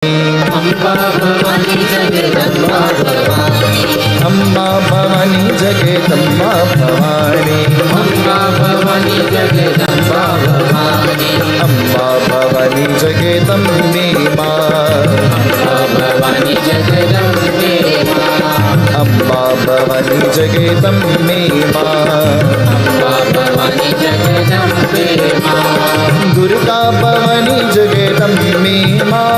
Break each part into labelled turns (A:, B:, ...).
A: अम्बा भवानी जगदम्बा भवानी,
B: अम्बा भवानी जगदम्बा भवानी,
A: अम्बा भवानी जगदम्बा भवानी,
B: अम्बा भवानी जगदम्बे माँ,
A: अम्बा भवानी जगदम्बे माँ,
B: अम्बा भवानी जगदम्बे माँ,
A: अम्बा भवानी जगदम्बे माँ,
B: दुर्गा भवानी जगदम्बे माँ,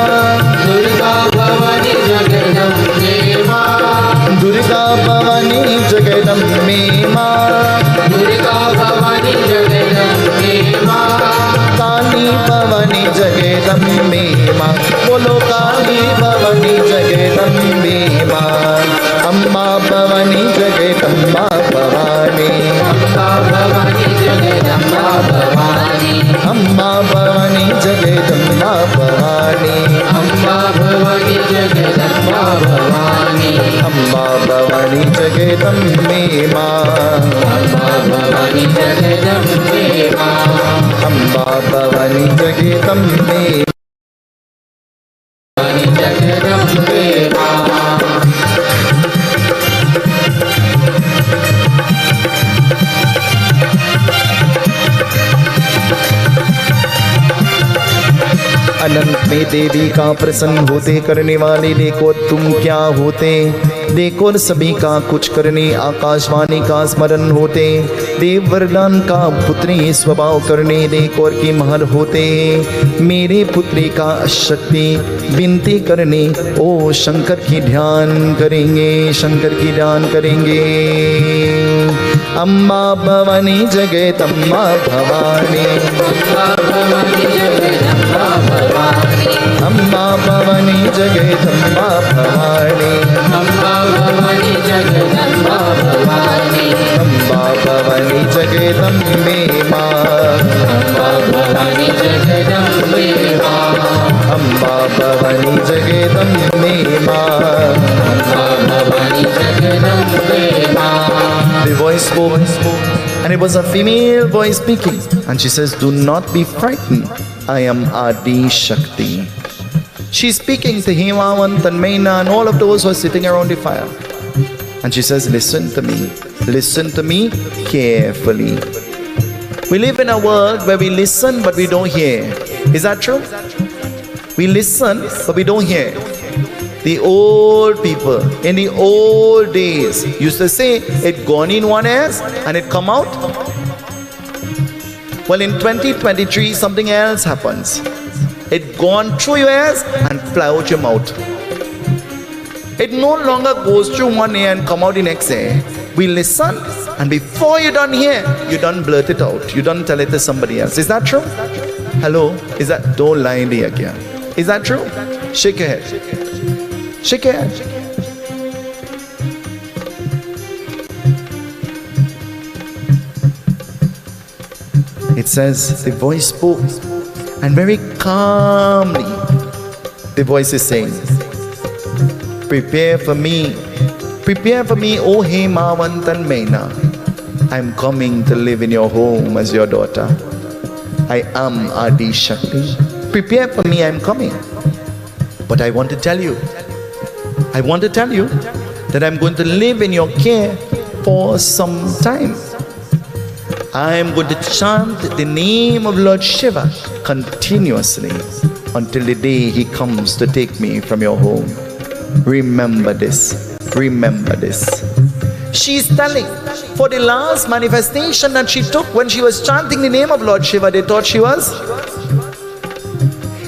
A: दुर्गा भवानी जगदम्बे माँ,
B: दुर्गा भवानी जगदम्बे माँ,
A: दुर्गा भवानी जगदम्बे माँ,
B: काली भवानी जगदम्बे माँ, बोलो काली भवानी जगदम्बे माँ, अम्बा भवानी जगदम्बा भवानी,
A: अम्बा भवानी जगदम्बा भवानी,
B: अम्बा भवानी जगदम्बा भवानी,
A: अम्बा भवानी जगदम्बा भवानी,
B: अम्बा भवानी जगदम्बे माँ,
A: अम्बा भवानी जगदम्बे माँ,
B: अम्बा भवानी जगदम्बे
A: भवानी जगदम्बे माँ।
B: अनंत में देवी का प्रसन्न होते करने वाले, देखो तुम क्या होते, देखो सभी का कुछ करने, आकाशवाणी का स्मरण होते, देव वरदान का पुत्री स्वभाव करने, देखो की महर होते, मेरे पुत्री का शक्ति विनती करने, ओ शंकर की ध्यान करेंगे, शंकर की ध्यान करेंगे। अम्बा भवानी जगदम्बा भवानी,
A: अम्बा भवानी जगदम्बा भवानी,
B: अम्बा भवानी जगदम्बा भवानी,
A: अम्बा भवानी जगदम्बा भवानी,
B: अम्बा भवानी जगदम्बे माँ,
A: अम्बा भवानी जगदम्बे माँ,
B: अम्बा भवानी जगदम्बे माँ।
A: अम्बा भवानी जगदम्बे माँ।
B: The voice spoke, and it was a female voice speaking, and she says, do not be frightened, I am Adi Shakti. She's speaking to Hemavant and Maina and all of those who are sitting around the fire. And she says, listen to me carefully. We live in a world where we listen but we don't hear. Is that true? We listen but we don't hear. The old people in the old days used to say, it gone in one ear and it come out. Well, in 2023, something else happens. It gone through your ears and fly out your mouth. It no longer goes through one ear and come out the next ear. We listen, and before you done hear, you done blurt it out. You done tell it to somebody else. Is that true? Hello? Is that? Don't lie in the again. Is that true? Shake your head. Shake your head. It says, the voice spoke, and very calmly, the voice is saying, prepare for me, O Hemavant and Maina. I'm coming to live in your home as your daughter. I am Adi Shakti. Prepare for me, I'm coming. But I want to tell you that I'm going to live in your care for some time. I am going to chant the name of Lord Shiva continuously until the day he comes to take me from your home. Remember this. Remember this. She is telling, for the last manifestation that she took when she was chanting the name of Lord Shiva, they thought she was.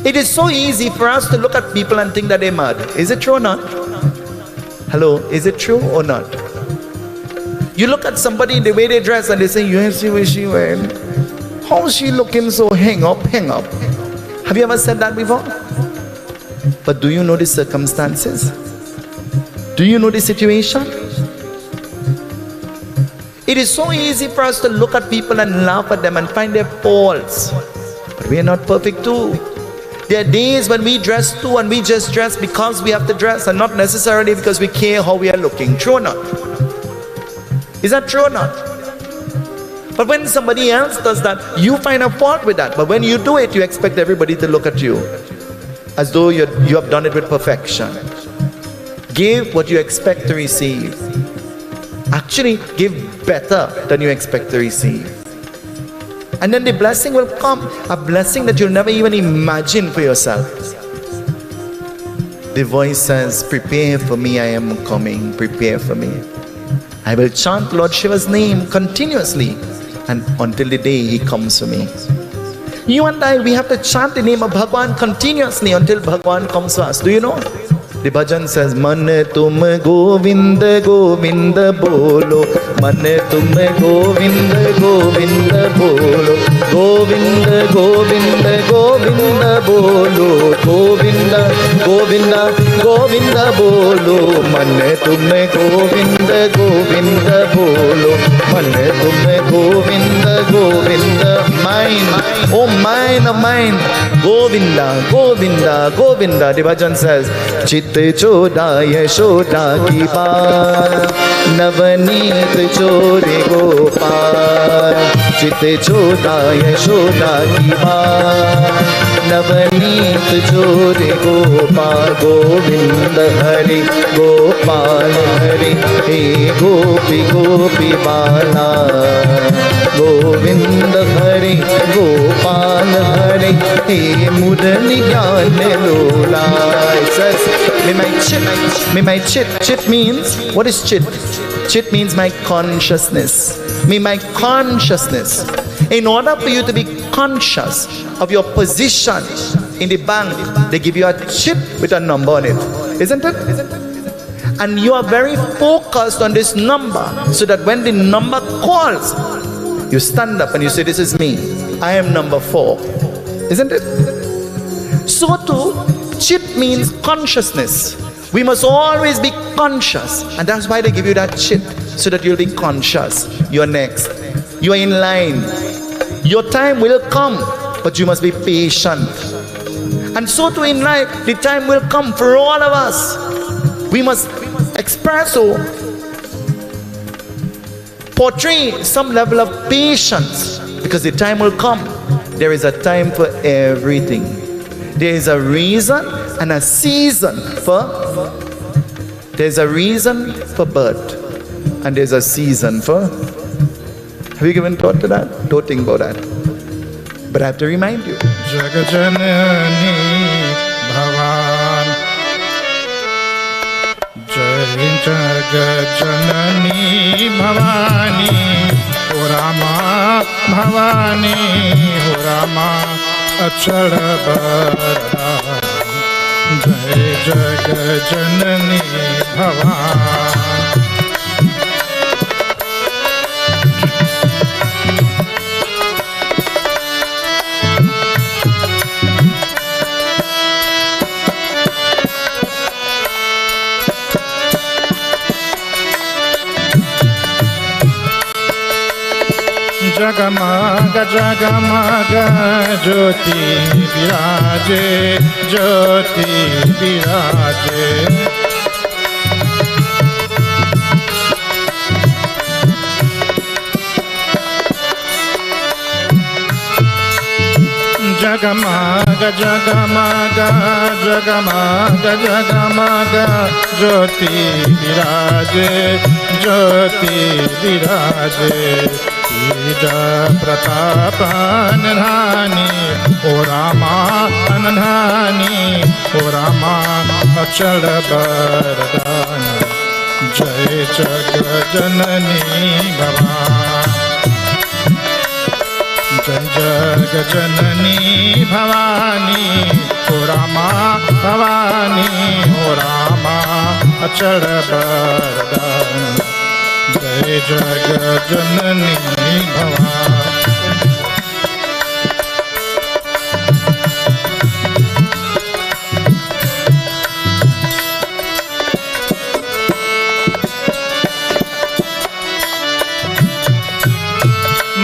B: It is so easy for us to look at people and think that they're mad. Is it true or not? Hello, is it true or not? You look at somebody, the way they dress, and they say, you see where she wearing? How is she looking so hang up? Have you ever said that before? But do you know the circumstances? Do you know the situation? It is so easy for us to look at people and laugh at them and find their faults. But we are not perfect too. There are days when we dress too and we just dress because we have to dress and not necessarily because we care how we are looking. True or not? Is that true or not? But when somebody else does that, you find a fault with that. But when you do it, you expect everybody to look at you. as though you have done it with perfection. Give what you expect to receive. Actually, give better than you expect to receive. And then the blessing will come, a blessing that you'll never even imagine for yourself. The voice says, prepare for me, I am coming, prepare for me. I will chant Lord Shiva's name continuously and until the day he comes for me. You and I, we have to chant the name of Bhagwan continuously until Bhagwan comes to us. Do you know? The bhajan says, Man tum Govinda Govinda bolo, Man tum Govinda Govinda bolo, Govinda Govinda Govinda bolo, Govinda Govinda Govinda bolo, Man tum Govinda Govinda bolo, Man tum Govinda Govinda, mine, oh mine, oh mine, Govinda Govinda Govinda. The bhajan says, Chit choda yashoda ki baat, navneet chore gopal. Chit choda yashoda ki baat, navneet chore gopal. Govinda Hari Gopal Hari, he gopi gopi bala. Govinda Hari Gopal Hari, he mudali gyan lola. It says, may my chit. Chit means, what is chit? Chit means my consciousness. May my consciousness. In order for you to be conscious of your position in the bank, they give you a chip with a number on it. Isn't it? And you are very focused on this number, so that when the number calls, you stand up and you say, this is me. I am number 4. Isn't it? So too, chit means consciousness. We must always be conscious, and that's why they give you that chit, so that you'll be conscious. You're next. You are in line. Your time will come, but you must be patient. And so too in life, the time will come for all of us. We must express or portray some level of patience, because the time will come. There is a time for everything. There is a reason and a season for. There's a reason for birth, and there's a season for. Have you given thought to that? Don't think about that. But I have to remind you.
C: Jagajanani Bhavan, Jai Jagajanani Bhavani, O Rama Bhavani, O Rama Achara Bharata, Jai Jagajanani Bhavan. Jagamaga Jagamaga Jyoti Viraje, Jyoti Viraje. Jagamaga Jagamaga Jagamaga Jagamaga Jyoti Viraje, Jyoti Viraje. Ija Pratapanadhani, O Rama Anadhani, O Rama Achara Bharadani, Jai Jagajanani Bhavan, Jai Jagajanani Bhavani, O Rama Bhavani, O Rama Achara Bharadani, Jai Jagajanani Bhavan.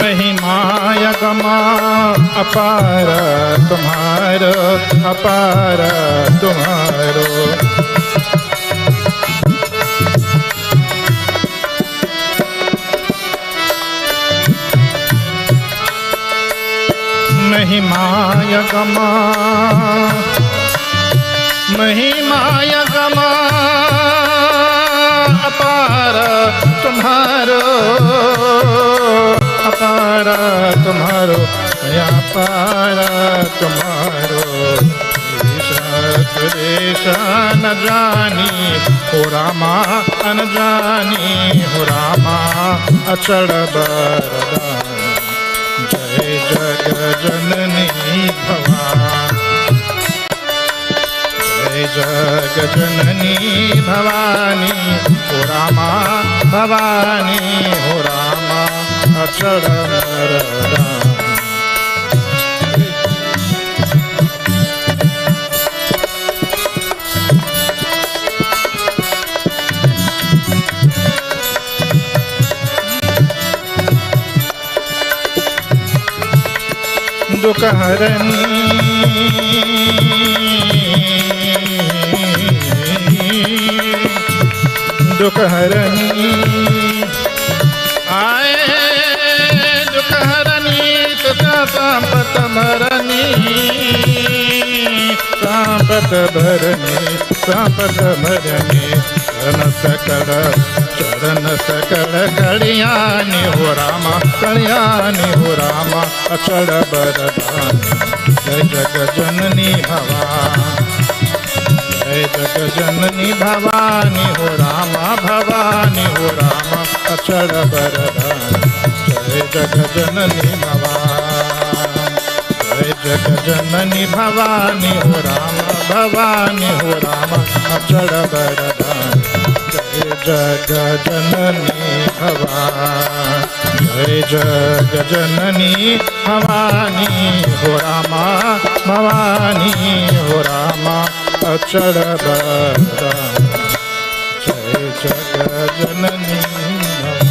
C: महिमाया गमा अपार तुम्हारो, अपार तुम्हारो। महिमाय गमा महिमाय गमा अपार तुम्हारो, अपार तुम्हारो, अपार तुम्हारो। सुरेश न जानी हो रामा, न जानी हो रामा, अचल बरदानी। जय जग जननी भवानी, जय जग जननी भवानी, हो रामा भवानी, हो रामा अचल बरदानी। दुख हरनी दुख हरनी आए, दुख हरनी तथा संपत भरनी, संपत भरनी, संपत भरनी। चरण सकल कल्याणी हो रामा, कल्याणी हो रामा, अचल बरदानी। जय जग जननी भवानी, जय जग जननी भवानी, हो रामा भवानी, हो रामा अचल बरदानी। जय जग जननी भवानी, जय जग जननी भवानी, हो रामा भवानी, हो रामा अचल बरदानी। जय जग जननी भवानी, जय जग जननी भवानी, हो रामा भवानी, हो रामा अचल बरदानी। जय जग जननी भवानी।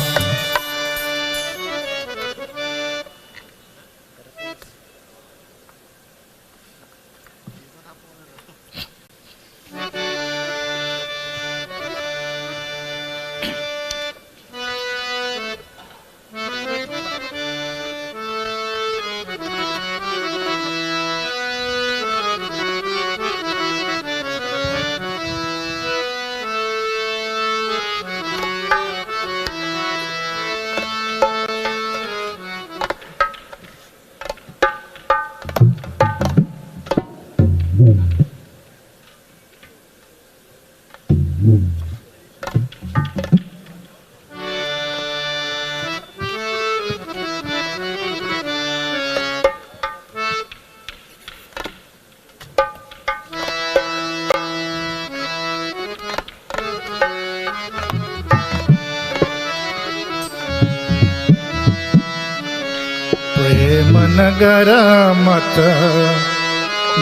C: नगर मत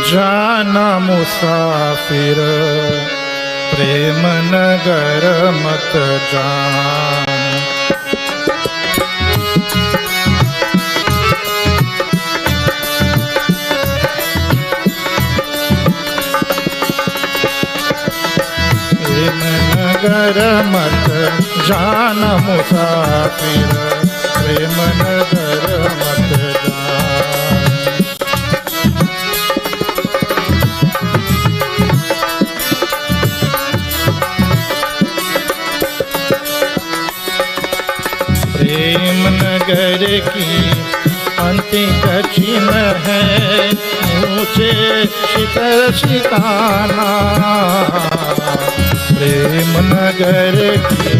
C: जाना मुसाफिर, प्रेम नगर मत जान। प्रेम नगर मत जाना मुसाफिर, प्रेम नगर मत जान। प्रेम नगर की अंतिम चिन्ह है, ऊंचे शिखर ठिकाना। प्रेम नगर की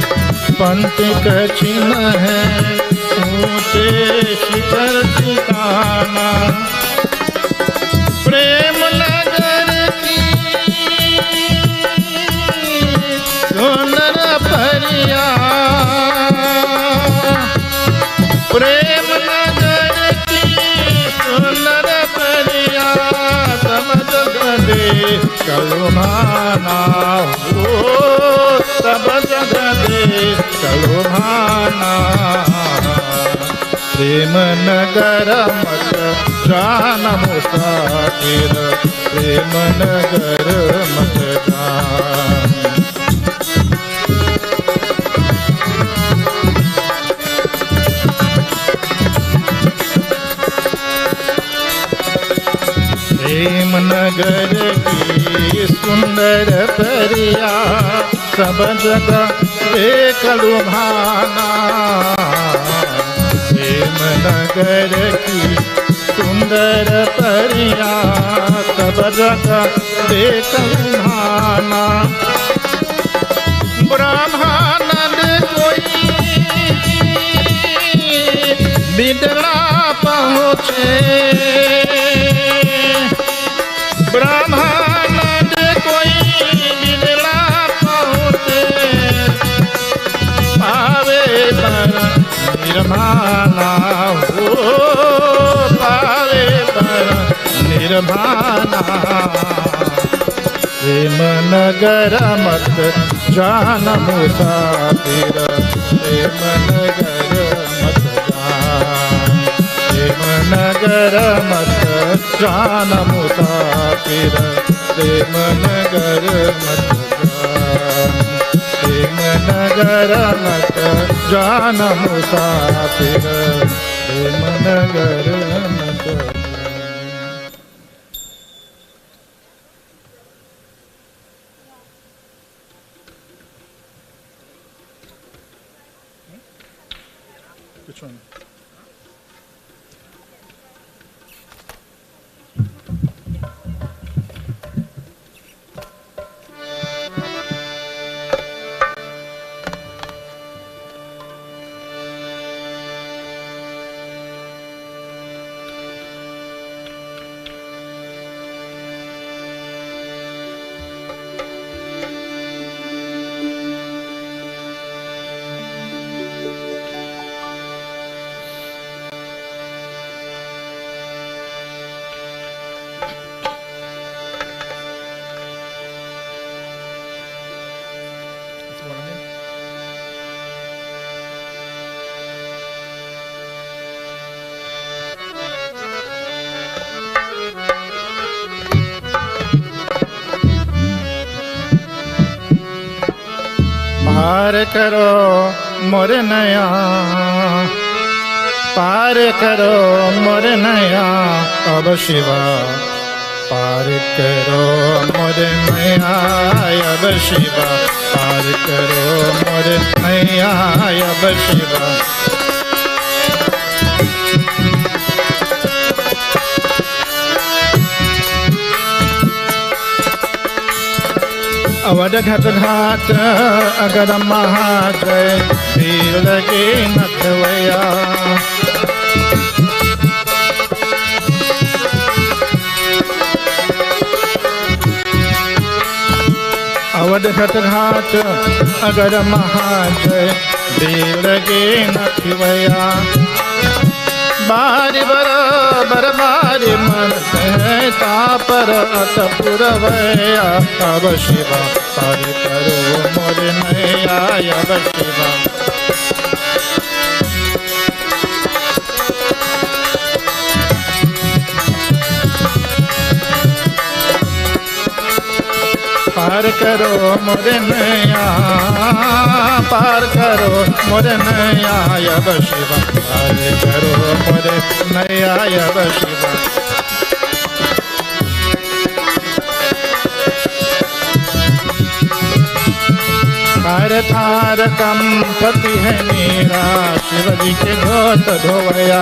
C: पंथिक चिन्ह है, ऊंचे शिखर ठिकाना। प्रेम नगर की सुंदर परिया, प्रेम नगर की सुंदर परिया। समझ गए कलुभाना हो, समझ गए कलुभाना। प्रेम नगर मत जाना मुसाफिर, प्रेम नगर मत जान। प्रेम नगर की सुंदर सुंदर परिया सब जगह देख लुभाना। प्रेम नगर की सुंदर परिया सब जगह देख लुभाना। ब्रह्मानंद कोई बिदला पहुँचे, ब्रह्मानंद कोई बिदला पहुँचे, पावे पर निर्माना हो, पावे पर निर्माना। प्रेम नगर मत जान मुसाफिर, प्रेम नगर मत जान, प्रेम नगर मत जान मुसाफिर, प्रेम नगर मत जान, प्रेम नगर मत जान मुसाफिर, प्रेम नगर मत जान। Which one? पार करो मोर नया, पार करो मोर नया अब शिवा, पार करो मोर नया अब शिवा, पार करो मोर नया अब शिवा। अवध घट घाट अगर महाजय भीड़ लगे नथवया, अवध घट घाट अगर महाजय भीड़ लगे नथवया। बारी बराबर बारी मन तापर अतपुरवया अब शिवा, पार करो मोर नया अब शिवा। पार करो मोर नया, पार करो मोर नया अब शिवा, पार करो मोर नया अब शिवा। थार थार कंपति है मेरा, शिव जी के गोत धोवया।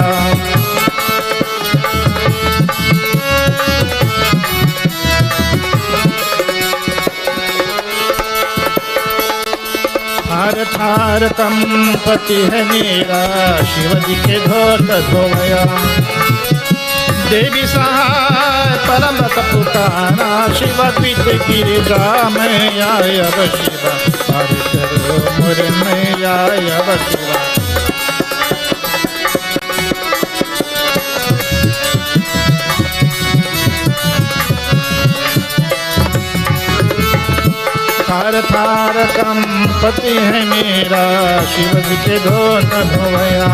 C: थार थार कंपति है मेरा, शिव जी के गोत धोवया। देवी सहाय परम कपुताना, शिव पीठ गिरिजा में आय अब शिवा, पार करो मोर में आय अब शिवा। थार थार कंपति है मेरा, शिव जी के धोत धोवया।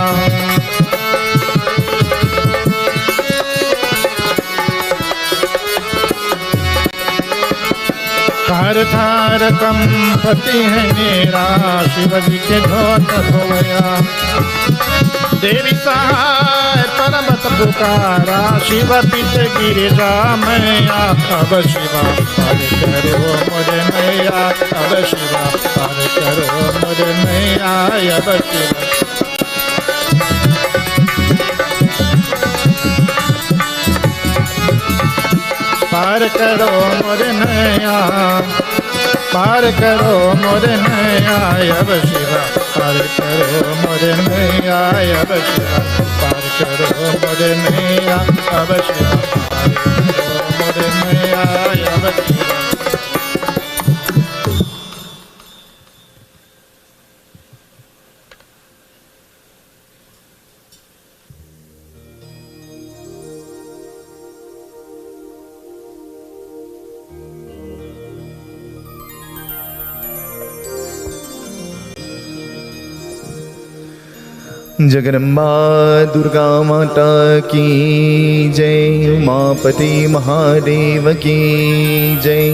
C: थार थार कंपति है मेरा, शिव जी के धोत धोवया। देवी सहाय पर्वत पुकारा, शिव पित गिरिजा मैया, अब शिवा पार करो मुझे मैया, अब शिवा पार करो मुझे मैया, अब शिवा पार करो मुझे नैया, पार करो मुझे नैया, अब शिवा पार करो मुझे नैया, अब शिवा पार करो मुझे नैया, अब शिवा पार करो मुझे नैया, अब शिवा।
B: जगदम्बा दुर्गा माता की जय, उमापति महादेव की जय,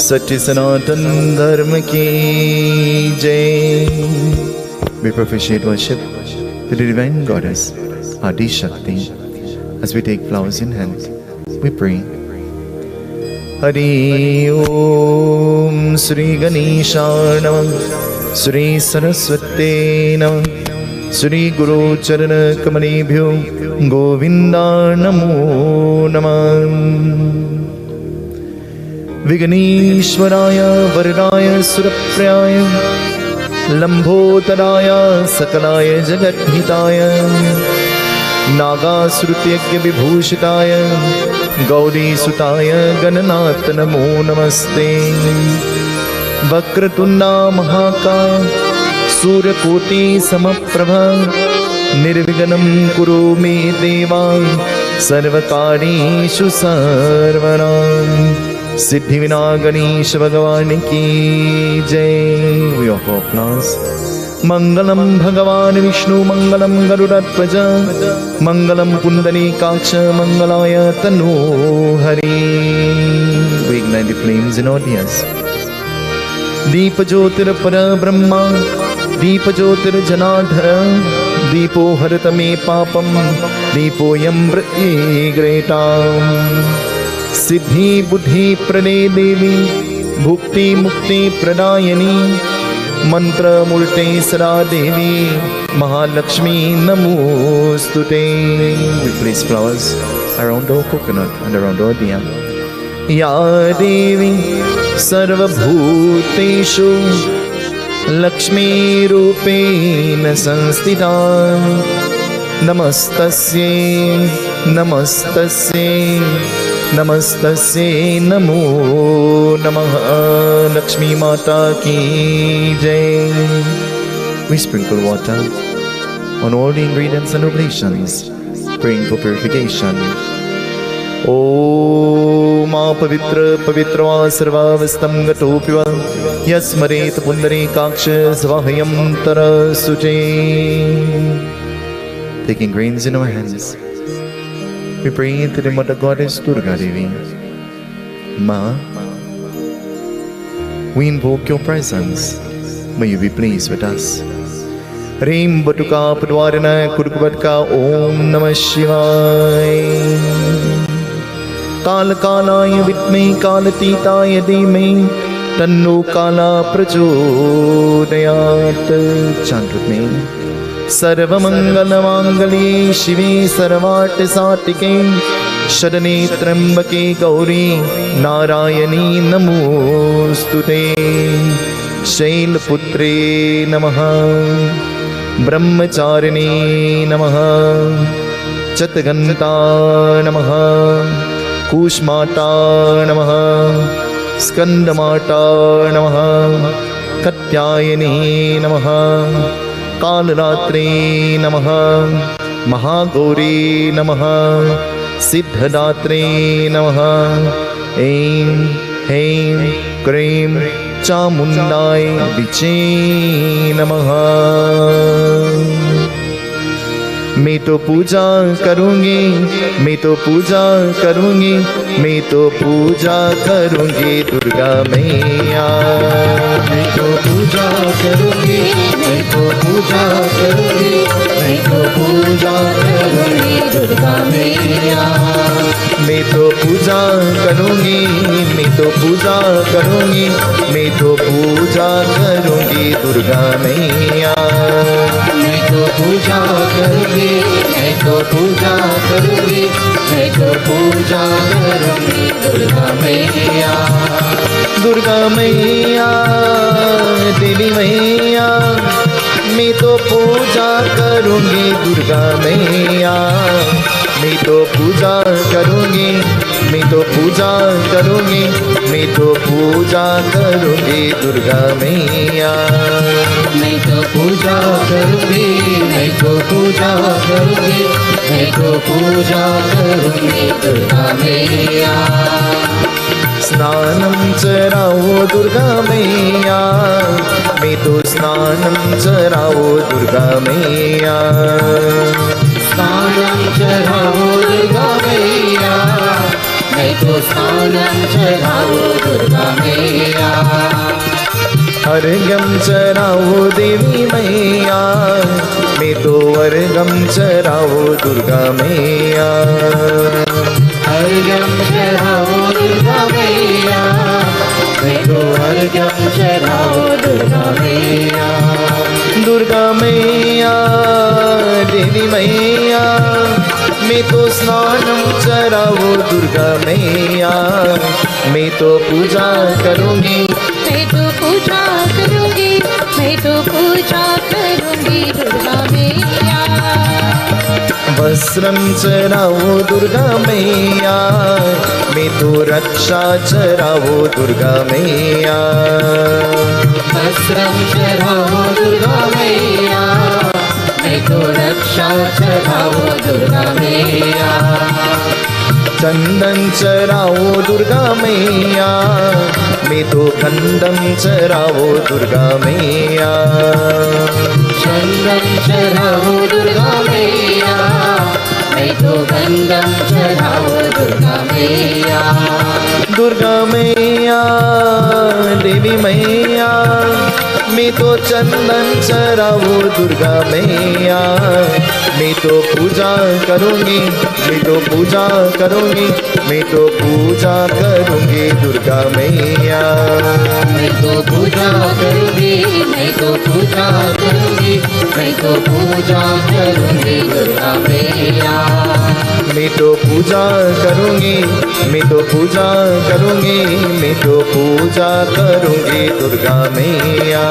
B: सत्य सनातन धर्म की जय। We propitiate worship to the divine goddess Adi Shakti. As we take flowers in hand, we pray. Hari Om Sri Ganesha Namah, Sri Saraswate Namah, Sri Guru Charana Kamalebhyo Govinda Namo Namah. Viganeshwaraya Varadaya Suraprayaya Lambhotaraya Sakalaya Jagathitaya Nagasrutyagya Vibhushitaya Gauri Sutaya Gananath Namo Namaste. Vakratunda Mahakaya Suryakoti Samaprabha Nirviganam Kuru Me Deva Sarvakarishu Sarvanam. Siddhi Vina Ganesh Bhagavan ki jai. We offer applause. Mangalam Bhagavan Vishnu Mangalam Garudatvaja Mangalam Kundani Kaksha Mangalaya Tanu Hari. We ignite the flames in our ears. Deepa Jyotir Para Brahma Deepa Jyotir Janadhara Deepo Haritame Papam Deepo Yambrati Gretam. Siddhi Buddhi Prane Devi Bhukti Mukti Pradayani Mantra Multe Sara Devi Mahalakshmi Namostute. We place flowers around our coconut and around our diya. Ya Devi Sarva Bhuteshu Lakshmi Rupena Sanstita Namastasye Namastasye Namastasye Namo Namaha. Lakshmi Mata ki jai. We sprinkle water on all the ingredients and oblations, praying for purification. Om Pavitra Pavitra Sarvavastam Gatopiva Yasmaret Pundari Kaksha Svahayam Tara Suje. Taking grains in our hands, we pray into the Mother Goddess Durga Devi. Ma, we invoke your presence. May you be pleased with us. Reem Batuka Padwarana Kurkubatka Om Namah Shivaya. Kala Kalaya Vitme Kalatitaya Dhime Tanno Kala Prachodayat. Chant with me. Sarva Mangala Mangali Shive Sarvart Satike Shadane Trambake Gauri Narayani Namostute. Shail Putre Namaha Brahmacharine Namaha Chataganta Namaha Kushmata Namaha Skandamata Namaha Katyayani Namaha Raatri Namaha Mahagauri Namaha Siddhadatri Namaha Aim Haim Krim Chamundai Viche Namaha. मैं तो पूजा करूँगी, मैं तो पूजा करूँगी, मैं तो पूजा करूँगी दुर्गा मैया. मैं तो पूजा करूँगी, मैं तो
A: पूजा करूंगी, मैं तो पूजा करूंगी दुर्गा मैया।
B: मैं तो पूजा करूंगी, मैं तो पूजा करूंगी, मैं तो पूजा करूंगी दुर्गा मैया।
A: मैं तो पूजा करूंगी, मैं तो पूजा करूंगी, मैं तो पूजा करूंगी दुर्गा मैया।
B: दुर्गा मैया, देवी मैया, मैं तो पूजा करूंगी दुर्गा मैया। मैं तो पूजा करूंगी, मैं तो पूजा करूंगी, मैं तो पूजा करूंगी दुर्गा मैया।
A: मैं तो पूजा करूंगी, मैं तो पूजा करूंगी, मैं तो पूजा करूंगी दुर्गा मैया।
B: स्नानं चरावो दुर्गा मैया, मैं तो स्नानं चरावो दुर्गा मैया।
A: स्नानं चरावो दुर्गा मैया, मैं तो स्नानं चरावो दुर्गा मैया।
B: अर्घ्यं चरावो देवी मैया, मैं तो अर्घ्यं चरावो दुर्गा मैया।
A: अर्घ्यं चरावो दुर्गा मैया, मैं तो अर्घ्यं चरावो दुर्गा मैया।
B: दुर्गा मैया, देवी मैया, मैं तो स्नानं चरावो दुर्गा मैया। मैं तो पूजा करूंगी,
D: मैं तो पूजा करूंगी, मैं तो पूजा करूंगी दुर्गा मैया।
B: वस्त्रं चरावो दुर्गा मैया, मैं तो रक्षा चरावो दुर्गा मैया।
A: वस्त्रं चरावो दुर्गा मैया, मैं तो रक्षा चरावो दुर्गा मैया।
B: चंदन चरावो दुर्गा मैया, मैं तो गंधं चरावो दुर्गा मैया।
A: चंदन चरावो दुर्गा मैया, मैं तो गंधं चरावो दुर्गा मैया।
B: दुर्गा मैया, देवी मैया, मैं तो चंदन चरावो दुर्गा मैया। मैं तो पूजा करूंगी, मैं तो पूजा करूंगी, मैं तो पूजा करूंगी दुर्गा मैया।
A: मैं तो पूजा करूंगी, मैं तो पूजा करूंगी, मैं तो पूजा करूंगी दुर्गा मैया।
B: मैं तो पूजा करूंगी, मैं तो पूजा करूंगी, मैं तो पूजा करूंगी दुर्गा मैया।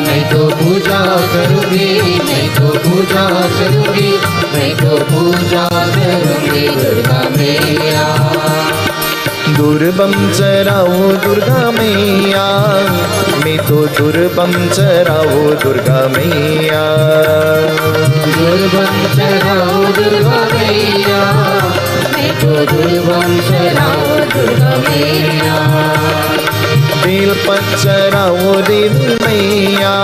A: मैं तो पूजा करूंगी, मैं तो पूजा करूंगी, मैं तो पूजा करूंगी दुर्गा मैया।
B: दुर्बम चरावो दुर्गा मैया, मैं तो दुर्बम चरावो दुर्गा मैया।
A: दुर्बम चरावो दुर्गा मैया, मैं तो दुर्बम चरावो दुर्गा मैया।
B: बेल चरावो देवी मैया,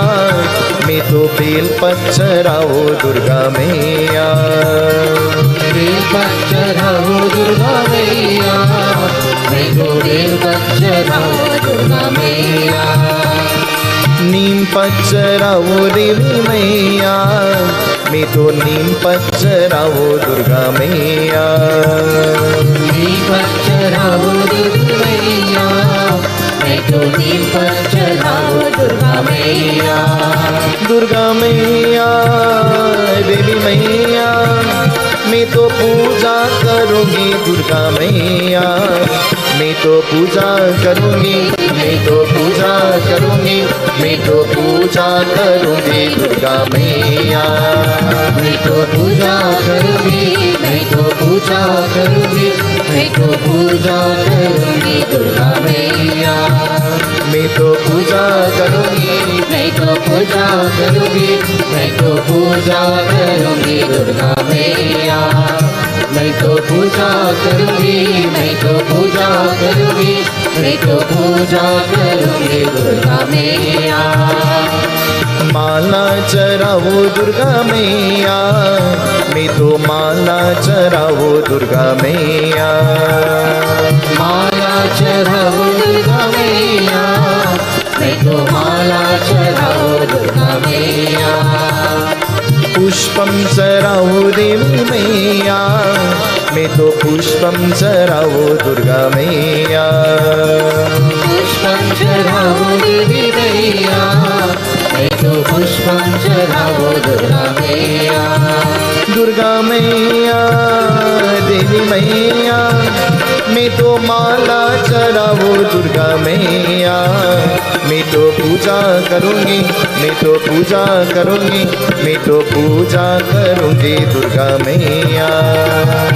B: मैं तो बेल चरावो दुर्गा मैया।
A: बेल चरावो दुर्गा मैया, मैं तो बेल चरावो दुर्गा मैया।
B: नीम चरावो देवी मैया, मैं तो नीम चरावो दुर्गा मैया।
A: नीम चरावो दुर्गा मैया, मैं तो नीम चरावो दुर्गा मैया।
B: दुर्गा मैया, देवी मैया, मैं तो पूजा करूंगी दुर्गा मैया। मैं तो पूजा करूंगी, मैं तो पूजा करूंगी, मैं तो पूजा करूंगी दुर्गा मैया।
A: मैं तो पूजा करूंगी, मैं तो पूजा करूंगी, मैं तो पूजा करूंगी दुर्गा मैया।
B: मैं तो पूजा करूंगी,
A: मैं तो पूजा करूंगी, मैं तो पूजा करूंगी दुर्गा मैया। मैं तो पूजा करूंगी, मैं तो पूजा करूंगी, मैं तो पूजा करूंगी दुर्गा मैया।
B: माला चरावो दुर्गा मैया, मैं तो माला चरावो दुर्गा मैया।
A: माला चरावो दुर्गा मैया, मैं तो माला चरावो दुर्गा दुर्गा मैया।
B: पुष्पम चढ़ाओ देवी मैया, मैं तो पुष्पम चढ़ाओ दुर्गा मैया।
A: पुष्पम चढ़ाओ देवी मैया, मैं तो पुष्पम चढ़ाओ दुर्गा मैया।
B: दुर्गा मैया देवी मैया, मैं तो माला चढ़ाओ दुर्गा मैया। मैं तो पूजा करूँगी, मैं तो पूजा करूँगी, मैं तो पूजा करूँगी दुर्गा मैया।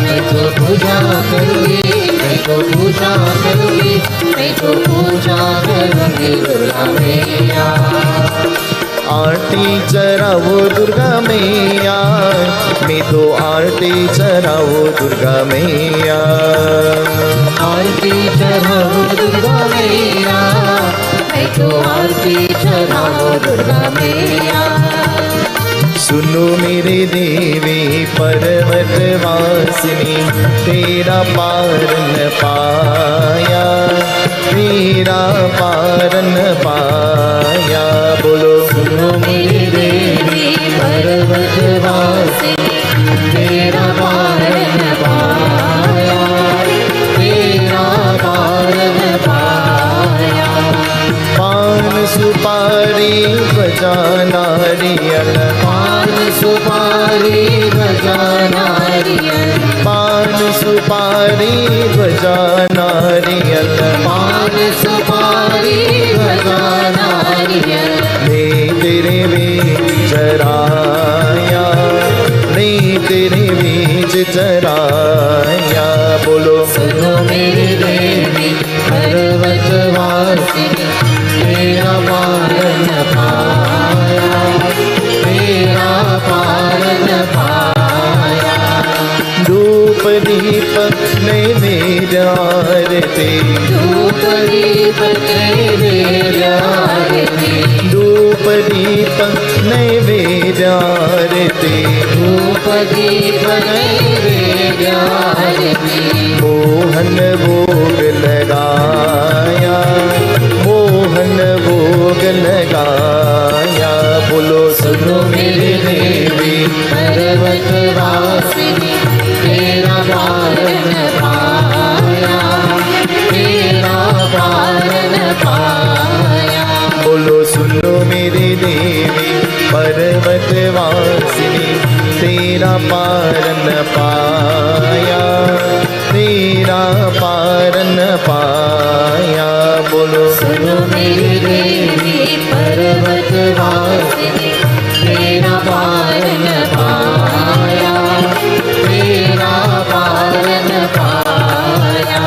A: मैं तो पूजा करूँगी, मैं तो पूजा करूँगी, मैं तो पूजा करूँगी दुर्गा मैया।
B: आरती चढ़ाओ दुर्गा मैया, मैं तो आरती चढ़ाओ दुर्गा मैया।
A: आरती चढ़ाओ दुर्गा मैया, मैं तो आरती चढ़ाओ दुर्गा मैया।
B: सुनो मेरी देवी पर्वत वासिनी, तेरा पारन पाया, तेरा पारन पाया। बोलो
A: सुनो मेरी देवी पर्वत वासिनी, तेरा पारन पाया, तेरा पारन पाया।
B: पान सुपारी बजा नारियल,
A: पान सुपारी बजा नारियल,
B: पान सुपारी बजा नारियल।
A: पान सुपारी बजा नारियल।
B: मैं तेरे बीच चराया, मैं तेरे बीच चराया। बोलो
A: सुनो मेरी देवी पर्वत वासिनी, तेरा पारन पाया, तेरा पारन पाया।
B: धूप दीप नैवेद्य आरती,
A: धूप दीप नैवेद्य आरती,
B: धूप दीप नैवेद्य आरती।
A: धूप दीप नैवेद्य आरती।
B: मोहन भोग लगाया, मोहन भोग लगाया। बोलो
A: सुनो मेरी देवी पर्वत वासिनी, तेरा पारन पाया, तेरा पारन पाया।
B: बोलो सुनो मेरी देवी पर्वत वासिनी, तेरा पारन पाया, तेरा पारन पाया। बोलो
A: सुनो मेरी देवी पर्वत वासिनी, तेरा पारन पाया, तेरा पारन पाया।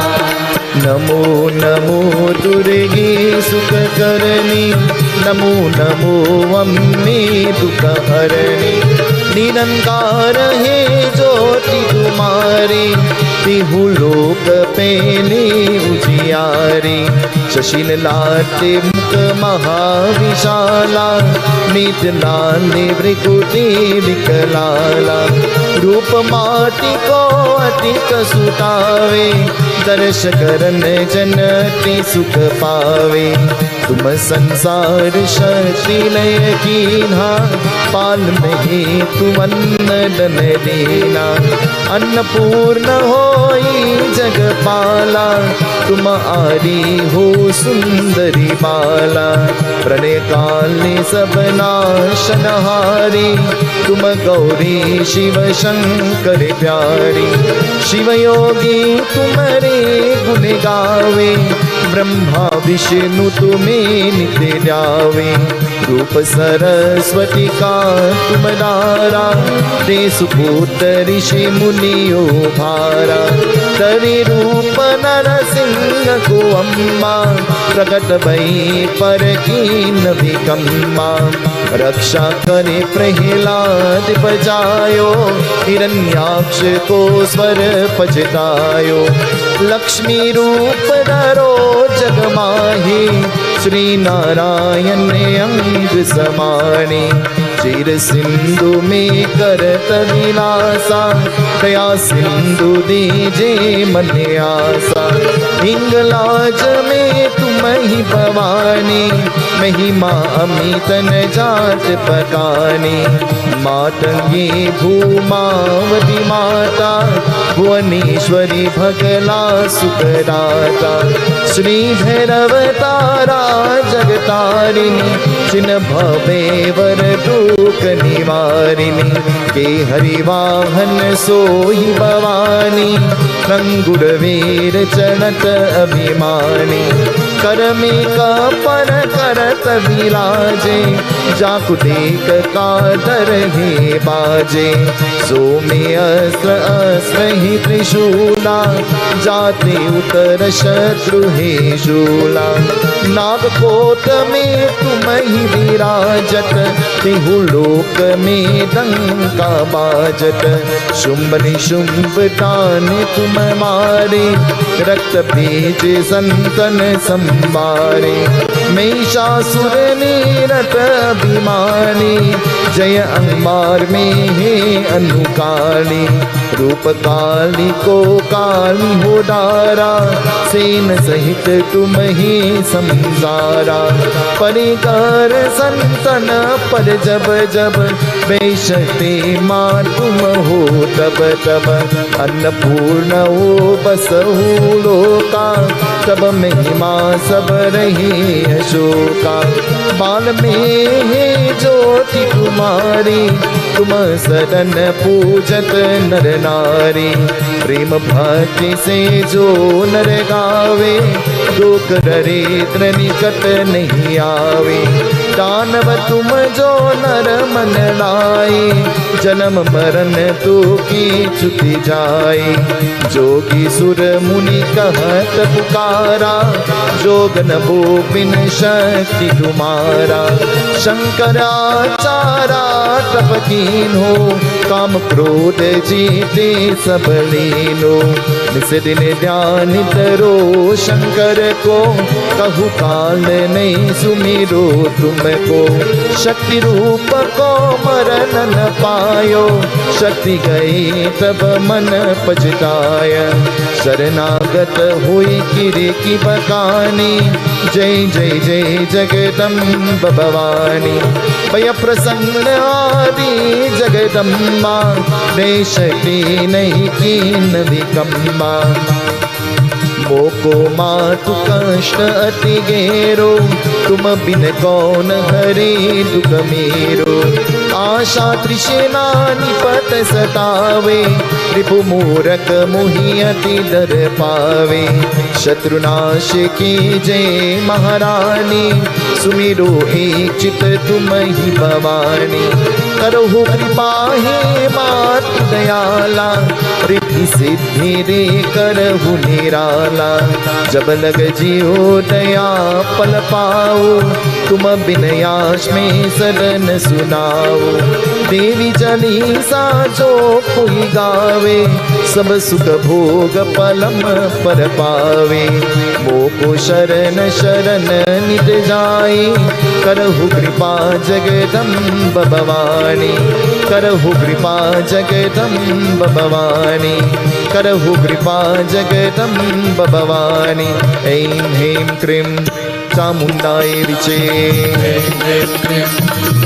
B: नमो नमो दुर्गे सुख करणी, नमो नमो अम्बे दुख हरणी। निरंकार है ज्योति तुम्हारी, तिहु लोक पहले उजियारी। शशिन लाटे मुख महाविशाला, नित लाले भृकुटी विकलाला। रूप माटी को अतिक सुतावे, दर्श करन जन ते सुख पावे। तुम संसार शक्ति लय कीन्हा, पाल में तुम अन्न दन दीना। अन्नपूर्ण होई जगपाला, तुम आरी हो सुंदरी बाला। प्रलय काले सब नाशनहारी, तुम गौरी शिव शंकर प्यारी। शिव योगी तुम्हारे गुण गावे, ब्रह्मा विष्णु तुम्हें नित्य ध्यावे। रूप सरस्वती का तुम दारा, ते सुपूत ऋषि मुनियो भारा। तरि रूप नरसिंह को अम्मा, प्रकट भई पर कीन विकम्मा। रक्षा करे प्रहलाद बजायो, हिरण्याक्ष को स्वर पजतायो। लक्ष्मी रूप धरो जग माही, श्री नारायण अंग समाने। चिर सिंधु में करत विलासा, दया सिंधु दीजे मन आसा। हिंगलाज में तुम ही भवानी, महिमा अमित न जात पकानी। मातंगी भूमावती माता भुवनेश्वरी भगला सुखदाता। श्री भैरव तारा जगतारिणी चिन भवेवर दुख निवारिणी। के हरिवाहन सोई भवानी रंगुर वीर चरणत अभिमानी। कर में कपर करत विराजे जाकु देख कादर हे बाजे। सो में अस्त्र अस्त्र ही त्रिशूला जाते उतर शत्रु हे शूला। नागकोट में तुम ही विराजत तिहु लोक में डंका बाजत। शुंभ निशुंभ तान तुम मारे रक्त बीज संतन संबारे। महिषासुर नीरत अभिमानी जय अंबार में हे अनुकाली। रूप काली को काली हो डारा सेन सहित तुम ही संसारा। परिकार संतन पर जब जब बेशते माँ तुम हो तब तब। अन्नपूर्ण हो बसहु लोका तब महिमा सब रही अशोका। बाल में है ज्योति तुम्हारी तुम सदन पूजत नर नारी। प्रेम भक्ति से जो नर गावे दुख दरिद्र निकट नहीं आवे। दानव तुम जो नर मन लाए जन्म मरण तो की छुटी जाए। जोगी सुर मुनि कहत पुकारा जोगन भो बिन शक्ति तुम्हारा। शंकराचारा तप कीन हो काम क्रोध जीते सब लीनो। निस दिन ध्यान धरो शंकर को कहु काल नहीं सुमिरो तुमको। शक्ति रूप को मरण न पायो शक्ति गई तब मन पछताया। शरणागत हुई किरे की बकानी जय जय जय जगदम्ब भवानी। भय प्रसन्न आदि जगदम्बा दे शक्ति नहीं कीन विकम्बा। मोको मातु कष्ट अति गेरो तुम बिन कौन हरे दुख मेरो। आशा त्रिशेना निपत सतावे रिपु मूरख मोहि अति डर पावे। शत्रुनाश की जय महारानी सुमिरो एक चित तुम ही भवानी। करहु कृपा हे मातु दयाला रिद्धि सिद्धि दे करहु निराला। जब लग जियो दया पल पाओ तुम बिनयाश में सदन सुनाओ। देवी चालीसा जो कोई गावे सब सुख भोग पलम पर पावे। मोको शरण शरण नित जाए करहु कृपा जगदम्ब भवानी। करहु कृपा जगदम्ब भवानी। करहु कृपा जगदम्ब भवानी। ऐं ह्रीं क्रीं चामुण्डाय विचे।
A: ऐं ह्रीं क्रीं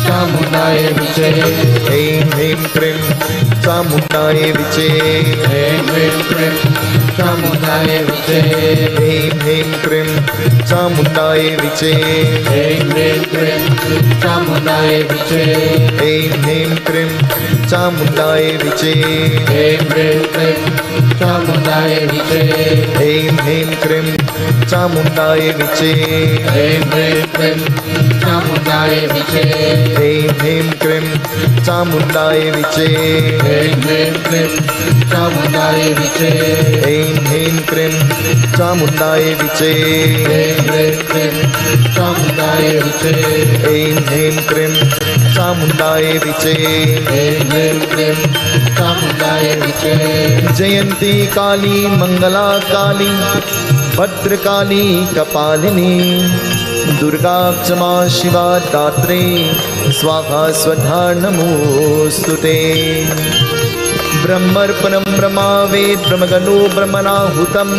A: चामुण्डाय विचे।
B: ऐं ह्रीं क्रीं चामुण्डाय विचे।
A: ऐं ह्रीं क्रीं चामुण्डाय विचे।
B: ऐं ह्रीं क्रीं चामुण्डाय विचे।
A: ऐं ह्रीं क्रीं चामुण्डाय विचे।
B: ऐं ह्रीं क्रीं चामुण्डाय विचे।
A: ऐं ह्रीं क्रीं चामुण्डाय विचे।
B: ऐं ह्रीं क्रीं चामुण्डाय विचे।
A: ऐं ह्रीं क्रीं चामुण्डाय विचे।
B: ऐं ह्रीं क्रीं चामुण्डाय विचे।
A: ऐं ह्रीं क्रीं चामुण्डाय विचे।
B: ऐं ह्रीं क्रीं चामुण्डाय विचे।
A: ऐं ह्रीं क्रीं चामुण्डाय विचे।
B: ऐं ह्रीं क्रीं चामुण्डाय विचे।
A: ऐं ह्रीं क्रीं चामुण्डाय विचे।
B: जयंती काली मंगला काली भद्रकाली कपालिनी दुर्गा क्षमा शिवा दात्री स्वाहा स्वधा नमोस्तुते। ब्रह्मर्पणं ब्रह्मावेद ब्रह्मगणो ब्रह्मणाहुतं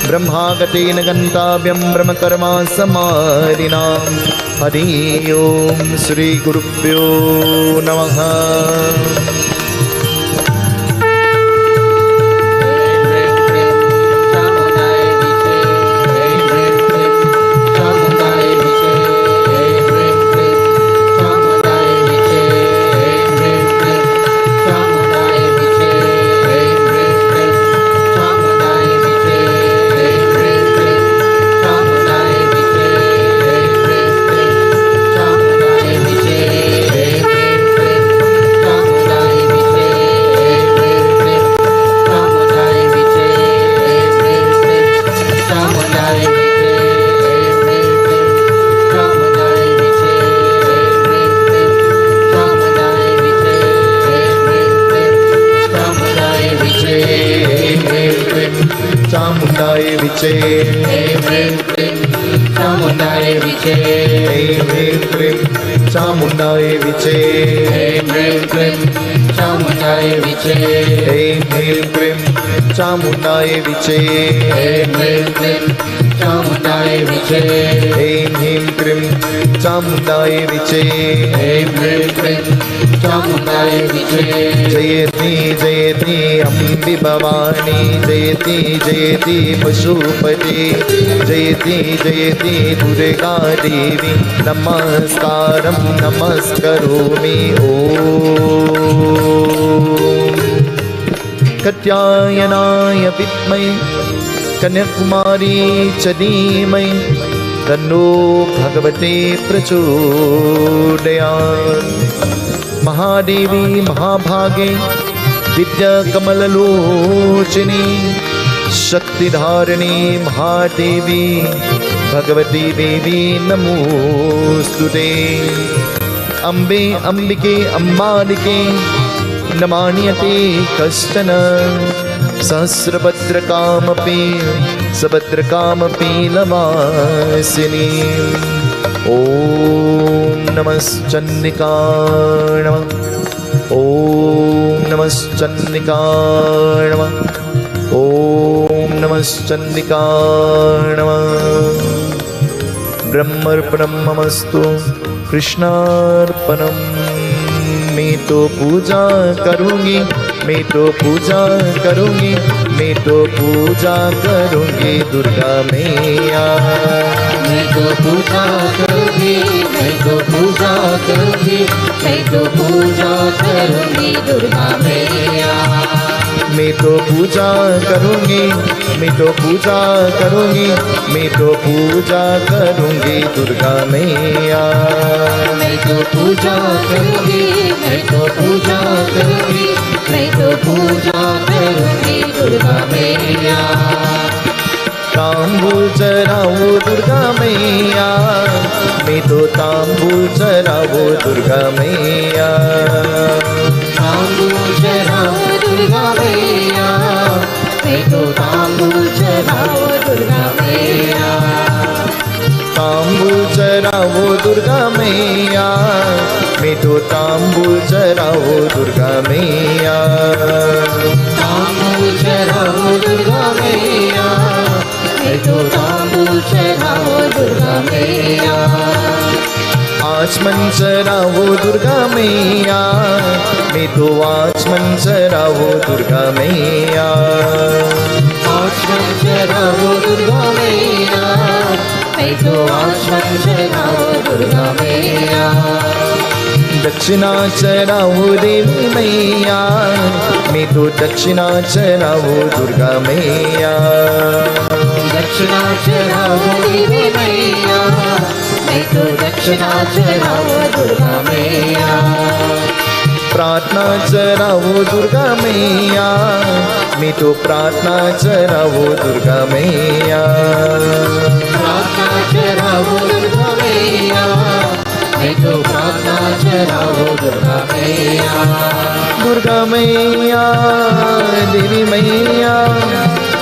B: ब्रह्मागतेन गन्तव्यं ब्रह्मकर्मा समारिणां हरि ओम श्री गुरुभ्यो नमः। चामुंडाय विचे चामुंडाय विचे चामुंडाय विचे चामुंडाय विचे चामुंडाय विचे चामुंडाय विचे ह्रीं क्रीं चामुंडाय विचे चामुंडाय विचे जयति जयति अम्बि भवानी जयति जयति पशुपति जयति जयति दुर्गा देवी नमस्कारं नमस्करोमि ओम कात्यायनाय विद्महे कन्याकुमारी च धीमहि तन्नो भगवते प्रचोदयात्। महादेवी महाभागे विद्याकमललोचनी शक्तिधारिणी महादेवी भगवती देवी नमोस्तुते। अम्बे अम्बिके अम्बालिके नमान्यते कश्चन सहस्रभद्रकामपि सभद्रकामपि नमासिनी। ओम नमश्चंडिकाय नमः ओम नमश्चंडिकाय नमः ओम नमश्चंडिकाय नमः। ब्रह्मर्पणं ममस्तु कृष्णार्पणं। मैं तो पूजा करूँगी मैं तो पूजा करूँगी मैं तो पूजा करूँगी दुर्गा मैया।
A: मैं तो पूजा करूँगी मैं तो पूजा करूँगी मैं तो पूजा करूँगी दुर्गा मैया।
B: मैं तो पूजा करूँगी मैं तो पूजा करूँगी मैं तो पूजा करूँगी दुर्गा मैया।
A: मैं तो पूजा करूँगी मैं तो पूजा करूँगी मैं तो पूजा करूँगी दुर्गा मैया।
B: तांबूल चढ़ाओ दुर्गा मैया मैं तो तांबूल चढ़ाओ दुर्गा मैया।
A: तांबूल चढ़ाओ दुर्गा मैया मैं तो तांबूल चढ़ाओ दुर्गा मैया।
B: तांबूल चढ़ाओ दुर्गा मैया मैं तो तांबूल चढ़ाओ दुर्गा मैया।
A: तांबूल चढ़ाओ दुर्गा मैया मैं तो तांबूल चढ़ाओ दुर्गा मैया।
B: आचमन चढ़ाओ दुर्गा मैया मैं तो आचमन चढ़ाओ दुर्गा मैया।
A: आचमन चढ़ाओ दुर्गा मैया मैं तो आचमन चढ़ाओ दुर्गा मैया।
B: दक्षिणा चढ़ाओ देवी मैया मैं तो दक्षिणा चढ़ाओ दुर्गा मैया।
A: दक्षिणा चढ़ाओ देवी मैया मैं तो दक्षिणा चढ़ाओ दुर्गा मैया।
B: प्रार्थना चढ़ाओ दुर्गा मैया मैं तो प्रार्थना चढ़ाओ दुर्गा मैया।
A: प्रार्थना चढ़ाओ दुर्गा मैया मैं तो प्रार्थना चढ़ाओ दुर्गा मैया।
B: दुर्गा मैया देवी मैया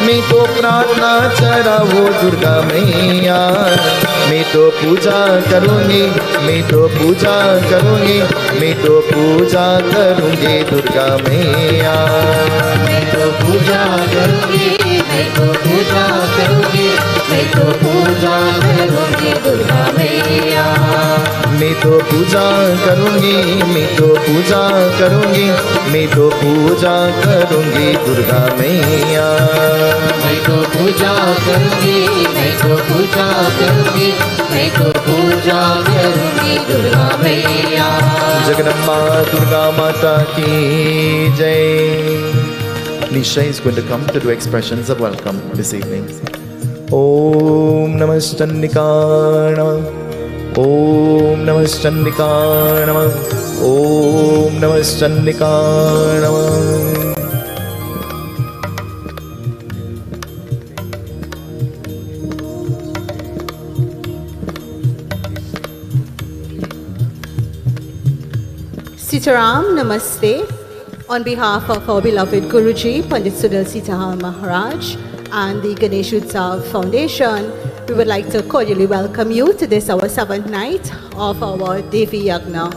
B: मैं तो प्रार्थना चढ़ाओ दुर्गा मैया मैं तो पूजा करूँगी, मैं तो पूजा करूँगी, मैं तो पूजा करूँगी दुर्गा मैया।
A: मैं तो पूजा करूँगी, मैं तो पूजा करूँगी, मैं तो पूजा करूँगी दुर्गा मैया।
B: मैं तो पूजा करूँगी, मैं तो पूजा करूँगी, मैं तो पूजा करूँगी दुर्गा मैया।
A: मैं तो पूजा करूँगी, मैं तो पूजा करूँगी, मैं तो पूजा करूँगी दुर्गा मैया।
B: जगदम्बा दुर्गा माता की जय। Nisha is going to come to do expressions of welcome this evening. Om Namah Chandika Namah. Om Namah Chandika Namah. Om Namah Chandika Namah.
E: Sitaram, Namaste. On behalf of our beloved Guruji, Pandit Sunil Seetahal Maharaj, and the Ganesh Utsav Foundation, we would like to cordially welcome you to this, our 7th night of our Devi Yagna.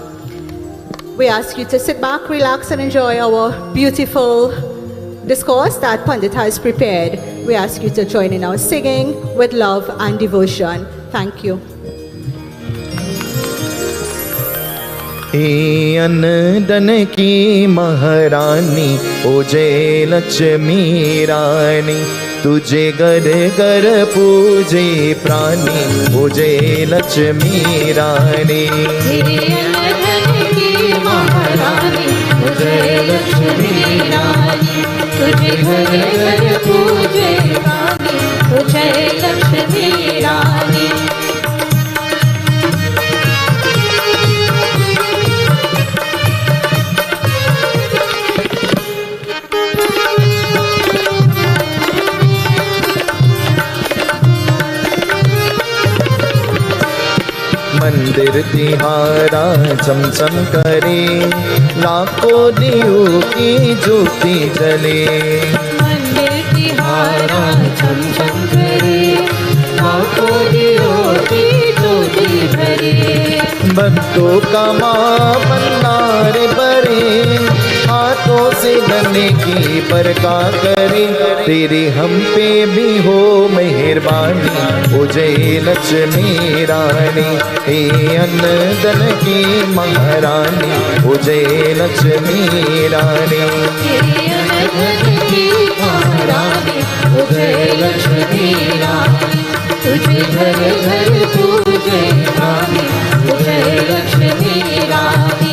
E: We ask you to sit back, relax, and enjoy our beautiful discourse that Pandit has prepared. We ask you to join in our singing with love and devotion. Thank you.
B: हे अनदन की महारानी ओ जय लक्ष्मी रानी, तुझे घर घर पूजे प्राणी ओ जय लक्ष्मी रानी।
A: हे अनदन की महारानी ओ जय लक्ष्मी रानी, तुझे घर घर पूजे प्राणी ओ जय लक्ष्मी रानी।
B: मंदिर तिहारा चमचम करे, लाखों दियों की ज्योति जले।
A: मंदिर तिहारा चमचम करे, लाखों दियों की ज्योति भरे।
B: भक्तों का माँ भंडार भरे, हाथों से धने की बरका करे। तेरी हम पे भी हो मेहरबानी ओ जय लक्ष्मी रानी। हे अन्नदन की महारानी ओ जय लक्ष्मी रानी।
A: हे अनदन की महारानी ओ जय लक्ष्मी रानी, तुझे घर घर पूजे रानी ओ जय लक्ष्मी रानी।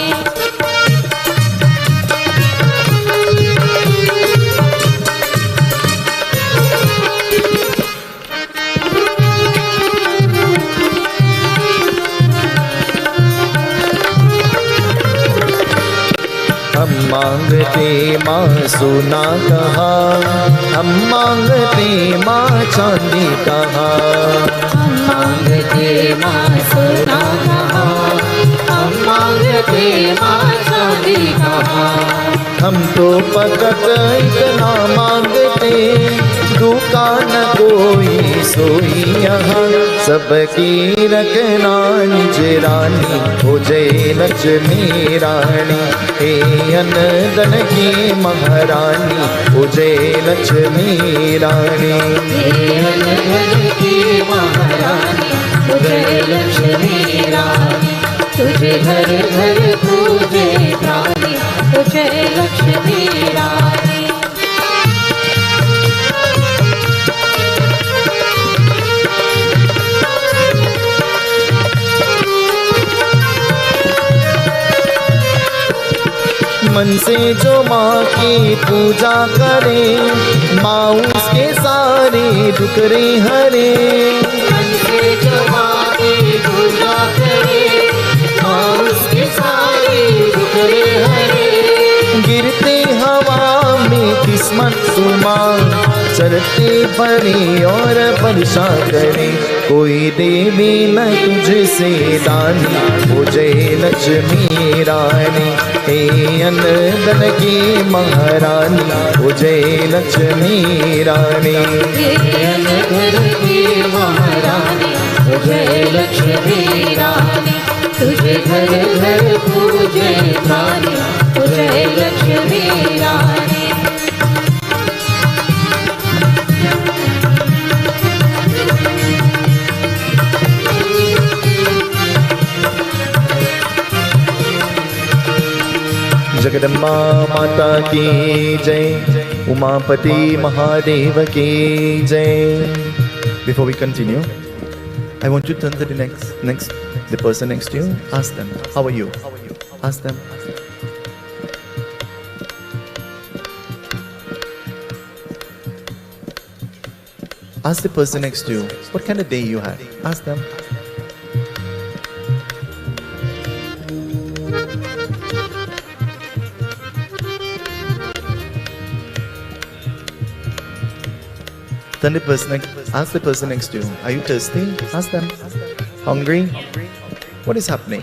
B: हम मांगते माँ सोना कहा, हम मांगते माँ चांदी कहा।
A: हम मांगते माँ सोना कहा, हम मांगते माँ चांदी कहा।
B: हम तो फकत इतना मांगते, दुकान कोई सोई यहाँ। सबकी रखना निज रानी हो जय लक्ष्मी रानी। हे अनदन की महारानी हो जय लक्ष्मी रानी।
A: हे अनदन की महारानी हो जय लक्ष्मी रानी, तुझे घर घर पूजे प्राणी हो जय लक्ष्मी रानी।
B: मन से जो माँ की पूजा करे, माँ उसके सारे दुखरे हरे।
A: मन से जो माँ की पूजा करे, माँ उसके सारे दुखरे हरे।
B: गिरते हवा में किस्मत सुमा, चलते परे और वर्षा करे। कोई देवी न तुझसे दानी हो जय लक्ष्मी रानी। हे अनदन की महारानी हो जय लक्ष्मी रानी।
A: हे अनदन की महारानी जय लक्ष्मी रानी, तुझे घर घर पूजे प्राणी, जय लक्ष्मी रानी।
B: जगदम्बा माता की जय, उमापति महादेव की जय। Before we continue, I want you to turn to the person next to you. Ask them, how are you? Ask them. Ask the person next to you, what kind of day you had? Ask them. Then ask the person next to you, are you thirsty? Ask them. Hungry? What is happening?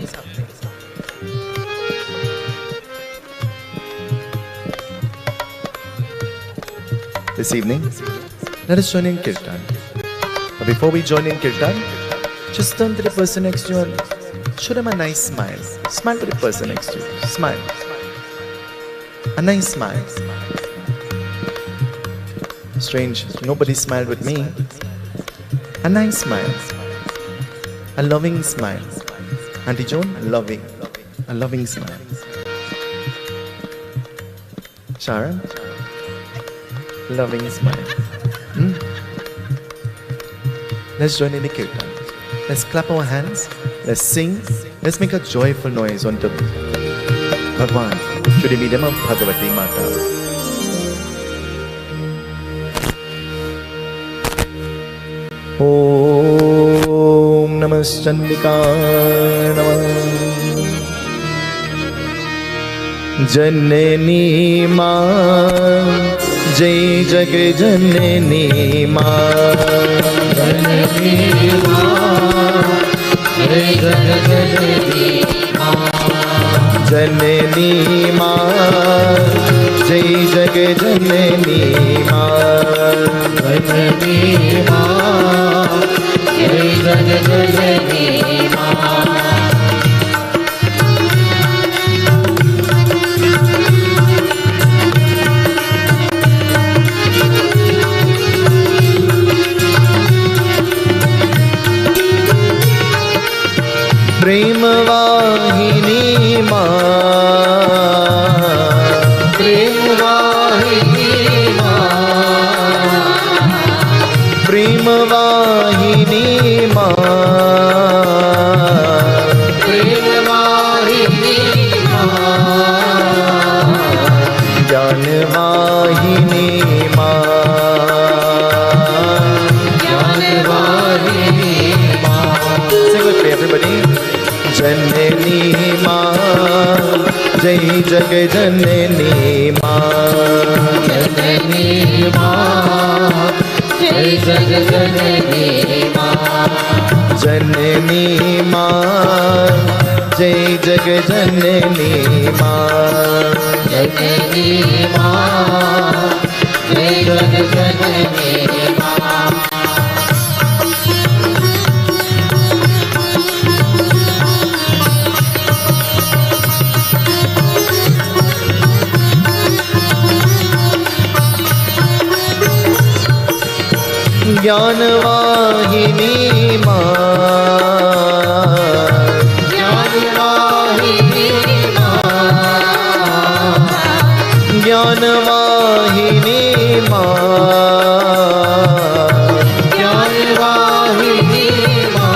B: This evening, let us join in Kirtan. But before we join in Kirtan, just turn to the person next to you and show them a nice smile. Smile to the person next to you. Smile. A nice smile. Strange, nobody smiled with me. A nice smile. A loving smile. Auntie Joan, a loving smile. Sharon, loving smile. Let's join in the kirtan. Let's clap our hands. Let's sing. Let's make a joyful noise unto Bhagwan, to the medium of Bhagavati Mata. Om Namah Chandika Namah Janani Ma Jai Jag Janani Ma
A: Janani Ma Jai Jag Janani Ma
B: Janani Ma Jai Jag Janani Ma
A: Janani Ma Jai Jag Janani Ma
B: प्रेम वाहिनी माँ
A: प्रेम वाहिनी माँ
B: प्रेम वाहिनी माँ
A: प्रेम वाहिनी माँ
B: ज्ञान वाहिनी माँ
A: ज्ञान वाहिनी माँ
B: Sing with me everybody. जननी माँ जय जग जननी माँ
A: जननी माँ जय जग जननी माँ
B: जननी माँ जय जग जननी माँ
A: जननी माँ जय जग जननी माँ
B: ज्ञान वाहिनी माँ
A: ज्ञान वाहिनी माँ
B: ज्ञान वाहिनी माँ
A: ज्ञान वाहिनी माँ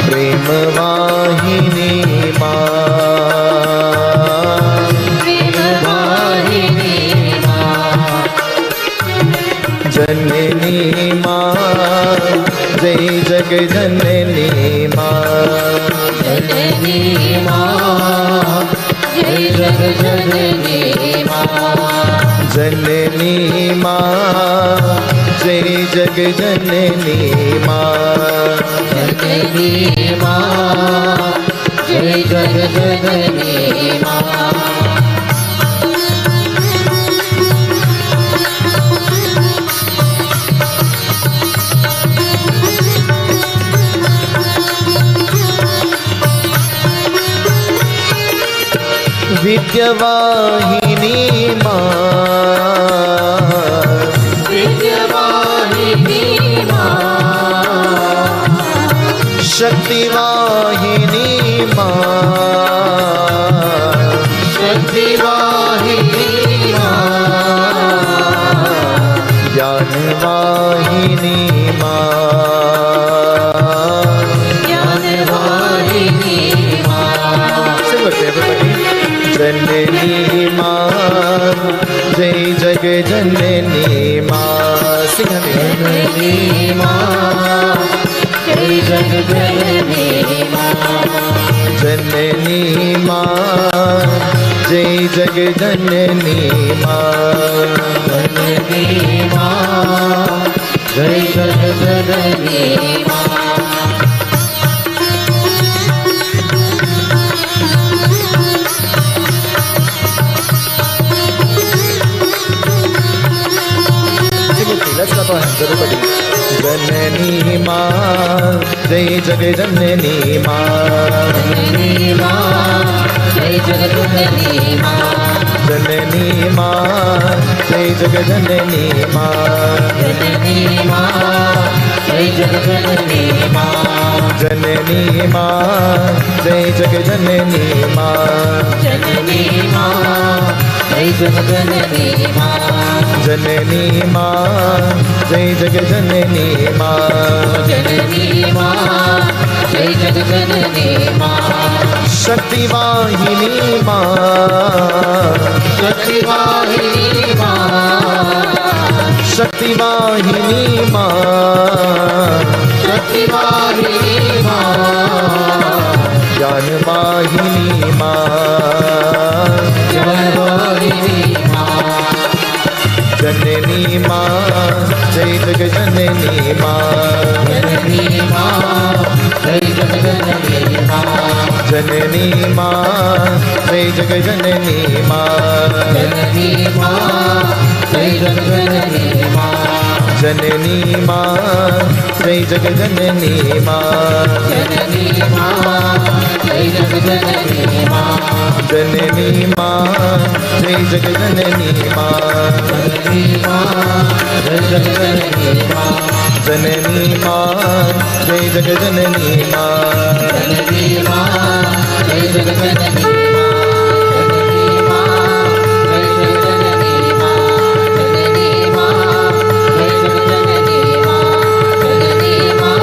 B: प्रेम वाहिनी माँ
A: प्रेम वाहिनी माँ
B: जननी माँ जय जग जननी माँ
A: जननी माँ जय जग जननी माँ
B: जननी माँ जय जग जननी माँ
A: जननी माँ जय जग जननी माँ
B: विद्यावाहिनी माँ,
A: विद्यावाहिनी माँ,
B: शक्तिवाहिनी माँ,
A: शक्तिवाहिनी माँ,
B: ज्ञानवाहिनी माँ,
A: ज्ञानवाहिनी माँ।
B: Sing with me, everybody. जननी माँ, जय जग जननी माँ। Sing with me.
A: जननी माँ, जय जग जननी माँ,
B: जननी माँ, जय जग जननी माँ,
A: जननी माँ, जय जग जननी माँ।
B: Let's clap our hands, everybody. जननी माँ, जय जग जननी माँ,
A: जननी माँ, जय जग जननी माँ,
B: जननी माँ, जय जग जननी माँ,
A: जननी माँ, जय जग जननी माँ,
B: जननी माँ, जय जग जननी माँ,
A: जननी माँ, जय जग जननी माँ,
B: जननी माँ, जय जग जननी माँ,
A: जननी माँ, जय जग जननी माँ,
B: शक्तिवाहिनी माँ,
A: शक्तिवाहिनी माँ,
B: शक्तिवाहिनी माँ,
A: शक्तिवाहिनी माँ,
B: ज्ञानवाहिनी माँ,
A: ज्ञानवाहिनी माँ,
B: जननी माँ, जय जग जननी माँ,
A: जननी माँ, जय जग जननी माँ,
B: जननी माँ, जय जग जननी माँ,
A: जननी माँ, जय जग जननी माँ,
B: जननी माँ, जय जग जननी माँ,
A: जननी माँ, जय जग जननी माँ,
B: जननी माँ, जय जग जननी माँ,
A: जननी माँ, जय जग जननी माँ,
B: जननी माँ, जय जग जननी माँ,
A: जननी माँ, जय जग जननी माँ, जननी माँ, जय जग जननी माँ, जननी माँ, जय जग जननी माँ, जननी माँ, जय जग जननी माँ, जननी माँ,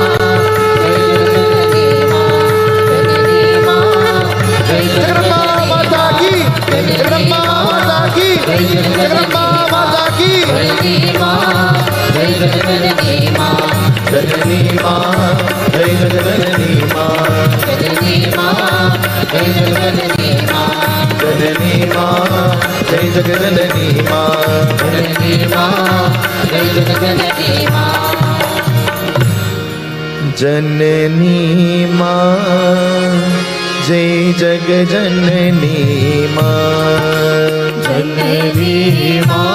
A: जय जग
B: जगदम्बा माता की, जगदम्बा माता की, जगदम्बा माता की,
A: जननी माँ, जय जग जननी माँ,
B: जननी माँ, जय जग जननी माँ,
A: जननी माँ, जय जग जननी माँ,
B: जननी माँ, जय जग जननी माँ,
A: जननी माँ, जय जग जननी माँ,
B: जननी माँ, जय जग जननी माँ,
A: जननी माँ,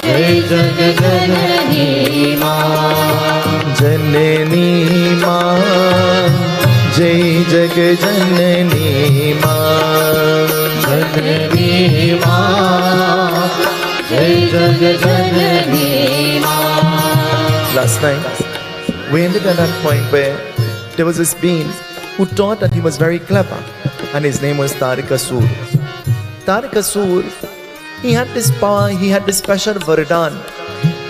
A: जय जग जननी माँ,
B: जननी माँ, जय जग जननी माँ,
A: जननी माँ, जय जग जननी माँ।
B: Last night, we ended at that point where there was this being who thought that he was very clever, and his name was Tarikasur. Tarikasur, he had this power, he had this special vardhan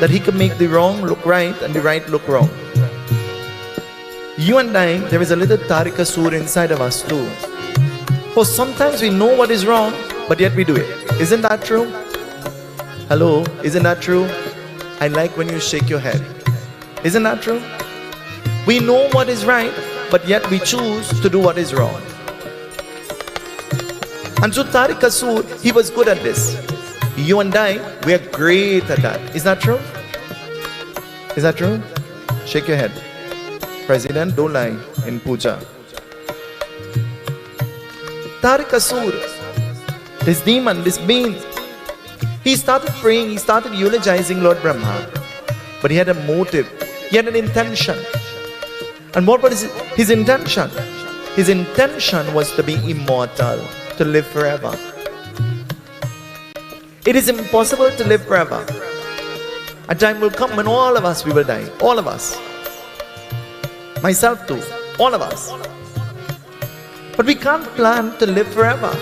B: that he could make the wrong look right and the right look wrong. You and I, there is a little Tarikasur inside of us too. For sometimes we know what is wrong, but yet we do it. Isn't that true? Hello, isn't that true? I like when you shake your head. Isn't that true? We know what is right, but yet we choose to do what is wrong. And so Tarikasur, he was good at this. You and I, we are great at that. Is that true? Is that true? Shake your head. President, don't lie in puja. Tarikasur, this demon, this being, he started praying, he started eulogizing Lord Brahma. But he had a motive, he had an intention. And what was his intention? His intention was to be immortal. to live forever. It is impossible to live forever. A time will come when all of us we will die. All of us. Myself too. All of us. But we can't plan to live forever.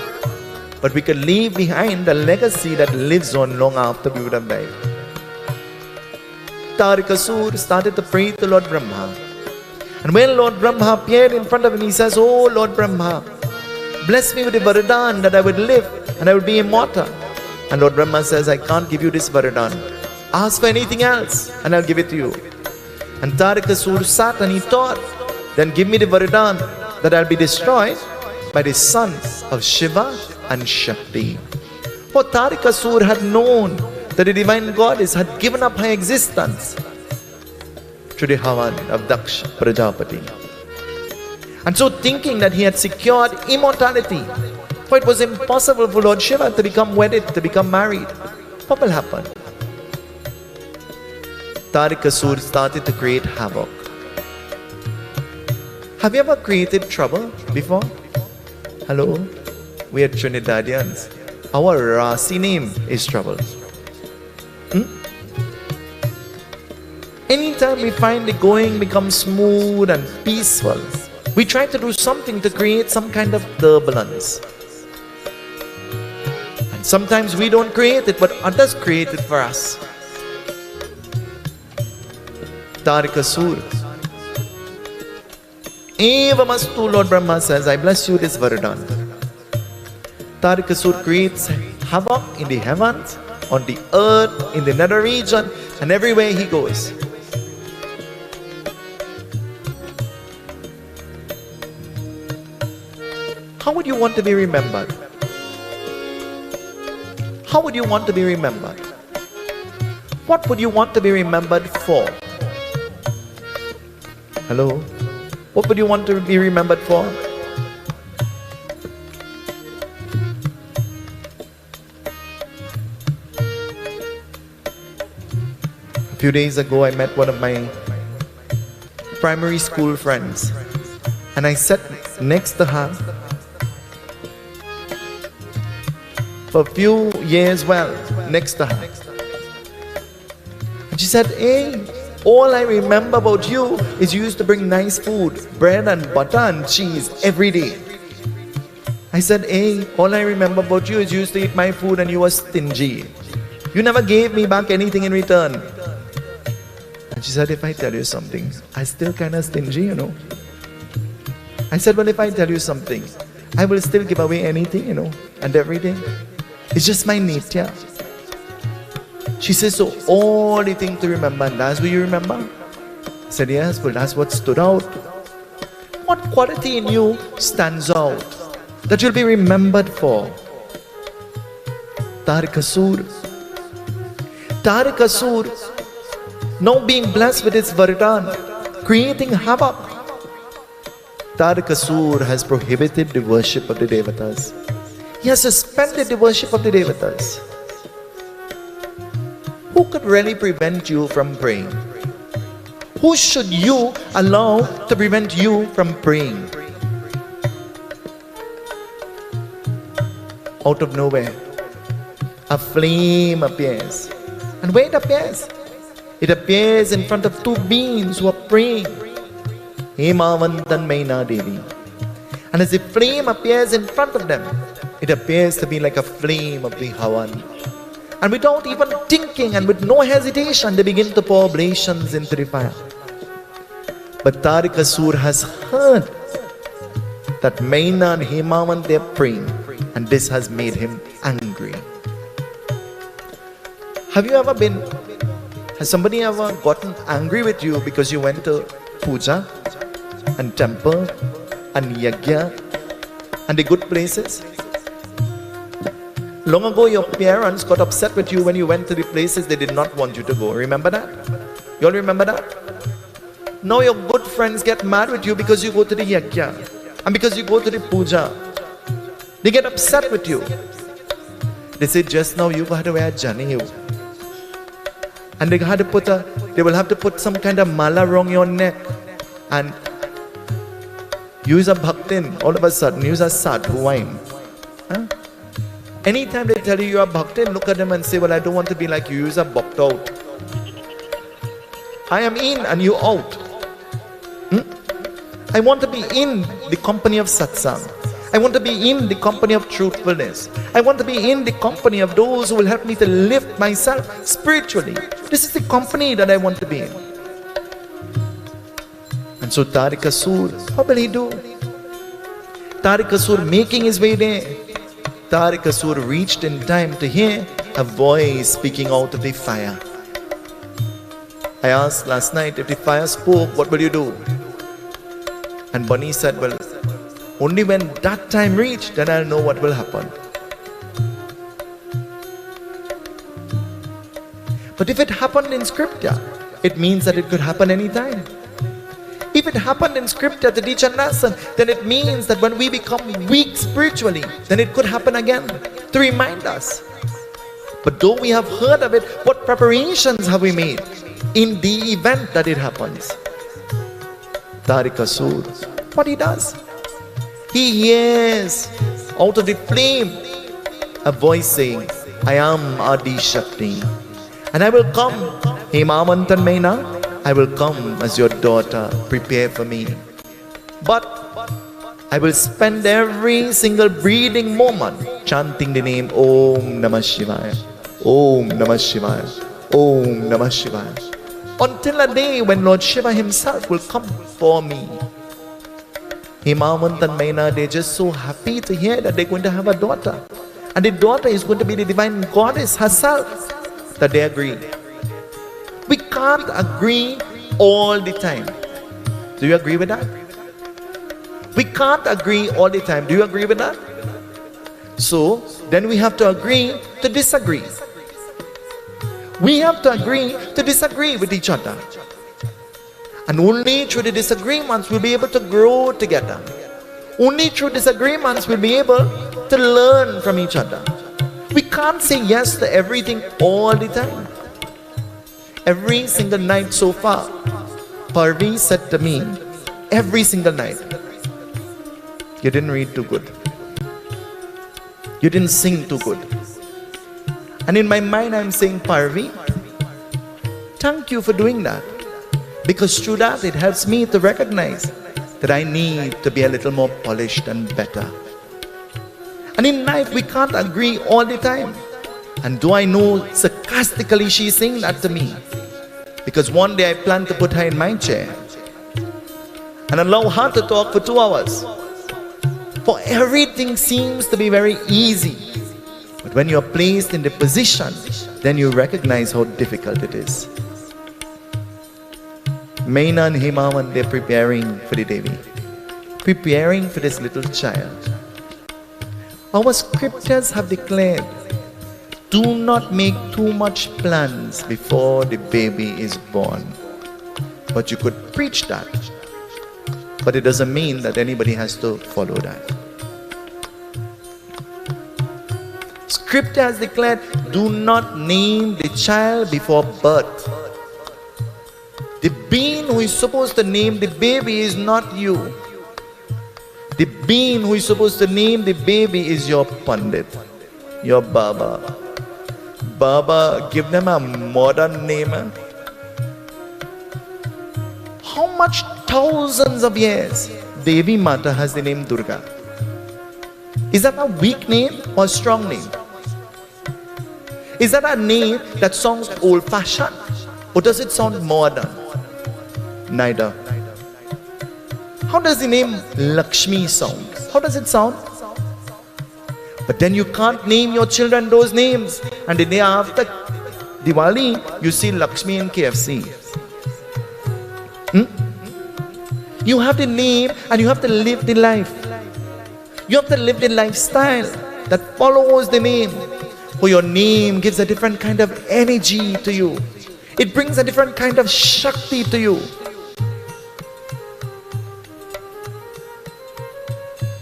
B: But we can leave behind a legacy that lives on long after we would have died. Tarikasur started to pray to Lord Brahma. And when Lord Brahma appeared in front of him, he says, "Oh Lord Brahma, bless me with the Varadan that I would live and I would be immortal." And Lord Brahma says, "I can't give you this Varadan. Ask for anything else and I'll give it to you." And Tarikasur sat and he thought, "Then give me the Varadan that I'll be destroyed by the sons of Shiva and Shakti." For Tarikasur had known that the divine goddess had given up her existence through the Havan of Daksha Prajapati. And so thinking that he had secured immortality, for it was impossible for Lord Shiva to become wedded, to become married, what will happen? Tarikasur started to create havoc. Have you ever created trouble before? Hello? We are Trinidadians. Our Rasi name is trouble. Anytime we find the going becomes smooth and peaceful, we try to do something to create some kind of turbulence. And sometimes we don't create it, but others create it for us. Tarikasur. Evamastu, Lord Brahma says, "I bless you this Varadan." Tarikasur creates havoc in the heavens, on the earth, in the nether region, and everywhere he goes. How would you want to be remembered? How would you want to be remembered? What would you want to be remembered for? Hello? What would you want to be remembered for? A few days ago, I met one of my primary school friends, and I sat next to her for a few years, next to her. And she said, "Hey, all I remember about you is you used to bring nice food, bread and butter and cheese every day." I said, "Hey, all I remember about you is you used to eat my food and you were stingy. You never gave me back anything in return." And she said, "If I tell you something, I'm still kind of stingy, you know." I said, "Well, if I tell you something, I will still give away anything, you know, and everything. It's just my nature." She says, "So all the things to remember, and that's what you remember?" I said, "Yes, but that's what stood out." What quality in you stands out that you'll be remembered for? Tarikasur. Tarikasur, now being blessed with its Varadan, creating havoc. Tarikasur has prohibited the worship of the Devatas. He has suspended the worship of the Devatas. Who could really prevent you from praying? Who should you allow to prevent you from praying? Out of nowhere, a flame appears. And where it appears? It appears in front of two beings who are praying. Hemavantan Maina Devi. And as the flame appears in front of them, it appears to be like a flame of the Havan. And without even thinking and with no hesitation, they begin to pour oblations into the fire. But Tarikasur has heard that Maina and Hemavant, they are praying, and this has made him angry. Has somebody ever gotten angry with you because you went to puja and temple and yajna and the good places? Long ago, your parents got upset with you when you went to the places they did not want you to go. Remember that? You all remember that? Now your good friends get mad with you because you go to the yajna and because you go to the puja. They get upset with you. They say, "Just now you had to wear jani." And they will have to put some kind of mala around your neck and use a bhaktin, all of a sudden, use a sadhu wine. Huh? Anytime they tell you are bhaktin, look at them and say, well, I don't want to be like you, you're bhakt out. I am in and you out. I want to be in the company of satsang. I want to be in the company of truthfulness. I want to be in the company of those who will help me to lift myself spiritually. This is the company that I want to be in. And so Tarikasur, what will he do? Tarikasur making his way there. Tarikasur reached in time to hear a voice speaking out of the fire. I asked last night, if the fire spoke, what will you do? And Bunny said, well, only when that time reached, then I'll know what will happen. But if it happened in scripture, it means that it could happen anytime. If it happened in scripture to teach a lesson, then it means that when we become weak spiritually, then it could happen again to remind us. But though we have heard of it, what preparations have we made in the event that it happens? Tarikasur, what he does? He hears out of the flame a voice saying, I am Adi Shakti. And I will come, Hemamantan Maina, I will come as your daughter, prepare for me. But I will spend every single breathing moment chanting the name Om Namah Shivaya, Om Namah Shivaya, Om Namah Shivaya. Until a day when Lord Shiva himself will come for me. Hemamant and Maina, they're just so happy to hear that they're going to have a daughter. And the daughter is going to be the divine goddess herself. That they agree. We can't agree all the time. Do you agree with that? We can't agree all the time. Do you agree with that? So, then we have to agree to disagree. We have to agree to disagree with each other. And only through the disagreements we'll be able to grow together. Only through disagreements we'll be able to learn from each other. We can't say yes to everything all the time. Every single night so far, Parvi said to me, every single night, you didn't read too good. You didn't sing too good. And in my mind I'm saying, Parvi, thank you for doing that. Because through that it helps me to recognize that I need to be a little more polished and better. And in life we can't agree all the time. And do I know sarcastically she's saying that to me? Because one day I plan to put her in my chair and allow her to talk for 2 hours. For everything seems to be very easy. But when you're placed in the position, then you recognize how difficult it is. Maina and Himawan, they're preparing for the Devi. Preparing for this little child. Our scriptures have declared, do not make too much plans before the baby is born. But you could preach that. But it doesn't mean that anybody has to follow that. Scripture has declared, do not name the child before birth. The being who is supposed to name the baby is not you. The being who is supposed to name the baby is your Pandit, your Baba. Baba, give them a modern name. How much thousands of years Devi Mata has the name Durga? Is that a weak name or a strong name? Is that a name that sounds old-fashioned? Or does it sound modern? Neither. How does the name Lakshmi sound? How does it sound? But then you can't name your children those names. And the day after Diwali, you see Lakshmi in KFC. You have the name and you have to live the life. You have to live the lifestyle that follows the name. For your name gives a different kind of energy to you. It brings a different kind of Shakti to you.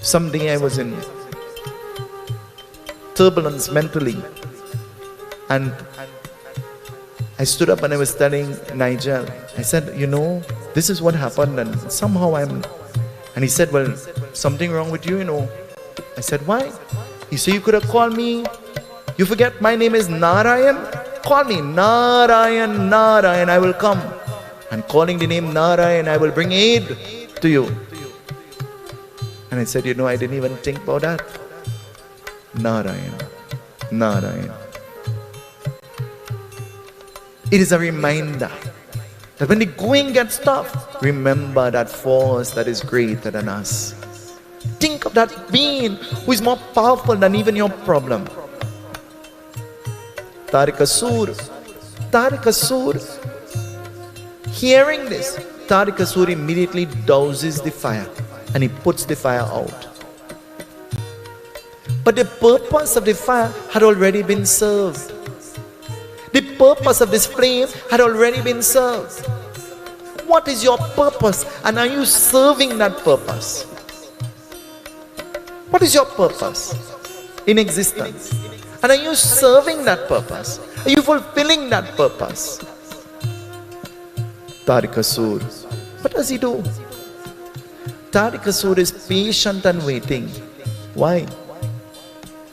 B: Someday I was in turbulence mentally. And I stood up and I was telling Nigel, I said, you know, this is what happened and somehow and he said, well, something wrong with you, you know. I said, why? He said, you could have called me. You forget my name is Narayan? Call me Narayan, Narayan, I will come. And calling the name Narayan, I will bring aid to you. And I said, I didn't even think about that. Narayan, Narayan. It is a reminder that when the going gets tough, remember that force that is greater than us. Think of that being who is more powerful than even your problem. Tarikasur, hearing this, Tarikasur immediately douses the fire and he puts the fire out. But the purpose of the fire had already been served. The purpose of this flame had already been served. What is your purpose? And are you serving that purpose? What is your purpose in existence? And are you serving that purpose? Are you fulfilling that purpose? Tarikasur, what does he do? Tarikasur is patient and waiting. Why?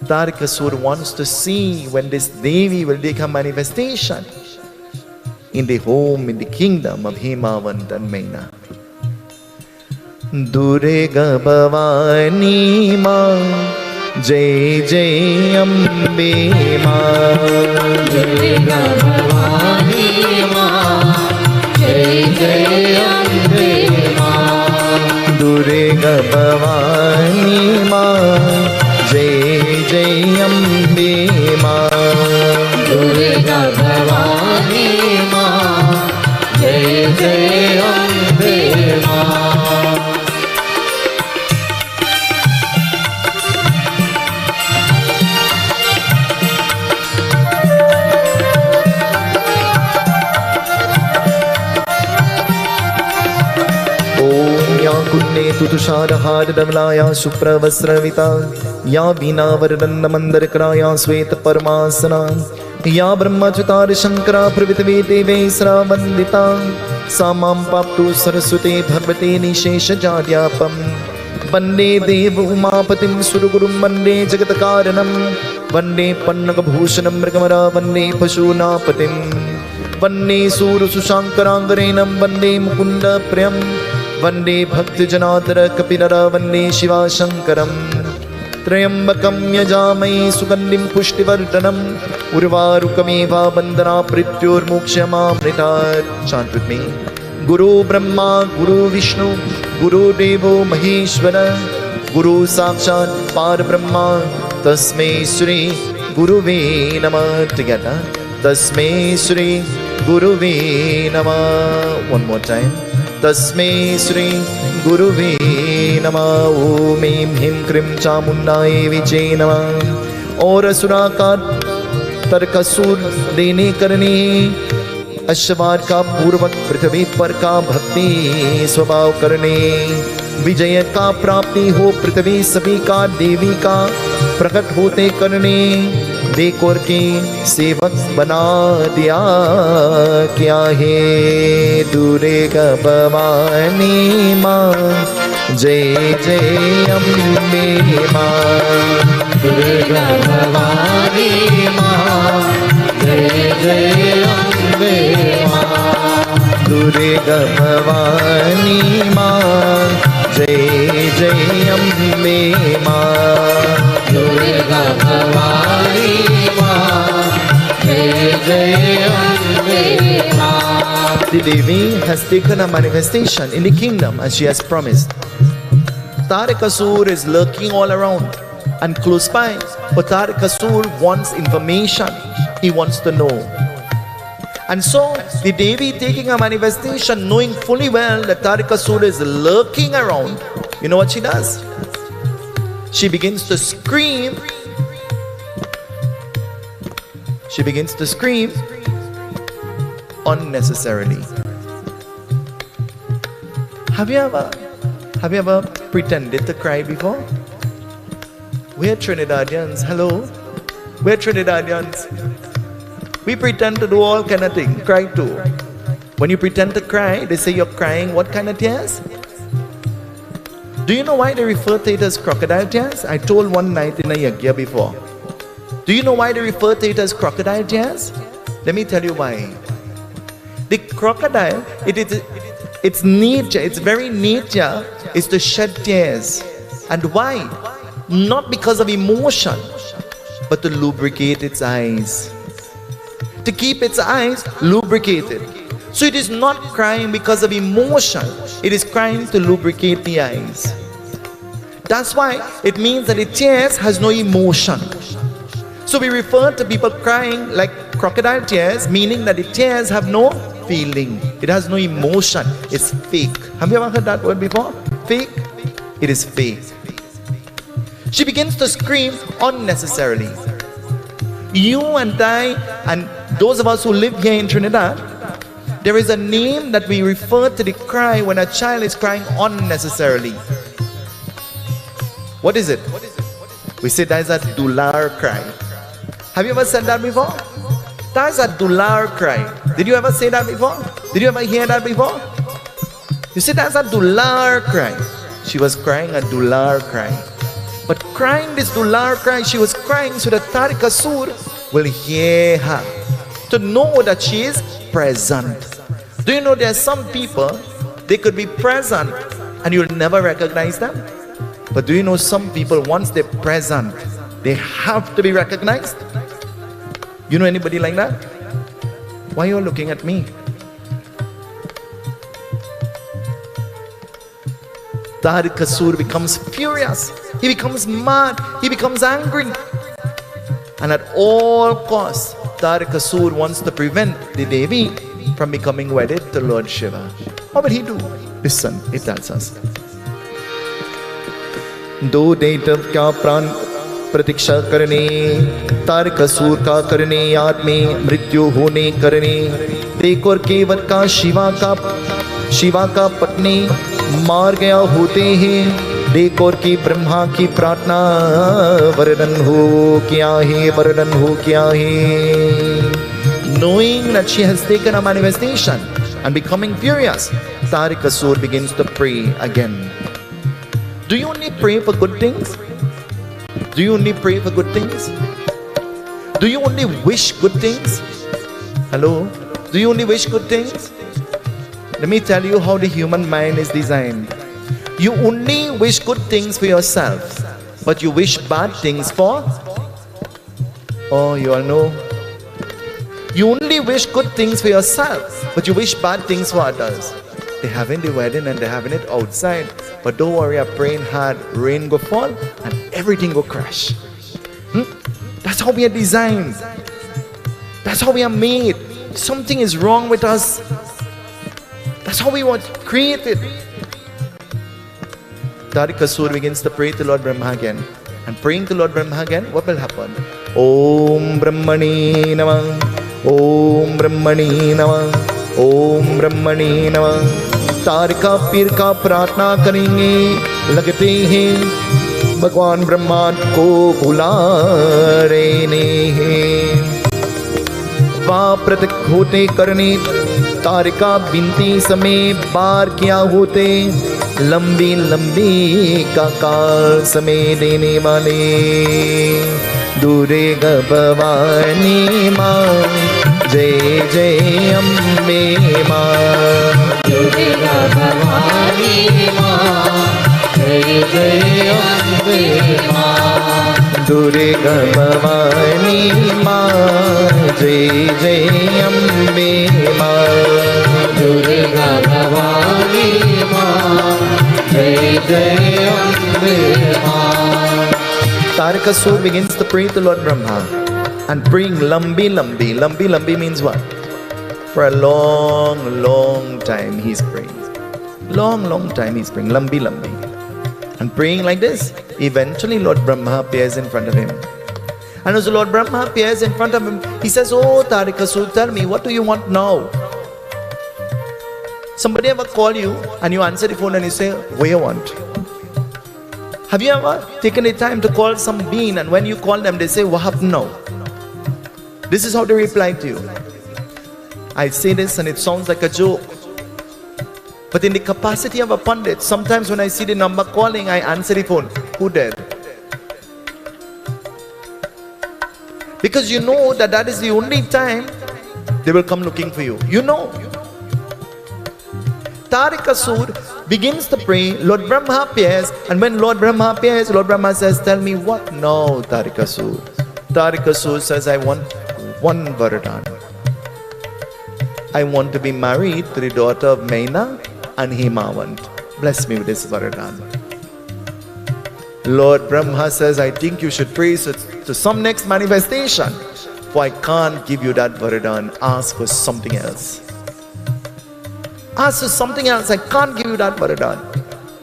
B: Tarikasur wants to see when this Devi will take her manifestation in the home, in the kingdom of Himavant and Maina. Durga Bhavani Ma, Jai Jai Ambe Ma.
A: Durga Bhavani Ma, Jai Jai Ambe Ma.
B: Durga Bhavani Ma, Jai Jai Ambe Ma.
A: Durga Bhavani Ma, Jai Jai Ambe Ma.
B: कुन्ने तुषारहारधवलाया सुप्रवस्रविता या वीणावरदण्डमन्दरकराया श्वेतपरमासना या ब्रह्मच्युतार शङ्करा प्रभृतवे वन्दिता सा मां पाप्तु सरस्वते भगवते निशेषजाड्यापं वन्दे देव उमापतिं सुरगुरुं वन्दे जगत्कारणं वन्दे पन्नगभूषणं मृगमरा वन्दे पशूनापतिं वन्दे सूरसुशाङ्कराङ्गरेणं वन्दे मुकुन्दप्रियं वन्दे भक्तजनादर कपिनर वन्दे शिवाशङ्करं त्र्यम्बकं यजामहे सुगन्धिं पुष्टिवर्धनम् उर्वारुकमेव वन्दना मृत्योर्मोक्षमामृतात्. Chant with me. Guru Brahma, Guru Vishnu, Guru Devo Maheshwar, Guru Sakshat Parabrahma, Tasmai Shri Guruve Namah. Together. Tasmai Shri Guruve Namah. One more time. Tasmai Shri Guruve Namah. Om Him Him Krim Chamundaye Viche Namah. और असुरा का तरकसूर देने करने अश्वार का पूर्वक पृथ्वी पर का भक्ति स्वभाव करने विजय का प्राप्ति हो पृथ्वी सभी का देवी का प्रकट होते करने देखोर के सेवक बना दिया क्या है. दुर्गा भवानी माँ जय जय अम्बे माँ.
A: दुर्गा भवानी माँ जय जय अम्बे माँ.
B: दुर्गा भवानी माँ जय जय अम्बे माँ.
A: दुर्गा भवानी माँ जय जय अम्बे माँ.
B: The Devi has taken a manifestation in the kingdom as she has promised. Tarikasur is lurking all around and close by, but Tarikasur wants information. He wants to know. And so the Devi taking a manifestation, knowing fully well that Tarikasur is lurking around, you know what she does? She begins to scream. She begins to scream unnecessarily. Have you ever pretended to cry before? We're Trinidadians. Hello? We're Trinidadians. We pretend to do all kind of things. Cry too. When you pretend to cry, they say you're crying what kind of tears? Do you know why they refer to it as crocodile tears? I told one night in a yagya before. Do you know why they refer to it as crocodile tears? Let me tell you why. The crocodile, its nature, its very nature is to shed tears. And why? Not because of emotion, but to lubricate its eyes. To keep its eyes lubricated. So it is not crying because of emotion. It is crying to lubricate the eyes. That's why it means that the tears has no emotion. So we refer to people crying like crocodile tears, meaning that the tears have no feeling. It has no emotion. It's fake. Have you ever heard that word before? Fake? It is fake. She begins to scream unnecessarily. You and I, and those of us who live here in Trinidad, there is a name that we refer to the cry when a child is crying unnecessarily. What is it? We say that is a dular cry. Have you ever said that before? That is a dular cry. Did you ever say that before? Did you ever hear that before? You say that's a dular cry. She was crying a dular cry. But crying this dular cry, she was crying so that Tarikasur will hear her. To know that she is present. Do you know there are some people, they could be present and you'll never recognize them? But do you know some people, once they're present, they have to be recognized? You know anybody like that? Why are you looking at me? Tarikasur becomes furious. He becomes mad. He becomes angry. And at all costs, Tarikasur wants to prevent the Devi from becoming wedded to Lord Shiva. What will he do? Listen, it tells us. दो देवतव क्या प्राण प्रतीक्षा करने तारकासुर का करने याद में मृत्यु होने करने देख और केवट का शिवा का पत्नी मार गया होते हैं देख और की ब्रह्मा की प्रार्थना वरदान हो क्या है वरदान हो क्या है. Knowing that she has taken a manifestation and becoming furious, Tarikasur begins to pray again. Do you only pray for good things? Do you only pray for good things? Do you only wish good things? Hello? Do you only wish good things? Let me tell you how the human mind is designed. You only wish good things for yourself, but you wish bad things for? Oh, you all know. You only wish good things for yourself, but you wish bad things for others. They're having the wedding and they're having it outside. But don't worry, I'm praying hard. Rain go fall and everything go crash. That's how we are designed. That's how we are made. Something is wrong with us. That's how we were created. Tarikasur begins to pray to Lord Brahma again. And praying to Lord Brahma again, what will happen? Om Brahmani Namah. Om Brahmani Namah. Om Brahmani Namah. तारिका पीर का प्रार्थना करेंगे लगते हैं भगवान ब्रह्मा को बुला रहे हैं वहाँ प्रत्यक्ष होते करने तारिका बिनती समय बार क्या होते लंबी लंबी का काल समय देने वाले दुर्गा भवानी माँ जय जय अम्बे माँ
A: दुर्गा भवानी माँ जय जय अम्बे माँ
B: दुर्गा भवानी माँ जय जय अम्बे माँ
A: दुर्गा भवानी माँ जय जय अम्बे माँ.
B: Tarikasur begins to pray to Lord Brahma and praying lambi lambi. Lambi lambi means what? For a long, long time he's praying. Long time he's praying. Lambi lambi. And praying like this, eventually Lord Brahma appears in front of him. And as Lord Brahma appears in front of him, he says, oh Tarikasur, tell me, what do you want now? Somebody ever call you and you answer the phone and you say, what do you want? Have you ever taken the time to call some being and when you call them, they say, what happened now? This is how they reply to you. I say this and it sounds like a joke. But in the capacity of a pundit, sometimes when I see the number calling, I answer the phone. Who dead? Because you know that that is the only time they will come looking for you. You know. Tarikasur begins to pray, Lord Brahma appears, and when Lord Brahma appears, Lord Brahma says, tell me what now, Tarikasur? Tarikasur says, I want one Varadan. I want to be married to the daughter of Maina and Himawant. Bless me with this Varadan. Lord Brahma says, I think you should pray to some next manifestation, for I can't give you that Varadan. Ask for something else. Ask for something else. I can't give you that Varadan.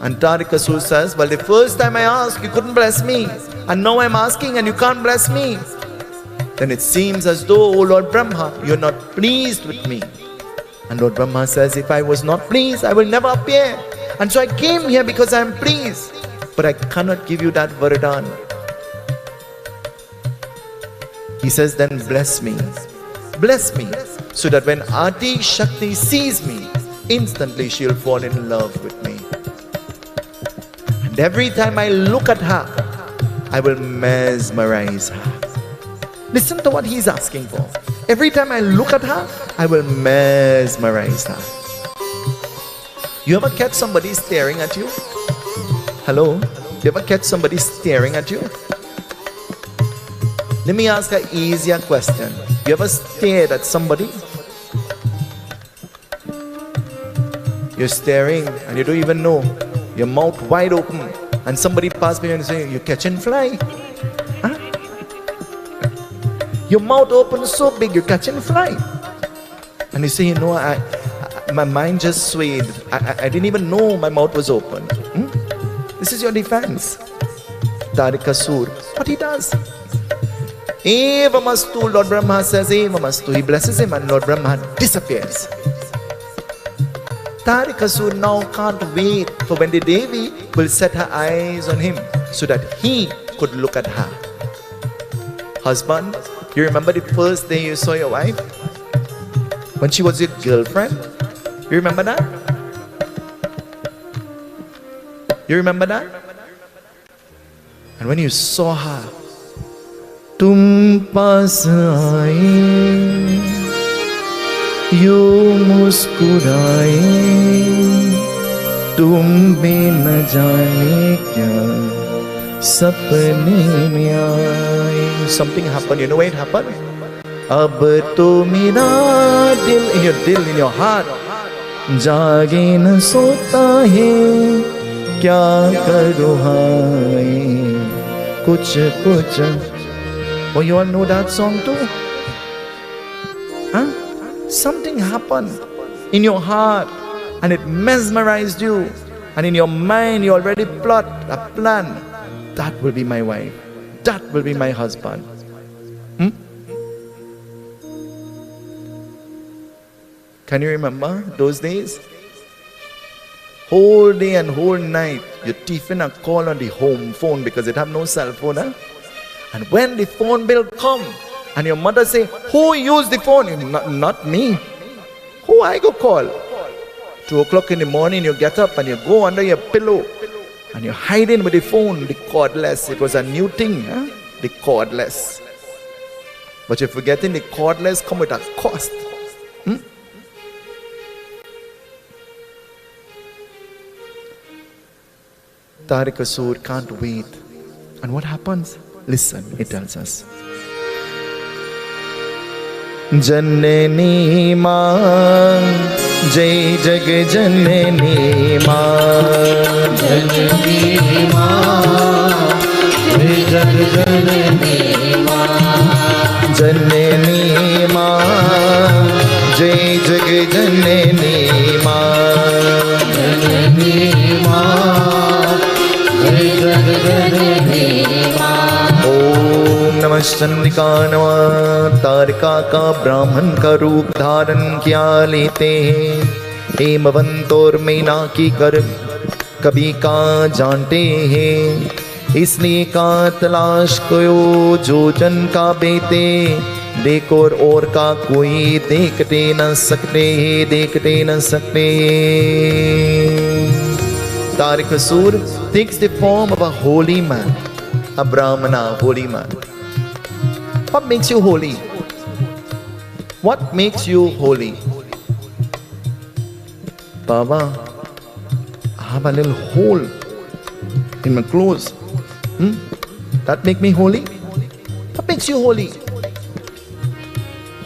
B: And Tarikasur says, well, the first time I asked, you couldn't bless me. And now I'm asking and you can't bless me. Then it seems as though, oh Lord Brahma, you're not pleased with me. And Lord Brahma says, if I was not pleased, I will never appear. And so I came here because I am pleased. But I cannot give you that Varadan. He says, then bless me. Bless me. So that when Adi Shakti sees me, instantly she'll fall in love with me. And every time I look at her, I will mesmerize her. Listen to what he's asking for. Every time I look at her, I will mesmerize her. You ever catch somebody staring at you? Hello? You ever catch somebody staring at you? Let me ask an easier question. You ever stared at somebody? You're staring and you don't even know. Your mouth wide open and somebody passed by and say, you're catching fly. Huh? Your mouth open so big, you're catching fly. And you say, you know, my mind just swayed. I didn't even know my mouth was open. This is your defense. Tarikasur, what he does. Eva Mastu, Lord Brahma says, Eva Mastu. He blesses him and Lord Brahma disappears. Tarikasur now can't wait for when the Devi will set her eyes on him so that he could look at her. Husband, you remember the first day you saw your wife? When she was your girlfriend? You remember that? You remember that? And when you saw her, Tum paas aaye, यूं मुस्कुराए, तुम भी न जाने क्या सपने में आए. Something happened. You know why it happened? अब तो मेरा दिल, in your heart, जागे न सोता है, क्या करूँ हाय, कुछ कुछ. Oh, you all know that song too? Huh? Something happened in your heart and it mesmerized you, and in your mind you already plot a plan. That will be my wife. That will be my husband. Can you remember those days? Whole day and whole night you're tiffing a call on the home phone because it have no cell phone. Huh? And when the phone bill come and your mother say, who used the phone? Not me. Who I go call? 2 o'clock in the morning you get up and you go under your pillow and you're hiding with the phone, the cordless. It was a new thing, huh? The cordless. But you're forgetting the cordless come with a cost. Tarikasur can't wait. And what happens? Listen, it tells us. Janani ma, jai jag janani ma.
A: Janani ma, jai jag janani ma.
B: Janani ma, jai jag janani ma.
A: Janani ma, jai jag janani ma.
B: ओम नमः चंद्रिका नमः. तारिका का ब्राह्मण का रूप धारण किया लेते हैं. हेमवंत और मीना की कर कभी का जानते हैं. इसलिए का तलाश करो जो जन का बेते. देखो और का कोई देखते न सकते, देखते न सकते. Tarikasur takes the form of a holy man, a Brahmana, holy man. What makes you holy? What makes you holy? Baba, I have a little hole in my clothes. That make me holy? What makes you holy?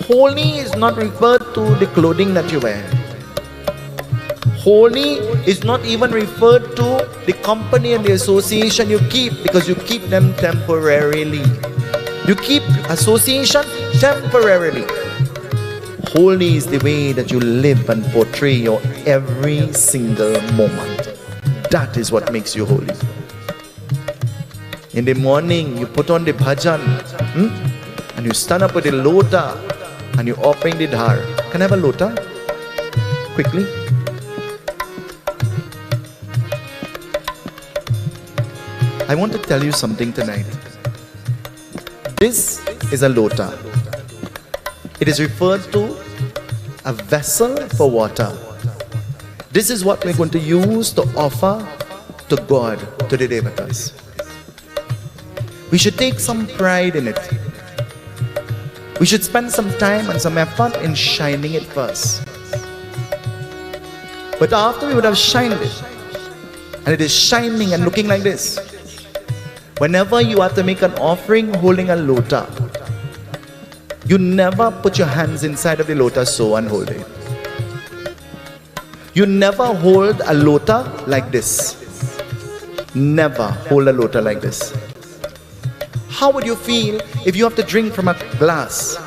B: Holy is not referred to the clothing that you wear. Holy is not even referred to the company and the association you keep, because you keep them temporarily. You keep association temporarily. Holy is the way that you live and portray your every single moment. That is what makes you holy. In the morning, you put on the bhajan, and you stand up with the lota, and you offering the dhar. Can I have a lota? Quickly. I want to tell you something tonight. This is a lota. It is referred to a vessel for water. This is what we're going to use to offer to God, to the devatas. We should take some pride in it. We should spend some time and some effort in shining it first. But after we would have shined it, and it is shining and looking like this, whenever you have to make an offering holding a lota, you never put your hands inside of the lota so and hold it. You never hold a lota like this. Never hold a lota like this. How would you feel if you have to drink from a glass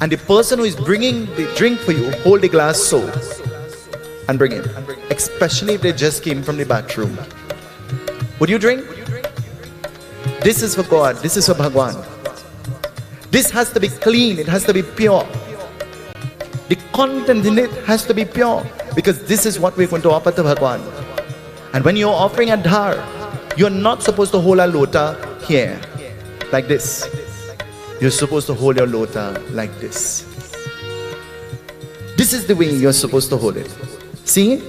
B: and the person who is bringing the drink for you hold the glass so and bring it? Especially if they just came from the bathroom. Would you drink? This is for God. This is for Bhagwan. This has to be clean. It has to be pure. The content in it has to be pure, because this is what we're going to offer to Bhagwan. And when you're offering a dhar, you're not supposed to hold a lota here, like this. You're supposed to hold your lota like this. This is the way you're supposed to hold it. See?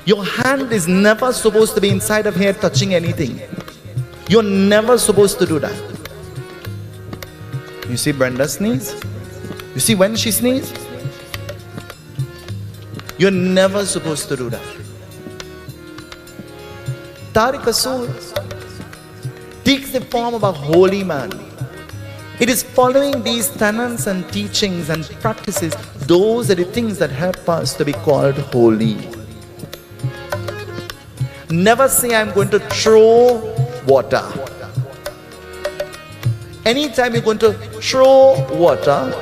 B: Your hand is never supposed to be inside of here touching anything. You're never supposed to do that. You see Brenda sneeze? You see when she sneezes? You're never supposed to do that. Tarikasur takes the form of a holy man. It is following these tenets and teachings and practices. Those are the things that help us to be called holy. Never say, I'm going to throw water. Anytime you're going to throw water,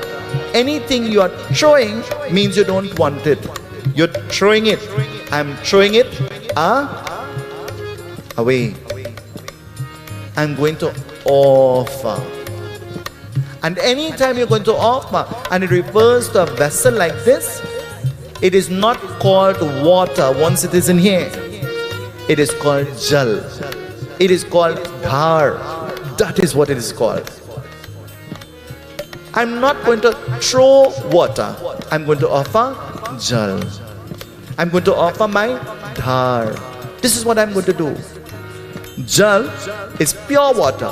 B: anything you are throwing means you don't want it. You're throwing it. I'm throwing it away. I'm going to offer. And anytime you're going to offer and it refers to a vessel like this, it is not called water once it is in here. It is called jal. It is called dhar. That is what it is called. I'm not going to throw water. I'm going to offer jal. I'm going to offer my dhar. This is what I'm going to do. Jal is pure water.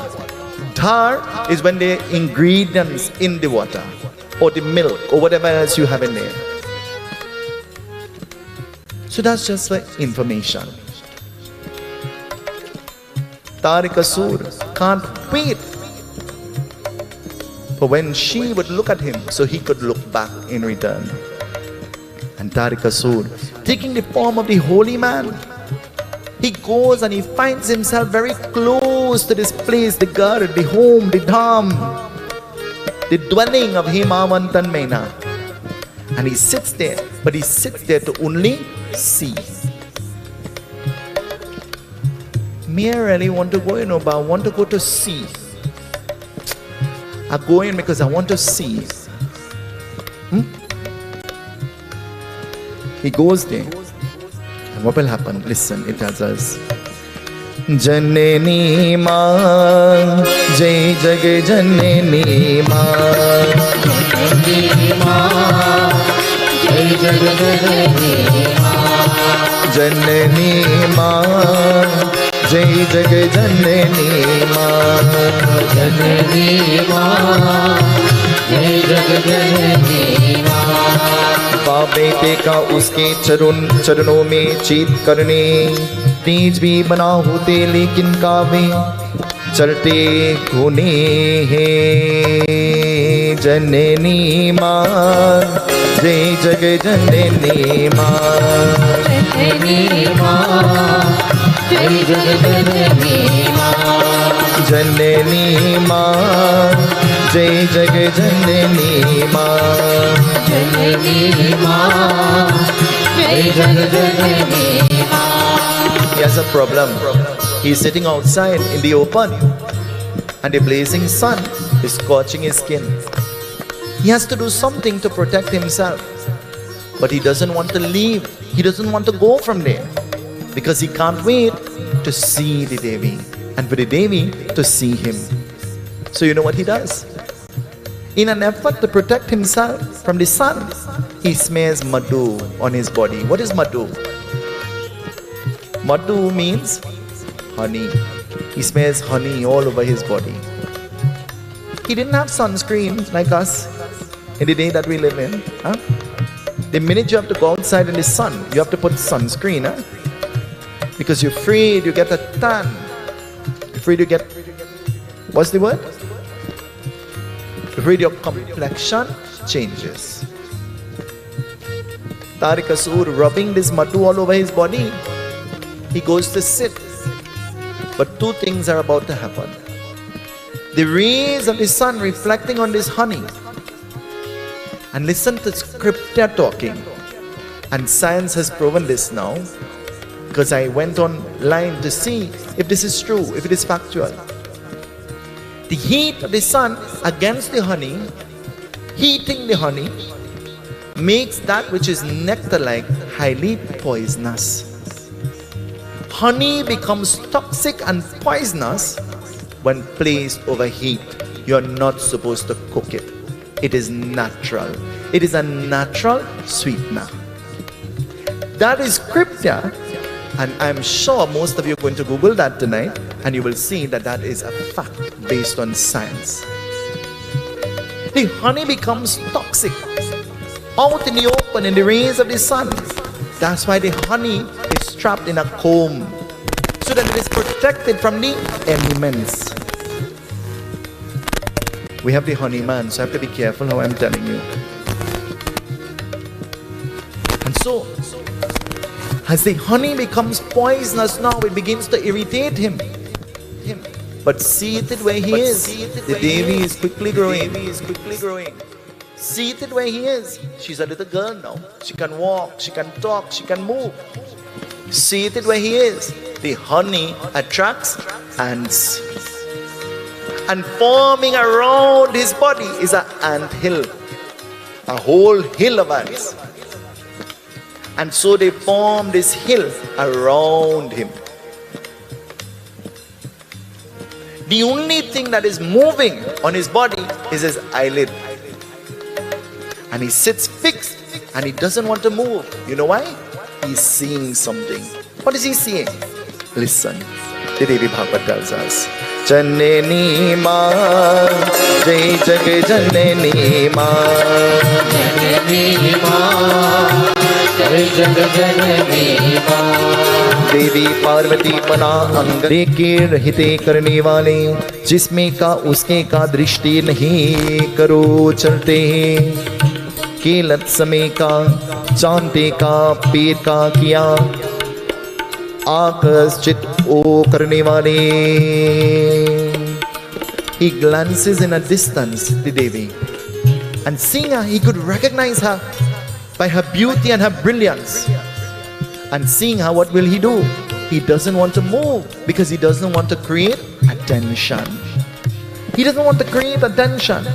B: Dhar is when the ingredients in the water, or the milk, or whatever else you have in there. So that's just for information. Tarikasur can't wait for when she would look at him so he could look back in return. And Tarikasur, taking the form of the holy man, he goes and he finds himself very close to this place, the gar, the home, the dham, the dwelling of Himavantan Mena. And he sits there, but he sits there to only see. Me, I really want to go in, but I want to go to see. I go in because I want to see. He goes there. And what will happen? Listen, it tells us. जननी माँ जय जग जननी माँ
A: जननी माँ जय जग जननी माँ
B: जननी माँ जय जग जननी माँ
A: जननी माँ जय जग जननी माँ
B: बाप बेटे का उसके चरणों में चित करने तेज भी बना होते लेकिन कावे चलते घूने हैं जननी माँ जय जग जननी माँ
A: जननी माँ जय जग जननी माँ
B: जननी माँ जय जग जननी माँ
A: जननी माँ जय जग जननी माँ
B: He has a problem. He is sitting outside in the open and the blazing sun is scorching his skin. He has to do something to protect himself. But he doesn't want to leave. He doesn't want to go from there because he can't wait to see the Devi and for the Devi to see him. So you know what he does? In an effort to protect himself from the sun, he smears madhu on his body. What is madhu? Madhu means honey. He smears honey all over his body. He didn't have sunscreen like us in the day that we live in. Huh? The minute you have to go outside in the sun, you have to put sunscreen. Huh? Because you're afraid you get a tan. You're afraid you get, what's the word? You're afraid your complexion changes. Tarikasur rubbing this madhu all over his body. He goes to sit. But two things are about to happen. The rays of the sun reflecting on this honey. And listen to scripture talking. And science has proven this now. Because I went online to see if this is true, if it is factual. The heat of the sun against the honey, heating the honey, makes that which is nectar-like highly poisonous. Honey becomes toxic and poisonous when placed over heat. You're not supposed to cook it. It is natural. It is a natural sweetener. That is scripture, and I'm sure most of you are going to Google that tonight, and you will see that that is a fact based on science. The honey becomes toxic out in the open in the rays of the sun. That's why the honey is trapped in a comb, so that it is protected from the elements. We have the honey man, so I have to be careful how I'm telling you. And so, as the honey becomes poisonous now, it begins to irritate him. But seated where he is, the Devi is quickly growing. Seated where he is, she's a little girl now. She can walk, she can talk, she can move. Seated where he is, the honey attracts ants. And forming around his body is an ant hill. A whole hill of ants. And so they form this hill around him. The only thing that is moving on his body is his eyelid. And he sits fixed and he doesn't want to move. You know why? He's seeing something. What is he seeing? Listen. The Devi Bhagavad tells us. Janani Ma Jai Jag Janani Ma
A: Janani Ma Jai Jag Janani Ma
B: देवी पार्वती बना अंग के रहते करने वाले, जिसमें का उसके का दृष्टि नहीं करो चलते के लत समय का जानते का पेट का किया आकाश चित ओ करने वाले. He glances in a distance the Devi, and seeing her he could recognize her by her beauty and her brilliance. And seeing her, what will he do? He doesn't want to move because he doesn't want to create attention. He doesn't want to create attention.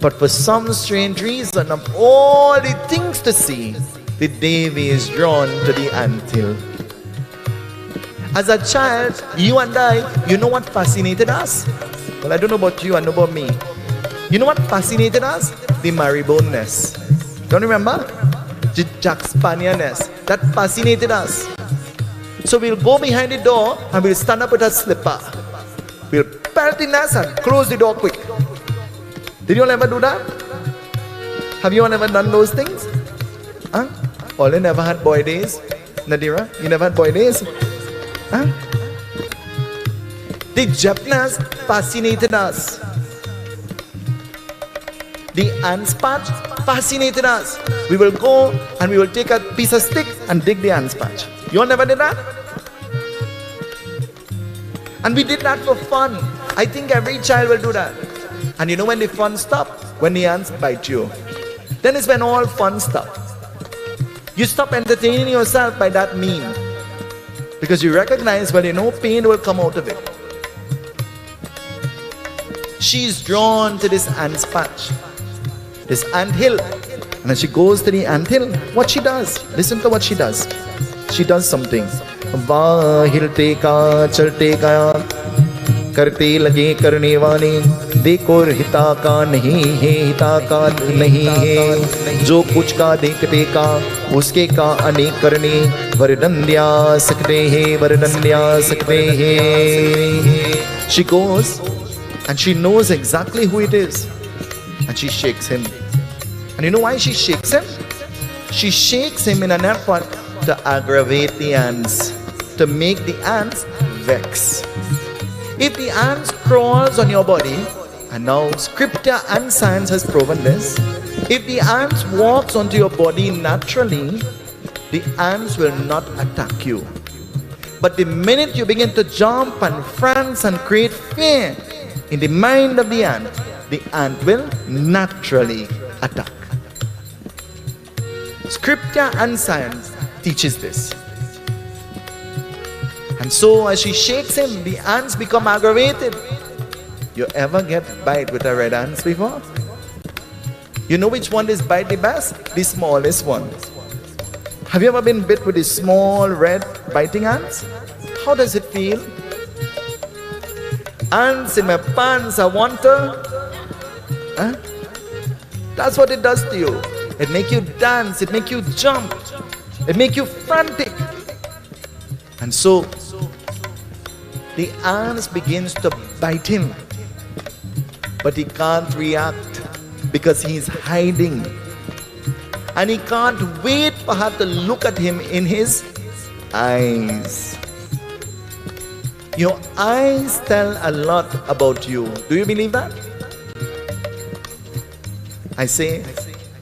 B: But for some strange reason, of all the things to see, the Devi is drawn to the anthill. As a child, you and I, you know what fascinated us? Well, I don't know about you, I know about me. You know what fascinated us? The maribone nest. Don't you remember? The Jack Spanier nest. That fascinated us. So we'll go behind the door and we'll stand up with a slipper. We'll pelt the nest and close the door quick. Did you all ever do that? Have you all ever done those things? Huh? All you never had boy days? Nadira, you never had boy days? Huh? The Japanese fascinated us. The ants patch fascinated us. We will go and we will take a piece of stick and dig the ants patch. You all never did that? And we did that for fun. I think every child will do that. And you know when the fun stops? When the ants bite you. Then is when all fun stops. You stop entertaining yourself by that meme. Because you recognize, well, you know, pain will come out of it. She's drawn to this ant's patch, this ant hill. And as she goes to the ant hill, what she does? Listen to what she does. She does something. Va hilte ka chalte ka करते लगे करने वाले देखो हिता का नहीं है हिता का नहीं है जो कुछ का देखते का उसके का अनेक करने वरदंड्या सकते हैं वरदंड्या सकते हैं. She goes and she knows exactly who it is and she shakes him. And you know why she shakes him? She shakes him in an effort to aggravate the ants, to make the ants vex. If the ants crawls on your body, and now scripture and science has proven this, if the ants walks onto your body naturally, the ants will not attack you. But the minute you begin to jump and prance and create fear in the mind of the ant will naturally attack. Scripture and science teaches this. And so as she shakes him, the ants become aggravated. You ever get bite with a red ants before? You know which one is bite the best? The smallest one. Have you ever been bit with the small red biting ants? How does it feel? Ants in my pants, I want to. Huh? That's what it does to you. It makes you dance, it makes you jump, it makes you frantic. And so the ants begins to bite him, but he can't react because he's hiding, and he can't wait for her to look at him in his eyes. Your eyes tell a lot about you. Do you believe that? I say,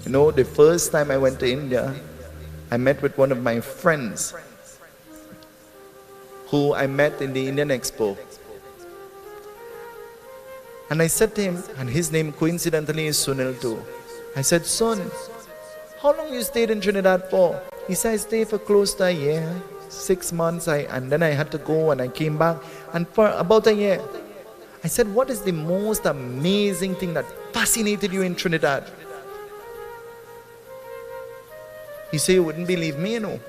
B: you know, the first time I went to India, I met with one of my friends who I met in the Indian Expo. And I said to him, and his name coincidentally is Sunil too. I said, Sun, how long you stayed in Trinidad for? He said, I stayed for close to a year, 6 months, and then I had to go and I came back, and for about a year. I said, what is the most amazing thing that fascinated you in Trinidad? He said, you wouldn't believe me, you know.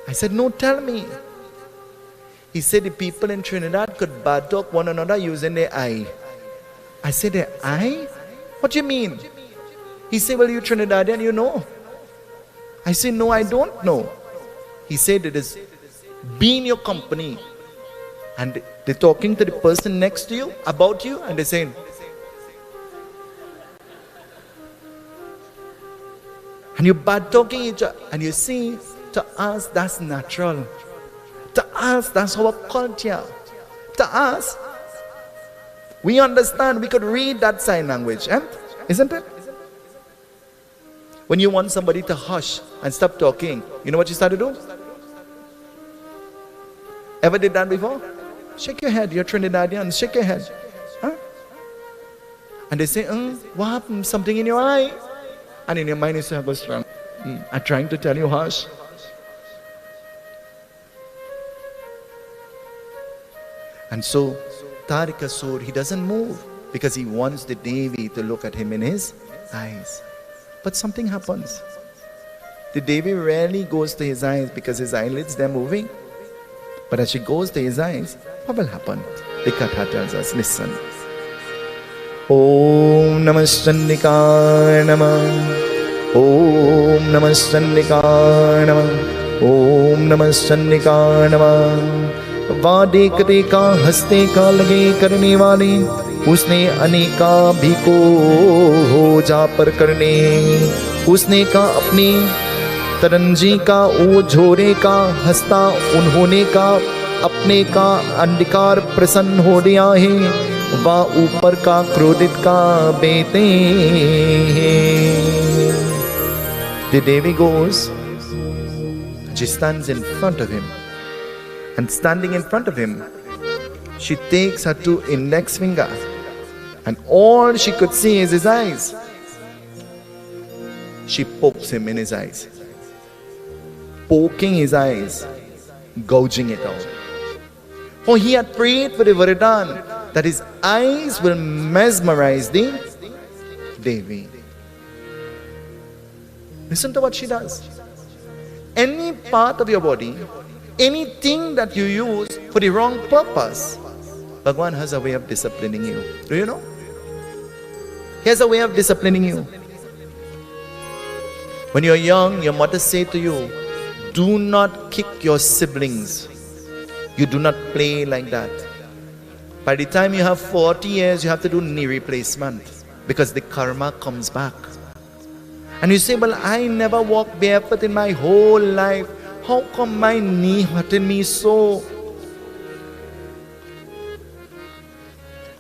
B: I said, no, tell me. He said the people in Trinidad could bad talk one another using their eye. I said, their eye? What do you mean? He said, well, you Trinidadian, you know. I said, no, I don't know. He said, it is be in your company and they're talking to the person next to you, about you, and they're saying, and you're bad talking each other, and you see, to us, that's natural. To us, that's our culture. To us, we understand, we could read that sign language, isn't it? When you want somebody to hush and stop talking, you know what you start to do? Ever did that before? Shake your head, you're Trinidadian, shake your head. Huh? And they say, what happened? Something in your eye? And in your mind you say, I'm trying to tell you, hush. And so, Tarikasur, he doesn't move because he wants the Devi to look at him in his eyes. But something happens. The Devi rarely goes to his eyes because his eyelids, they're moving. But as she goes to his eyes, what will happen? The Katha tells us, listen. Om Namah Chandika Namah. Om Namah Chandika Namah. Om Namah Chandika Namah. वादे कते का हंसते का लगे करने वाले, उसने अनेका भी को हो जा पर करने, उसने का अपनी तरंजी का ओ झोरे का हंसता उन्होंने का अपने का अंधकार प्रसन्न हो दिया है, वह ऊपर का क्रोधित का बेते हैं. The Devi goes, she stands in front of him, and standing in front of him, she takes her two index finger, and all she could see is his eyes. She pokes him in his eyes, poking his eyes, gouging it out. For he had prayed for the Varadan that his eyes will mesmerize the Devi. Listen to what she does. Any part of your body, anything that you use for the wrong purpose, Bhagwan has a way of disciplining you. Do you know? He has a way of disciplining you. When you're young, your mother said to you, do not kick your siblings. You do not play like that. By the time you have 40 years, you have to do knee replacement because the karma comes back. And you say, well, I never walked barefoot in my whole life. How come my knee hurted me so?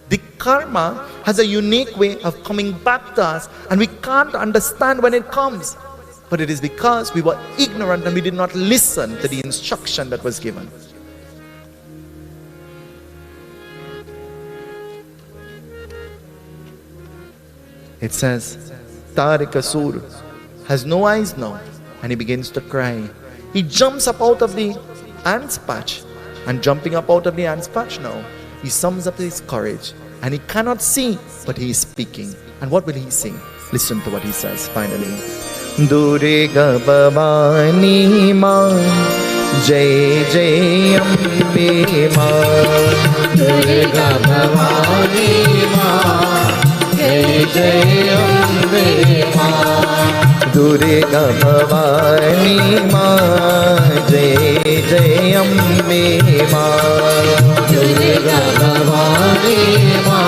B: The karma has a unique way of coming back to us, and we can't understand when it comes. But it is because we were ignorant and we did not listen to the instruction that was given. It says, Tarikasur has no eyes now, and he begins to cry. He jumps up out of the ant's patch, and jumping up out of the ant's patch now, he sums up his courage, and he cannot see, but he is speaking. And what will he say? Listen to what he says finally. Durga Bhavani Ma, Jai Jai Ambe Ma.
A: Durga Bhavani Ma, Jai Jai Ambe Ma.
B: Durga Bhavani Ma, Jai Jai Ambe Ma.
A: Durga Bhavani Ma,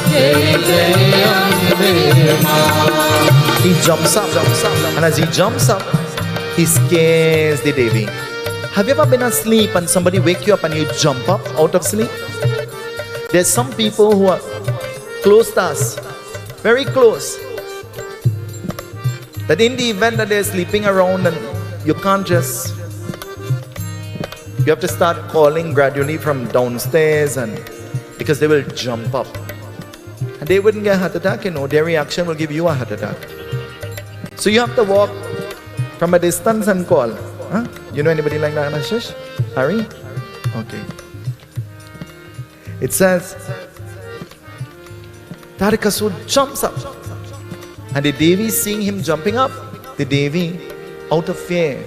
A: Jai Jai Ambe Ma.
B: He jumps up, and as he jumps up, he scares the Devi. Have you ever been asleep and somebody wake you up and you jump up out of sleep? There's some people who are close to us, very close, that in the event that they're sleeping around and you can't just, you have to start calling gradually from downstairs, and because they will jump up. And they wouldn't get a heart attack, you know, their reaction will give you a heart attack. So you have to walk from a distance and call. Huh? You know anybody like that, Ashish? Harry? Okay. It says, Tarikasur jumps up. And the Devi, seeing him jumping up, the Devi, out of fear,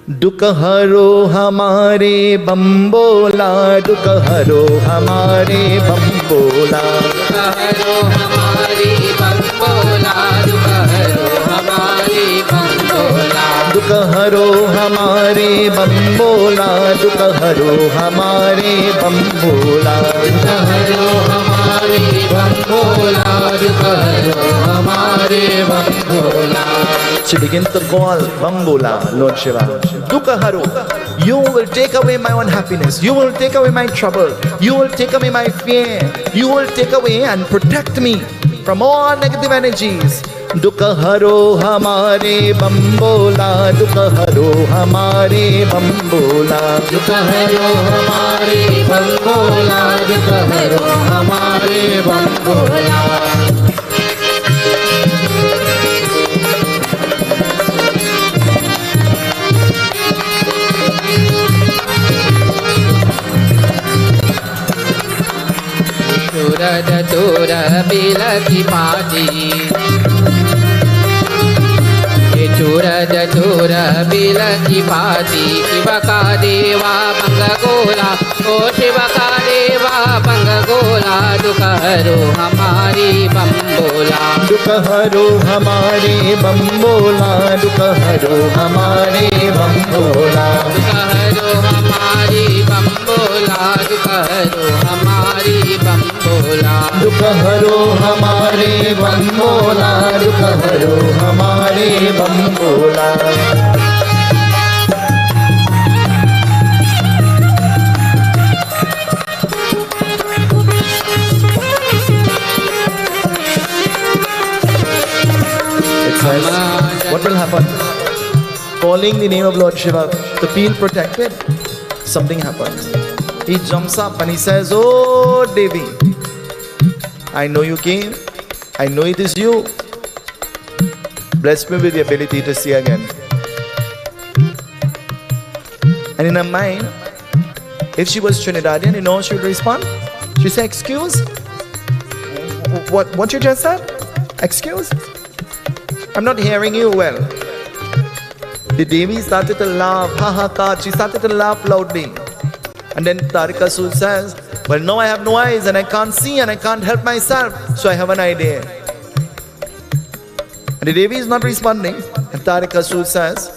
B: Dukha haro hamare bambola, Dukha haro hamare bambola.
A: Dukha haro hamari bambola, Dukha haro hamari bambola.
B: Dukha haro hamare bambola, Dukha haro hamare bambola.
A: Dukha haro hamari bambola, Dukha haro hamari bambola.
B: She begins to call Bambola, Lord Shiva. Dukha haro, you will take away my unhappiness. You will take away my trouble. You will take away my fear. You will take away and protect me from all negative energies. Dukha haro hamare bambola, Dukha haro hamare bambola.
A: Dukha haro hamari bambola, Dukha haro hamari bambola. Tura bila ki pati, tura शरद चूर bill की भांति शिव का देवा भंग गोला ओ शिव का देवा भंग गोला दुख हरो हमारी बम बोला
B: दुख हरो हमारे बम बोला दुख हरो हमारे बम बोला
A: दुख हरो हमारी बम बोला दुख हरो हमारी बम बोला
B: दुख हरो हमारे बम बोला दुख हरो हमारे बम बोला What will happen? Calling the name of Lord Shiva to feel protected, something happens. He jumps up and he says, "Oh Devi, I know you came. I know it is you. Bless me with the ability to see again." And in her mind, if she was Trinidadian, you know she would respond. She said, "Excuse? What you just said? Excuse? I'm not hearing you well." The Devi started to laugh, ha ha ha. She started to laugh loudly. And then Tarikasur says, "Well, no, I have no eyes and I can't see and I can't help myself. So I have an idea." And the Devi is not responding. And Tarikasur says,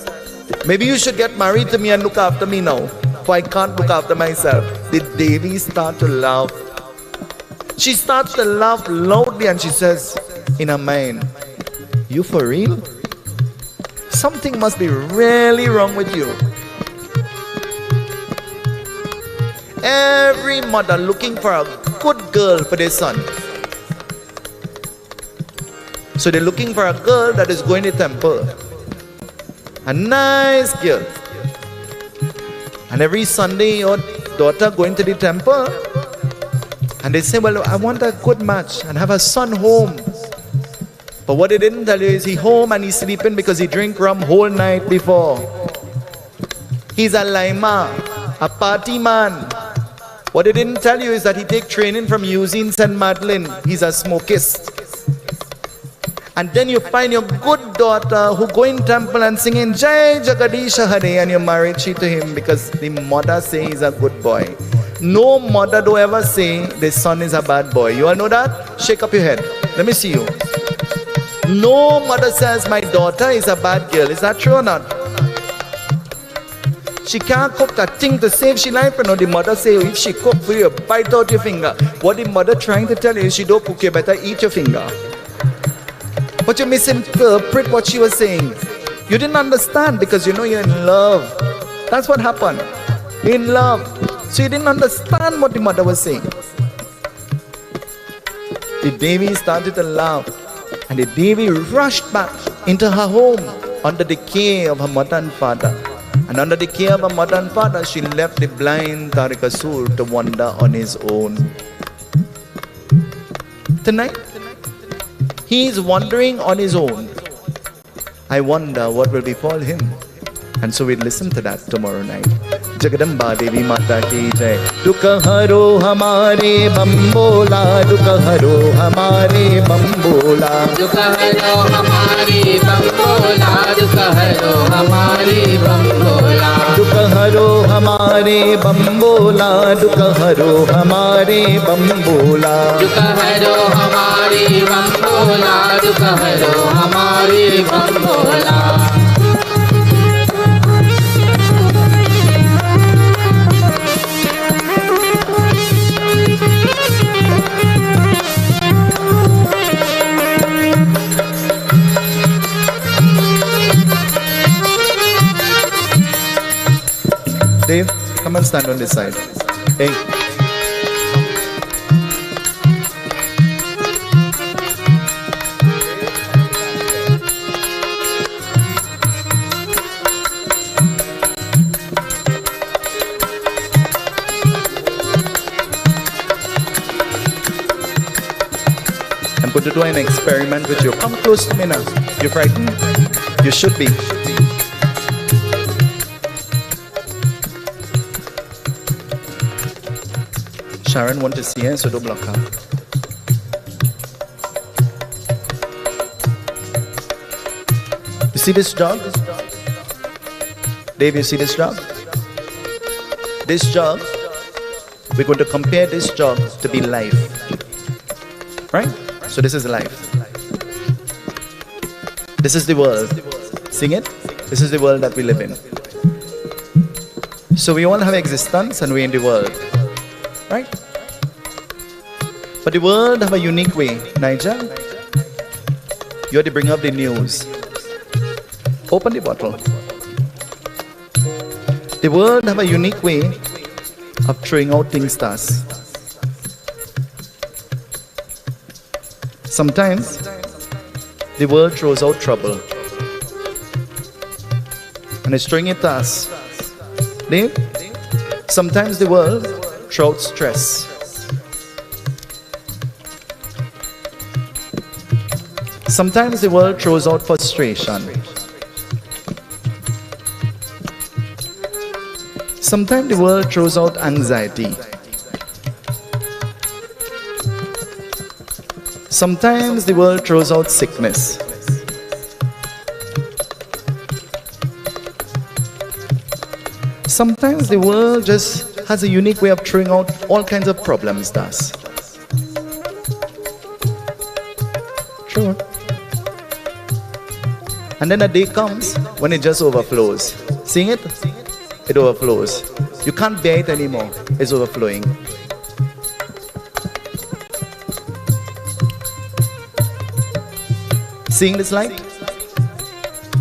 B: "Maybe you should get married to me and look after me now, for I can't look after myself." The Devi starts to laugh. She starts to laugh loudly and she says in her mind, "You for real? Something must be really wrong with you." Every mother looking for a good girl for their son. So they're looking for a girl that is going to temple. A nice girl. And every Sunday your daughter going to the temple. And they say, "Well, I want a good match and have a son home." But what they didn't tell you is he home and he's sleeping because he drink rum whole night before. He's a lima, a party man. What they didn't tell you is that he take training from Eugene St. Madeline. He's a smokist. And then you find your good daughter who go in temple and singing Jai Jagadisha Hare and you married she to him because the mother say he's a good boy. No mother do ever say the son is a bad boy. You all know that? Shake up your head. Let me see you. No mother says my daughter is a bad girl. Is that true or not? She can't cook a thing to save she life. You know, the mother say if she cook for you, bite out your finger. What the mother trying to tell you is she don't cook, you better eat your finger. But you misinterpret what she was saying. You didn't understand because you know you're in love. That's what happened. In love. So you didn't understand what the mother was saying. The Devi started to laugh. And the Devi rushed back into her home under the care of her mother and father. And under the care of her mother and father, she left the blind Tarikasur to wander on his own. Tonight, he is wandering on his own. I wonder what will befall him. And so we'll listen to that tomorrow night. Jagadamba Devi Mata ki jai. Dukha haro hamare bam bola. Dukha haro hamare bam bola.
A: Dukha haro hamari bam bola. Dukha haro hamari bam bola.
B: Dukha haro hamare bam bola. Dukha haro hamare bam bola.
A: Dukha haro hamari bam bola. Dukha haro hamari bam bola.
B: Dave, come and stand on this side. Hey. I'm going to do an experiment with you. Come close to me now. You're frightened? You should be. Sharon want to see her, so don't block her. You see this dog? Dave, you see this jug? This jug, we're going to compare this jug to be life. Right? So this is life. This is the world. Sing it? This is the world that we live in. So we all have existence and we're in the world. Right? But the world have a unique way. Nigel, you have to bring up the news. Open the bottle. The world have a unique way of throwing out things to us. Sometimes the world throws out trouble and it's throwing it to us. Dave? Sometimes the world throws out stress. Sometimes the world throws out frustration. Sometimes the world throws out anxiety. Sometimes the world throws out sickness. Sometimes the world just has a unique way of throwing out all kinds of problems to us. Sure. And then a day comes when it just overflows. Seeing it? It overflows. You can't bear it anymore. It's overflowing. Seeing this light?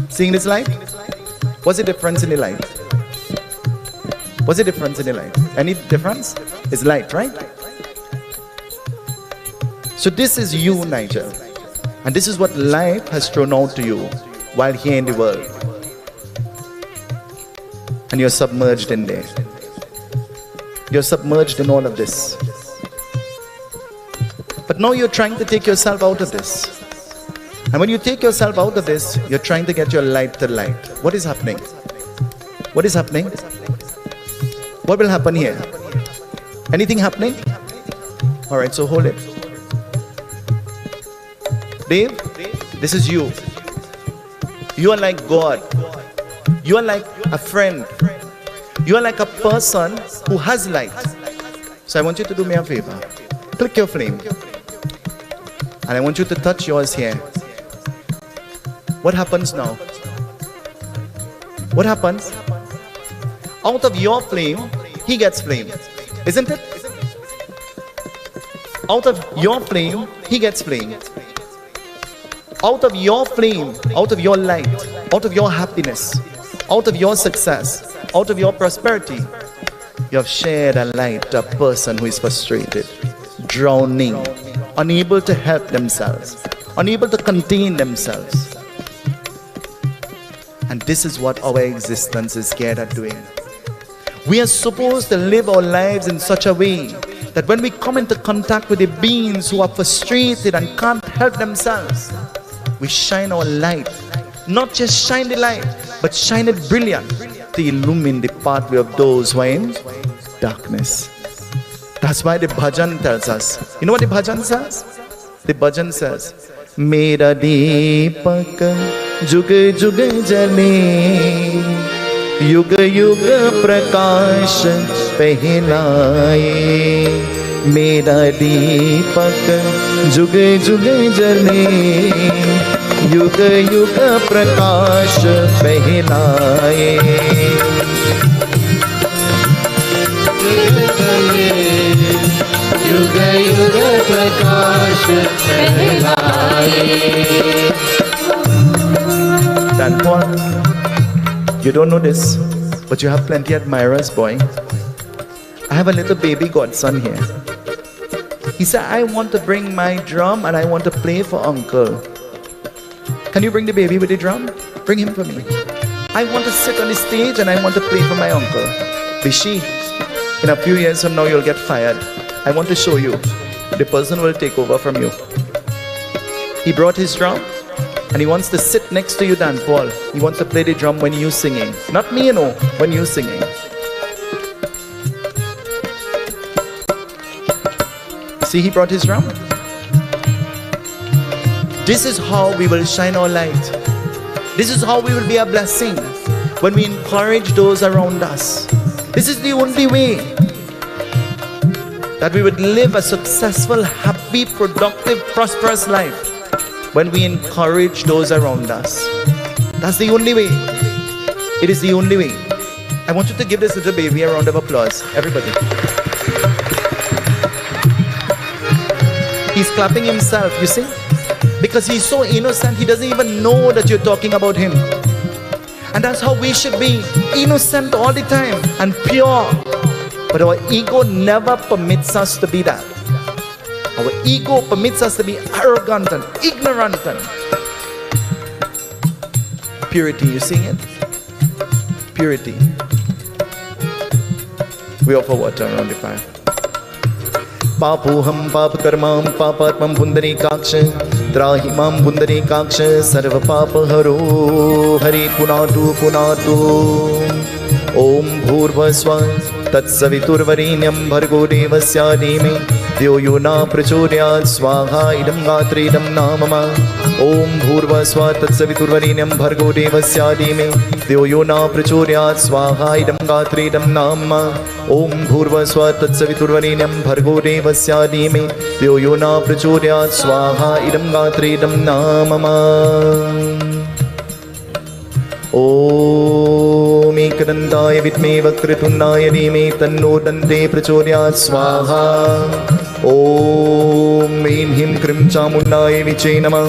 B: Seeing this light? What's the difference in the light? What's the difference in the light? Any difference? It's light, right? So this is you, Nigel. And this is what life has thrown out to you while here in the world. And you're submerged in there. You're submerged in all of this. But now you're trying to take yourself out of this. And when you take yourself out of this, you're trying to get your light to light. What is happening? What is happening? What will happen here? Anything happening? Alright, so hold it. Dave, this is you. You are like God. You are like a friend. You are like a person who has light. So I want you to do me a favor. Click your flame. And I want you to touch yours here. What happens now? What happens? Out of your flame, he gets flame. Isn't it? Out of your flame, he gets flame. Out of your flame, out of your light, out of your happiness, out of your success, out of your prosperity, you have shared a light to a person who is frustrated, drowning, unable to help themselves, unable to contain themselves. And this is what our existence is geared at doing. We are supposed to live our lives in such a way that when we come into contact with the beings who are frustrated and can't help themselves, we shine our light. Not just shine the light, but shine it brilliant to illumine the pathway of those who are in darkness. That's why the bhajan tells us. You know what the bhajan says? The bhajan says, Mera deepak jug jug jale, yug yug prakash pehlaye. Mera deepak jug jug jale, yug yug prakash pehlaye.
A: युग युग प्रकाश फैलाए.
B: Dan Paul, you don't know this, but you have plenty admirers, boy. I have a little baby godson here. He said, I want to bring my drum and I want to play for uncle. Can you bring the baby with the drum? Bring him for me. I want to sit on the stage and I want to play for my uncle. Bishi, in a few years from now you'll get fired. I want to show you. The person will take over from you. He brought his drum and he wants to sit next to you, Dan Paul. He wants to play the drum when you're singing. Not me, you know, when you're singing. See, he brought his drum. This is how we will shine our light. This is how we will be a blessing. when we encourage those around us. This is the only way that we would live a successful, happy, productive, prosperous life, when we encourage those around us. That's the only way. It is the only way. I want you to give this little baby a round of applause. Everybody. He's clapping himself, you see? Because he's so innocent, he doesn't even know that you're talking about him. And that's how we should be. Innocent all the time and pure. But our ego never permits us to be that. Our ego permits us to be arrogant and ignorant and purity, you see it? Purity. We offer water around the fire. Papoham papakarmam papatmam pundarikaksha trahimam pundarikaksha sarva papaharo hari punatu punatu. Om bhurvasva tatsaviturvarenyam bhargo devasya dhime Dyo yona prachodhyat swaha idam gatri idam namama. Om bhurvasva tatsaviturvarenyam bhargo devasya dhime Dyo yona prachodhyat swaha idam gatri idam namama. Om bhurvasva tatsaviturvarenyam bhargo devasya dhime Dyo yona prachodhyat swaha idam gatri idam namama. Om ekadantaya vidme vakritunnaya dhime tanno dante prachodhyat swaha. Om Him Him Krim Chamundaya Viche Namah.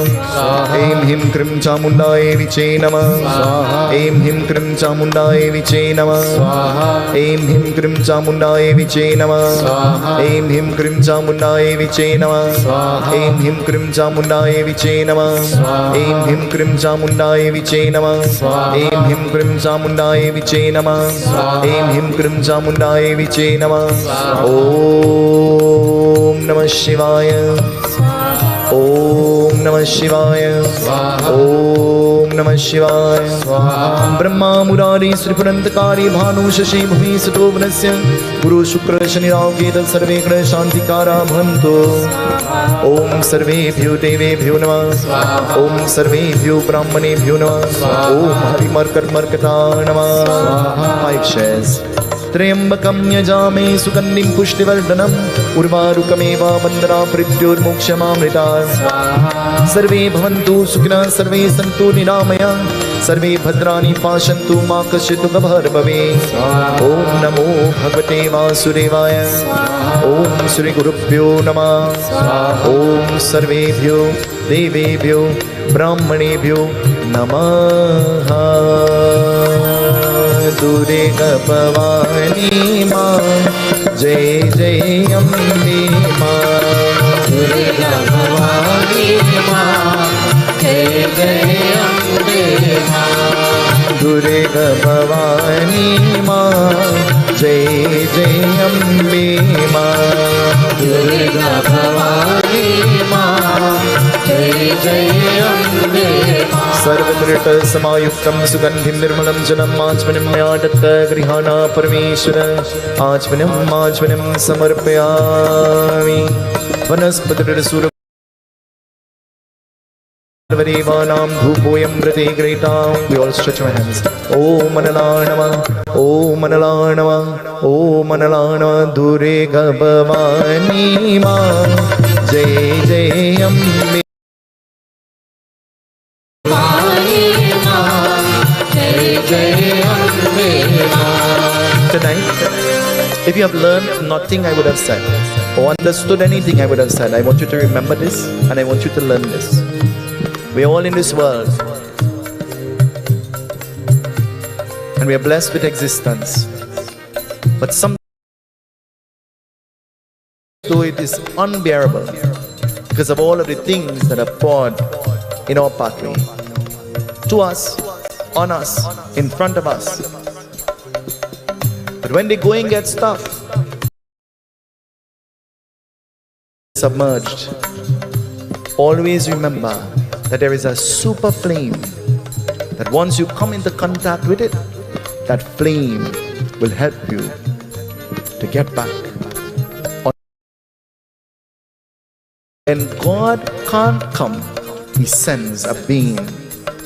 B: Om Him Krim Chamundaya Viche Namah. Om Him Krim Chamundaya Viche Namah. Om Him Krim Chamundaya Viche Namah. Om Him Krim Chamundaya Viche Namah. Om Him Krim Chamundaya Viche Namah. Om Him Krim Chamundaya Viche Namah. Om Him Krim Chamundaya Viche Namah. Om Him Krim Chamundaya Viche Namah. Om Namah Shivaya. Om Namah Shivaya. Om Namah Shivaya. Brahma Murari Sri Purantakari Bhanu Shashi Bhumi Sato Vanasya Guru Shukra Shani Rao Kedal Sarve Gana Shantikara Bhantu. Om Sarvebhyo Devebhyo Namah. Om Sarvebhyo Brahmanebhyo Namah. Om Hari Markat Markata Namah. 5 shares. Trayambakam yajame sugandhim pushtivardhanam urvarukameva bandhana prityormokshamaamrita. Sarve bhavantu sukhina sarve santu niramaya sarve bhadrani pashantu ma kaschit dukkha bhave. Om namo bhagavate vasudevaya. Om Shri Gurubhyo Namah. Om Sarvebhyo Devebhyo Brahmanebhyo Namaha. Durga Bhavani Ma Jai Jai Ambe Ma.
A: Durga Bhavani Ma Jai Jai Ambe Ma.
B: Durga Bhavani Ma Jai Jai Ambe Ma.
A: Durga Bhavani Ma Jai Jai Ambe Ma.
B: Sarvatrita Samayuktam Sugandhim Nirmalam Janam Ajvanim Mayadatta Grihana Parameshwara Ajvanim Samarpayami. Vanaspatira Sura Varivanam Dhupoyam Brate Gretam. We all stretch our hands. Om Manalanama, Om Manalanama, Om Manalanama. Durga Bhavani Ma Jai Jai Ambe. Tonight, if you have learned nothing I would have said or understood anything I would have said, I want you to remember this and I want you to learn this. We are all in this world and we are blessed with existence. But some, though it is unbearable because of all of the things that are poured in our pathway, to us, on us, in front of us. But when the going gets tough, submerged, always remember that there is a super flame that once you come into contact with it, that flame will help you to get back. When God can't come, He sends a being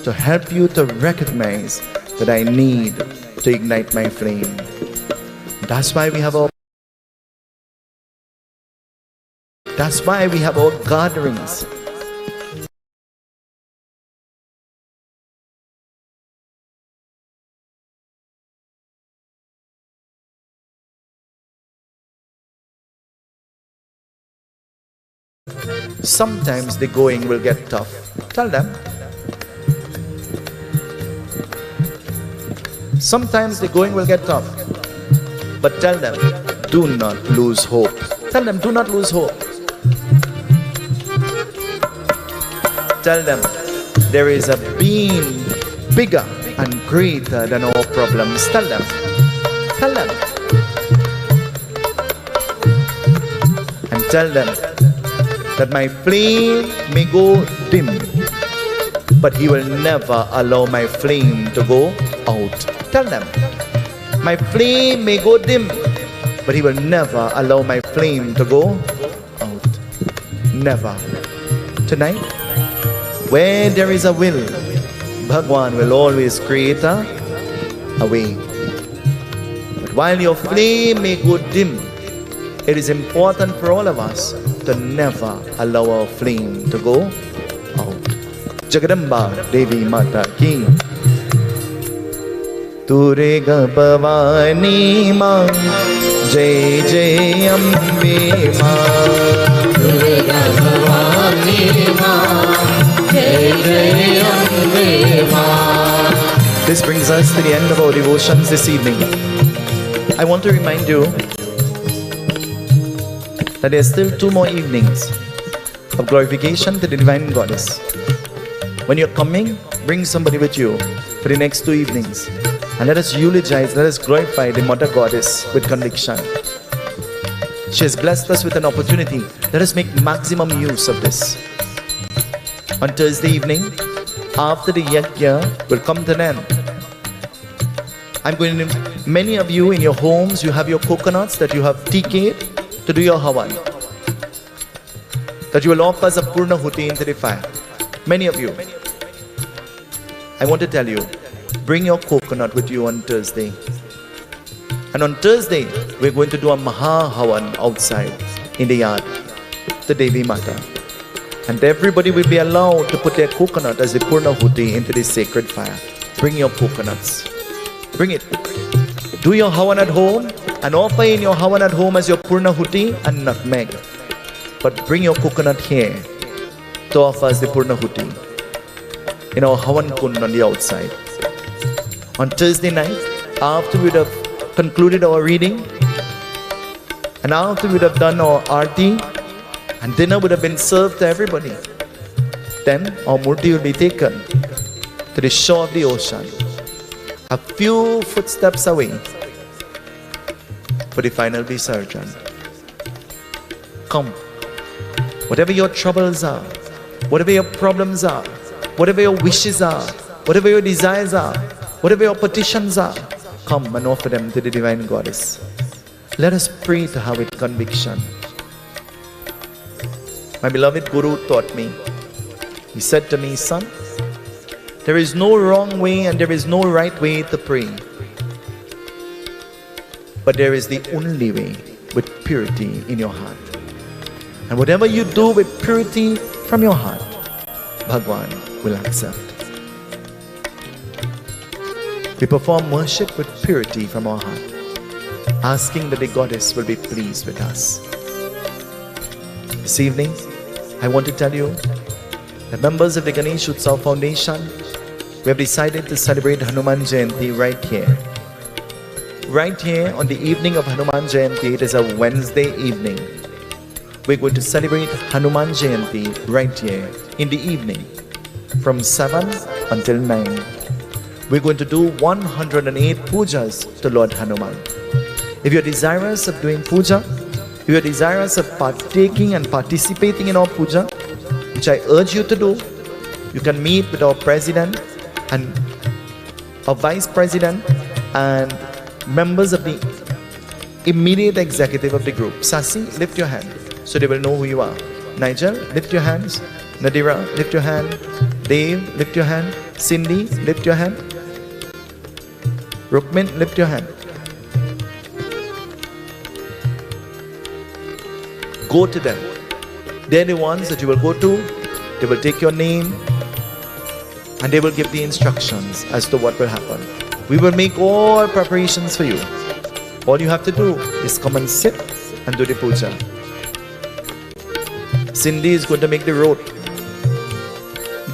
B: to help you to recognize that I need to ignite my flame. That's why we have our gatherings. Sometimes the going will get tough. Tell them. Sometimes the going will get tough. But tell them, do not lose hope. Tell them, do not lose hope. Tell them, there is a being bigger and greater than our problems. Tell them. Tell them. And tell them that my flame may go dim, but He will never allow my flame to go out. Tell them, my flame may go dim, but He will never allow my flame to go out. Never. Tonight, where there is a will, Bhagwan will always create a way. But while your flame may go dim, it is important for all of us to never allow our flame to go out. Jagadamba Devi Mata Ki Turega Bhavani Ma Jai Jai Ambe Ma
A: Turega Bhavani Ma Jai Jai Ambe Ma.
B: This brings us to the end of our devotions this evening. I want to remind you that there are still 2 more evenings of glorification to the Divine Goddess. When you're coming, bring somebody with you for the next 2 evenings. And let us eulogize, let us glorify the Mother Goddess with conviction. She has blessed us with an opportunity. Let us make maximum use of this. On Thursday evening, after the yajna will come to an end, I'm going to, many of you in your homes, you have your coconuts that you have TK'd to do your havan, that you will offer as a Purna Huti into the fire. Many of you. I want to tell you, bring your coconut with you on Thursday. And on Thursday, we're going to do a Maha Havan outside in the yard, the Devi Mata. And everybody will be allowed to put their coconut as a Purna Huti into this sacred fire. Bring your coconuts. Bring it. Do your Havan at home and offer in your Havan at home as your Purna Huti and nutmeg. But bring your coconut here to offer as the Purna Huti in our Havan Kund on the outside. On Thursday night, after we would have concluded our reading and after we would have done our arti and dinner would have been served to everybody, then our murti will be taken to the shore of the ocean, a few footsteps away, for the final Visarjan. Come. Whatever your troubles are, whatever your problems are, whatever your wishes are, whatever your desires are, whatever your petitions are, come and offer them to the Divine Goddess. Let us pray to her with conviction. My beloved Guru taught me. He said to me, son, there is no wrong way and there is no right way to pray. But there is the only way, with purity in your heart. And whatever you do with purity from your heart, Bhagwan will accept. We perform worship with purity from our heart, asking that the Goddess will be pleased with us. This evening, I want to tell you that members of the Ganesh Utsav Foundation, we have decided to celebrate Hanuman Jayanti right here. Right here on the evening of Hanuman Jayanti, it is a Wednesday evening. We're going to celebrate Hanuman Jayanti right here in the evening from 7 until 9. We're going to do 108 pujas to Lord Hanuman. If you're desirous of doing puja, if you're desirous of partaking and participating in our puja, which I urge you to do, you can meet with our president and our vice president and members of the immediate executive of the group. Sasi, lift your hand so they will know who you are. Nigel, lift your hands. Nadira, lift your hand. Dave, lift your hand. Cindy, lift your hand. Rukmin, lift your hand. Go to them. They're the ones that you will go to. They will take your name and they will give the instructions as to what will happen. We will make all preparations for you. All you have to do is come and sit and do the puja. Cindy is going to make the road.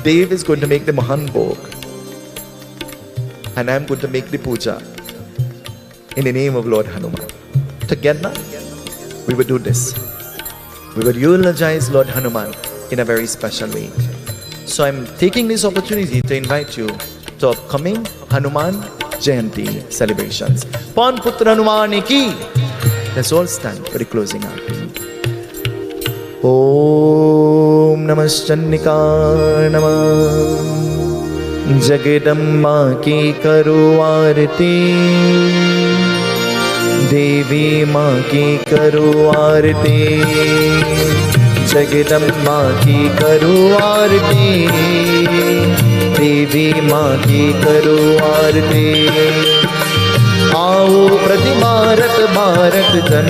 B: Dave is going to make the Mahan Bhog. And I'm going to make the puja in the name of Lord Hanuman. Together, we will do this. We will eulogize Lord Hanuman in a very special way. So I'm taking this opportunity to invite you to upcoming Hanuman Jayanti celebrations. Pan Putra Hanuman ki. Let's all stand for the closing aarti. Om Namaschandika Namah. Jagdamba की करो आरती, देवी माँ की करो आरती, जगदम्बा की करो आरती, देवी माँ की करो आरती। आओ प्रतिभारत भारत जन,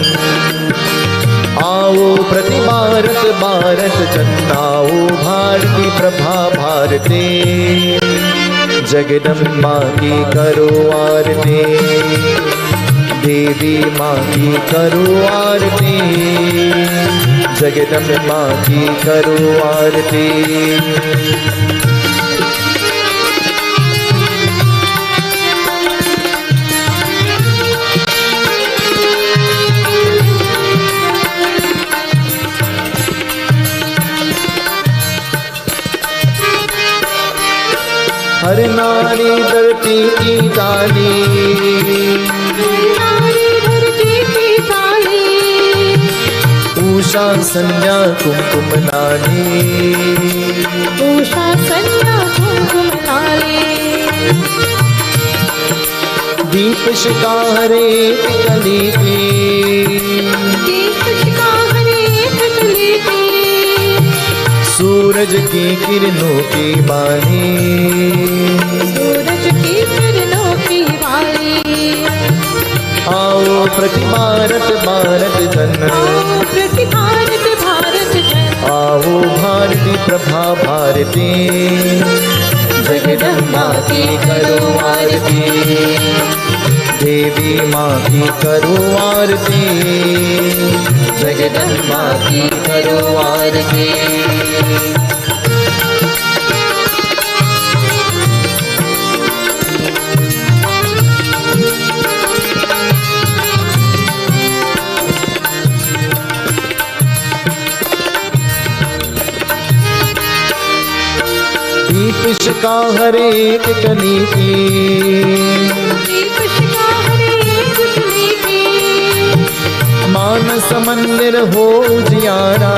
B: आओ प्रतिभारत भारत जन, आओ भारती प्रभा भारती, जगदम्बा की करो आरती, देवी माँ की करो आरती, जगदम्बा की करो आरती। हर नारी धरती की ताली, उषा संध्या कुमकुम लाली,
D: उषा संध्या कुमकुम लाली,
B: दीप शिखा हरे कली की,
D: दीप शिखा हरे कली की,
B: सूरज की किरणों की बाली,
D: सूरज की किरणों की बाली।
B: आओ प्रतिभारत भारत जन,
D: आओ प्रतिभारत भारत जन,
B: आओ भारती प्रभा भारती, जगदम्बा की करो आरती, देवी माँ की करो आरती, जगदम्बा की करो आरती। दीप शिखा हरे कली की,
D: दीप शिखा हरे कली की,
B: मानस मंदिर हो जियारा,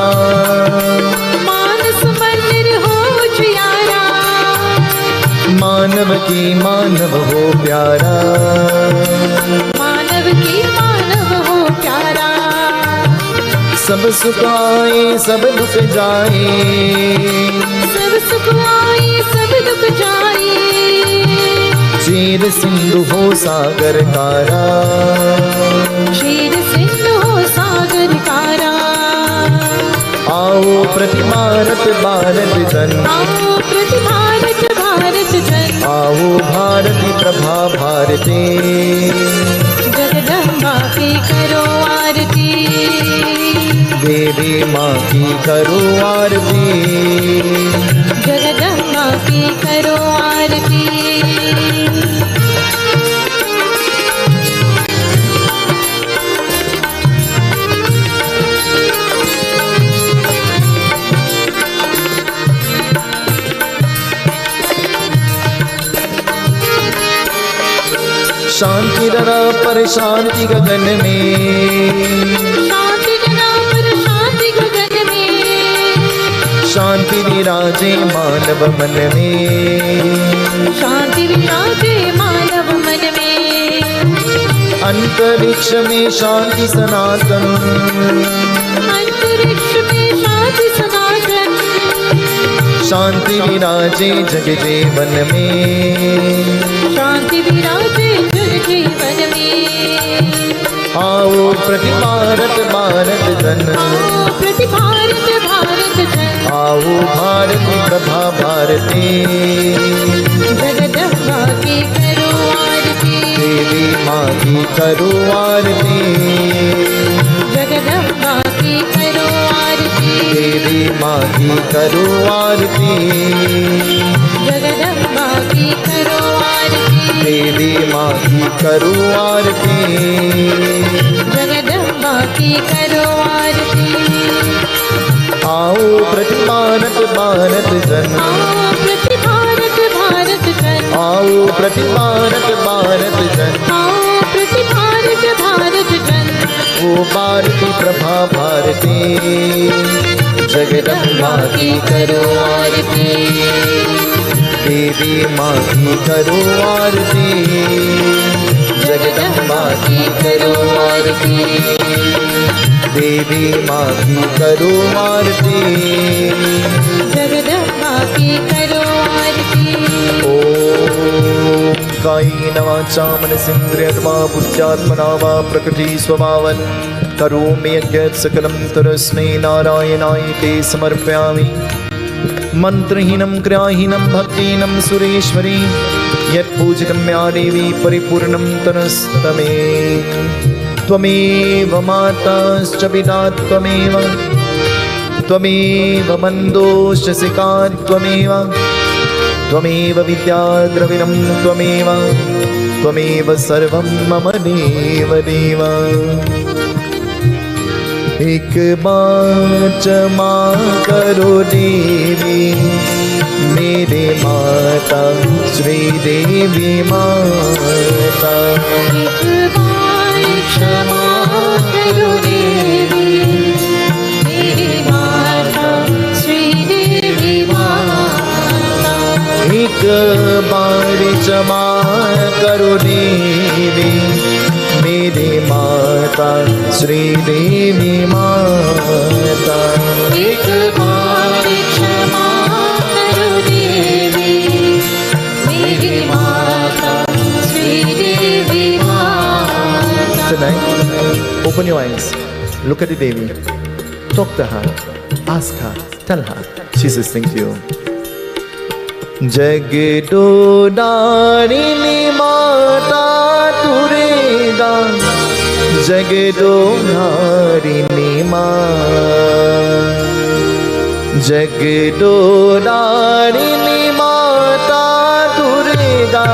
D: मानस मंदिर हो जियारा,
B: मानव की मानव हो प्यारा,
D: मानव की मानव हो प्यारा।
B: सब सुख आए सब दुख जाए,
D: सब सुख आए सब दुख जाए,
B: चीर सिंधु हो सागर कारा,
D: क्षीर सिंधु हो सागर कारा।
B: आओ प्रतिभारत भारत जन,
D: आओ प्रतिभारत भारत जन,
B: आओ भारती प्रभा भारती,
D: जगदम्बा की करो आरती,
B: देवी माँ की करो आरती,
D: जगदम्बा की करो आरती।
B: शांति रहा पर शांति गगन में,
D: शांति जना पर शांति गगन में,
B: शांति विराजे मानव मन में,
D: शांति विराजे मानव मन में,
B: अंतरिक्ष में शांति सनातन,
D: अंतरिक्ष में शांति सनातन,
B: शांति विराजे जग जीवन में,
D: शांति विराजे जग जीवन में।
B: आओ प्रति भारत भारत जन,
D: प्रति भारत भारत जन,
B: आओ भारती प्रभा भारती,
D: जगदम्बा की करो आरती,
B: देवी माँ की करो आरती,
D: जगदम्बा की करो आरती,
B: देवी माँ की करो आरती,
D: जगदम्बा की करो आरती,
B: देवी माँ की करो आरती,
D: जगदम्बा की करो आरती।
B: आओ प्रति भारत भारत जन,
D: प्रति भारत भारत जन,
B: आओ प्रति भारत भारत जन,
D: प्रति भारत भारत जन,
B: वो भारती प्रभा भारती, जगदम्बा की करो आरती, देवी माँ की करो आरती, जगदम्बा की करो आरती, देवी माँ की करो आरती,
D: जगदम्बा की करो आरती।
B: ओम कायेन वाचा मनसेन्द्रियर्वा बुद्ध्यात्मना वा प्रकृति स्वभावन् करोमि यद्यत् सकलं तस्मै नारायणाय ते समर्पयामि। मंत्रहीनं क्रियाहीनं भक्तिहीनं सुरेश्वरी यत्पूजितं मया देवी परिपूर्णं तनस्तमे। त्वमेव माताश्च पिता त्वमेव, त्वमेव बन्धोश्च शिखा त्वमेव, त्वमेव विद्या द्रविणं त्वमेव, त्वमेव सर्वं मम देव देव। एक बार क्षमा करो देवी मेरे माता श्री देवी माता।
D: एक बार क्षमा करो देवी मेरी माता श्री देवी माता।
B: एक बार क्षमा करो देवी मेरी माता श्री देवी माता।
D: एक बार क्षमा करो देवी मेरी माता श्री देवी माता।
B: Tonight, open your eyes, look at the Devi, talk to her, ask her, tell her, she's listening to you. जगदोदारिणी माता तुरेगा, जगदोदारिणी माँ, जगदोदारिणी माता तुरेगा,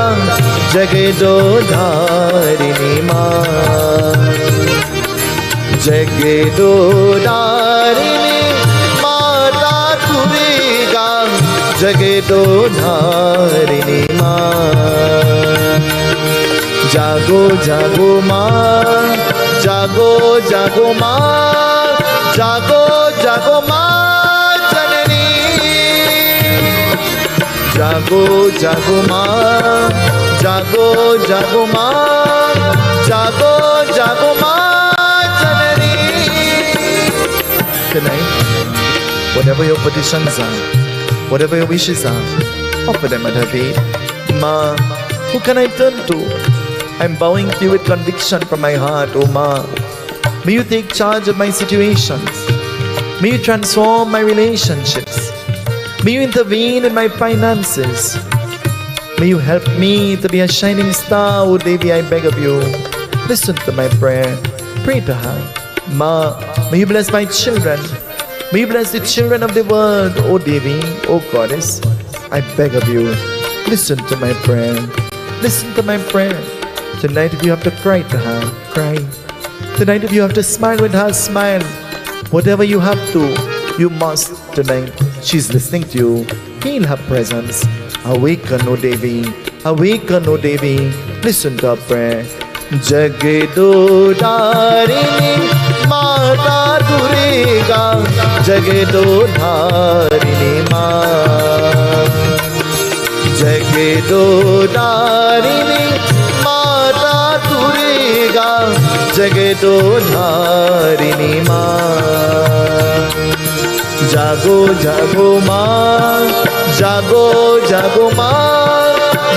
B: जगदोदारिणी माँ, जगदोदारिणी माता तुरेगा, जगदोधारिणी माँ। जागो जागो माँ, जागो जागो माँ, जागो जागो माँ जननी। जागो जागो माँ, जागो जागो माँ, जागो जागो माँ जननी। Tonight, whatever your petitions are, whatever your wishes are, offer them at her feet. Ma, who can I turn to? I'm bowing to you with conviction from my heart, oh Ma. May you take charge of my situations. May you transform my relationships. May you intervene in my finances. May you help me to be a shining star, oh Devi, I beg of you. Listen to my prayer. Pray to her. Ma, may you bless my children. May you bless the children of the world, O Devi, O Goddess. I beg of you, listen to my prayer. Listen to my prayer. Tonight if you have to cry to her, cry. Tonight if you have to smile with her, smile. Whatever you have to, you must tonight. She's listening to you. Feel her presence. Awaken, O Devi. Awaken, O Devi. Listen to her prayer. जगदोधारिणी माता दुर्गा, जगदोधारिणी माँ, जगदोधारिणी माता दुर्गा, जगदोधारिणी माँ। जागो जागो माँ, जागो जागो माँ,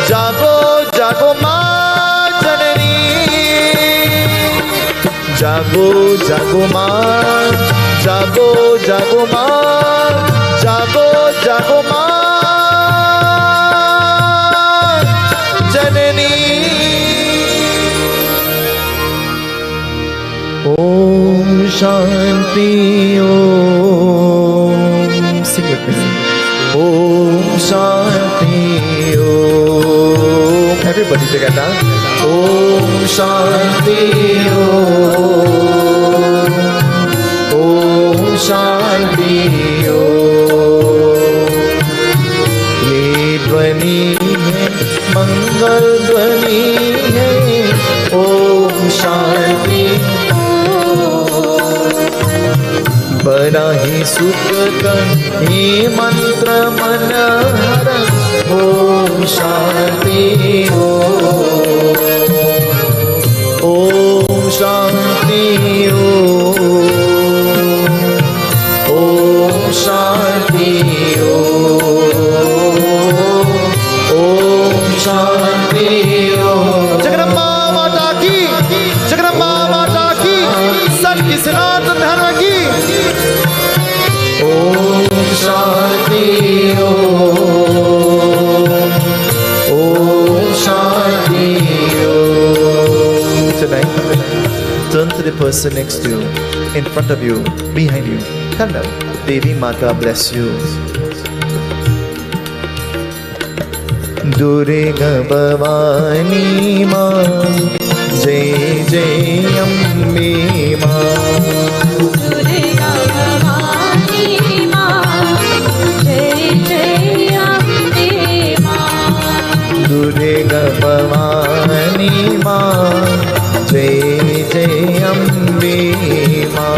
B: जागो जागो माँ जननी। जागो जागो माँ, जागो जागो माँ, जागो जागो माँ जननी। Om Shanti Om. Sing with me. Om Shanti Om. Everybody together. Om Shanti Om. Om Shanti Om. ये ध्वनि है मंगल ध्वनि है। ओम शांति। बड़ा ही सुखकर हे मंत्र मन हर। ओम शांति ओम। ओम शांति ओम। ओम शांति ओम। ओम शांति ओम। जगदम्बा माता की, जगदम्बा माता की, सत्य सनातन धर्म की। Om Shanti Om. Om Shanti Om. Tonight, turn to the person next to you, in front of you, behind you. Tell them, Devi Mata bless you. Durga Bhavani Ma, Jai Jai Ambe Ma. Durga Bhavani Ma, Jai Jai Ambe Ma.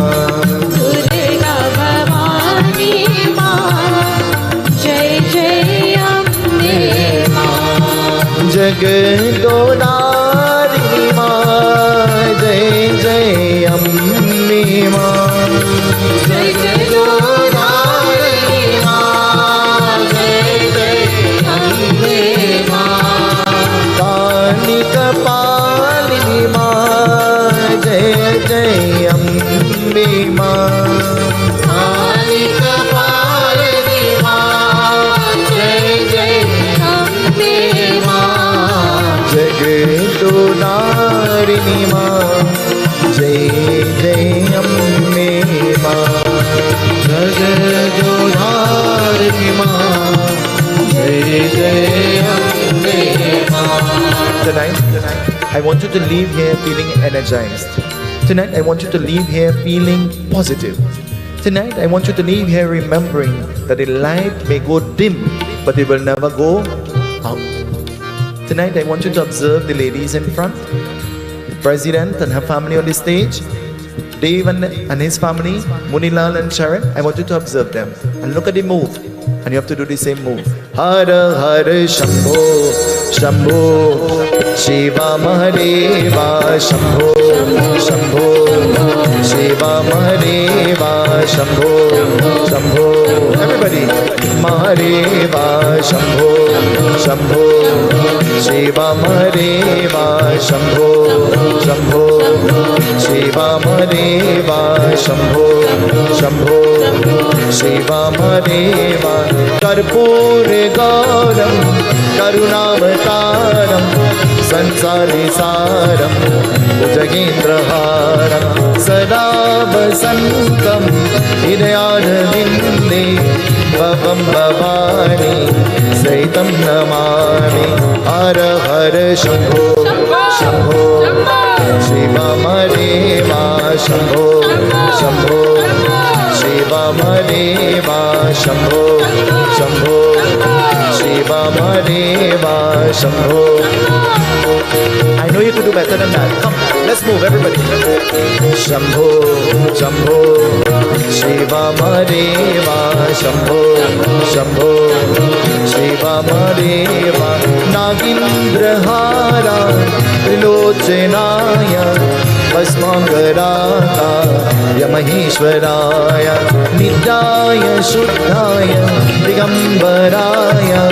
D: Durga Bhavani Ma, Jai Jai Ambe Ma.
B: Jagadodari Ma, Jai Jai Ambe Ma. Jagadodari Ma, Jai Jai Ambe Ma. Kanikapalini Ma, Jai Jai Ambe Ma. Kanikapalini Ma, Jai Jai Ambe Ma. Jagadodharini Ma, Jai Jai Ambe Ma. Jagadodharini Ma, Jai Jai Ambe Ma. Tonight, I want you to leave here feeling energized. Tonight, I want you to leave here feeling positive. Tonight, I want you to leave here remembering that the light may go dim, but it will never go out. Tonight, I want you to observe the ladies in front, President and her family on the stage, Dave and his family, Munilal and Sharon. I want you to observe them and look at the move. And you have to do the same move. Hara Hara Shambho, Shambho, Shiva Mahadeva, Shambho, Shambho, Shiva Mahadeva, Shambho, Shambho. Everybody. Mahadeva, Shambho, Shambho, Shiva Mahadeva, Shambho, Shambho, Shiva Mahadeva, Shambho, Shambho, Shiva Mahadeva. Karpure Gauram, Karunavataram, Sansari Saram, Bhujagendraharam, Sada Vasantam, Hidayarvinde, Bhavam Bhavani, Saitam Namami. Hara Hara Shambho, Shambho, Shiva Mahadeva, Shambho, Shambho, Shiva Mahadeva, Shambho, Shambho, Shiva Mahadeva, Shambho. I know you could do better than that. Come, let's move, everybody. Shambho, Shambho, Shiva Mahadeva, Shambho, Shambho, Shiva Mahadeva. Nagindrahara, Trilochenaya, Vasmangarata, Yamaheshwaraya, Nidaya Shuddhaya, Digambaraya,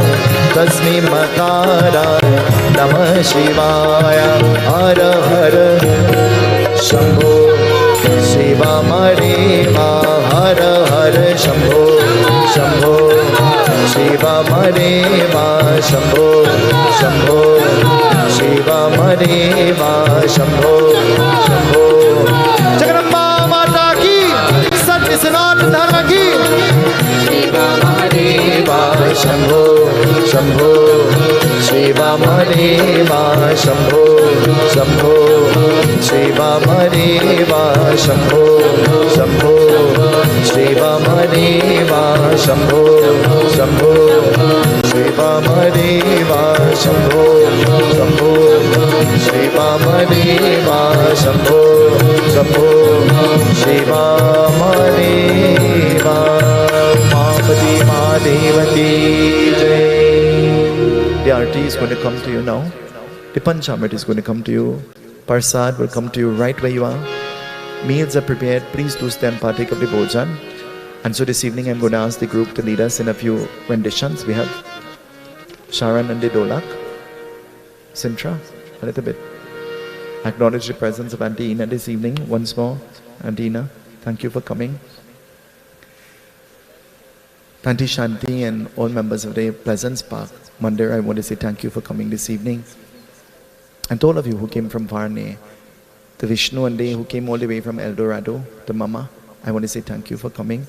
B: Tasmi Makaraya, Namah Shivaya. Hara Hara Shambho, Shivam रेवा हर हर शंभो शंभो शिवम रेवा शंभो शंभो शिवम रेवा शंभो शंभो। जगदम्बा माता की, सत्य सनातन धर्म की। शिवम रेवा शंभो शंभो शिवम रेवा शंभो शंभो शिवम रेवा शंभो शंभो शिवम रेवा शंभो शंभो शिवम रेवा शंभो शंभो शिवम रेवा शंभो शंभो शिवम रेवा मापति महादेवती जय। The arti is going to come to you now. The Panchamrit is going to come to you. Parsad will come to you right where you are. Meals are prepared. Please do stand, partake of the bhojan. And so this evening I'm going to ask the group to lead us in a few renditions. We have Sharan and the Dolak. Sintra, a little bit. Acknowledge the presence of Auntie Ina this evening once more. Auntie Ina, thank you for coming. Auntie Shanti and all members of the Pleasance Park Mandir, I want to say thank you for coming this evening. And to all of you who came from far and near, the Vishnu and they who came all the way from El Dorado, the Mama, I want to say thank you for coming.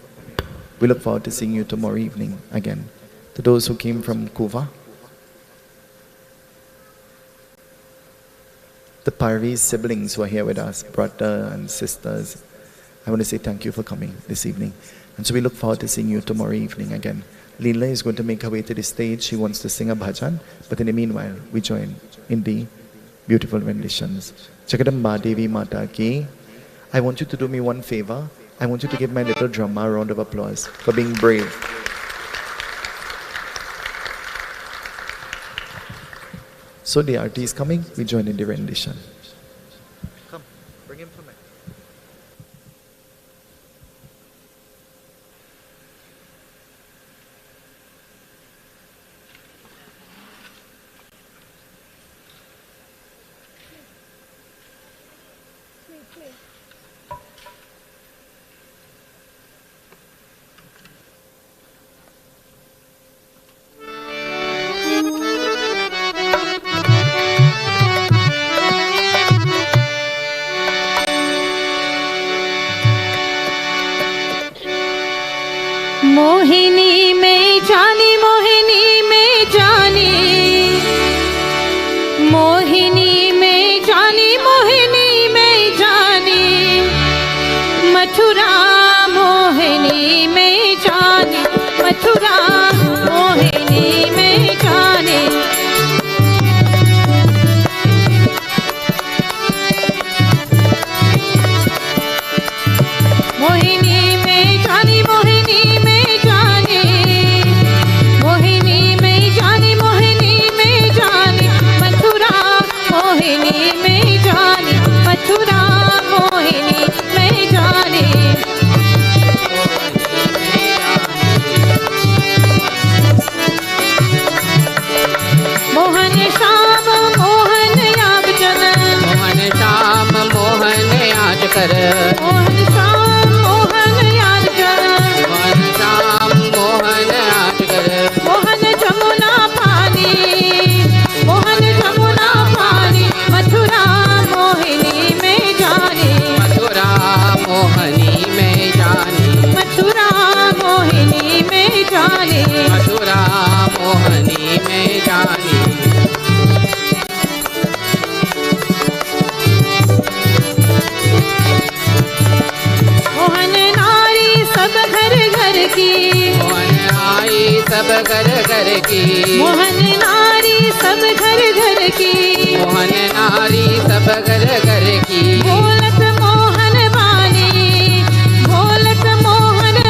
B: We look forward to seeing you tomorrow evening again. To those who came from Kuva, the Parvi's siblings who are here with us, brother and sisters, I want to say thank you for coming this evening. And so we look forward to seeing you tomorrow evening again. Leela is going to make her way to the stage. She wants to sing a bhajan, but in the meanwhile, we join in the beautiful renditions. Jagadamba Devi Mata Ki. I want you to do me one favor. I want you to give my little drummer a round of applause for being brave. So the arti is coming. We join in the rendition. Come, bring him for me.
D: Mohini में जानी मोहिनी में जानी मोहिनी में जानी मोहिनी में जानी मथुरा मोहिनी में जानी मथुरा मोहिनी में जानी मोहिनी में जानी मोहिनी में कर मोहन श्याम मोहन याद कर मोहन श्याम मोहन याद कर मोहन जमुना पानी मथुरा मोहिनी में जानी मथुरा मोहिनी में जानी मथुरा मोहिनी में जानी मथुरा मोहिनी में जानी मोहन आई सब घर घर की मोहन नारी सब घर घर की मोहन नारी सब घर घर की बोलत मोहन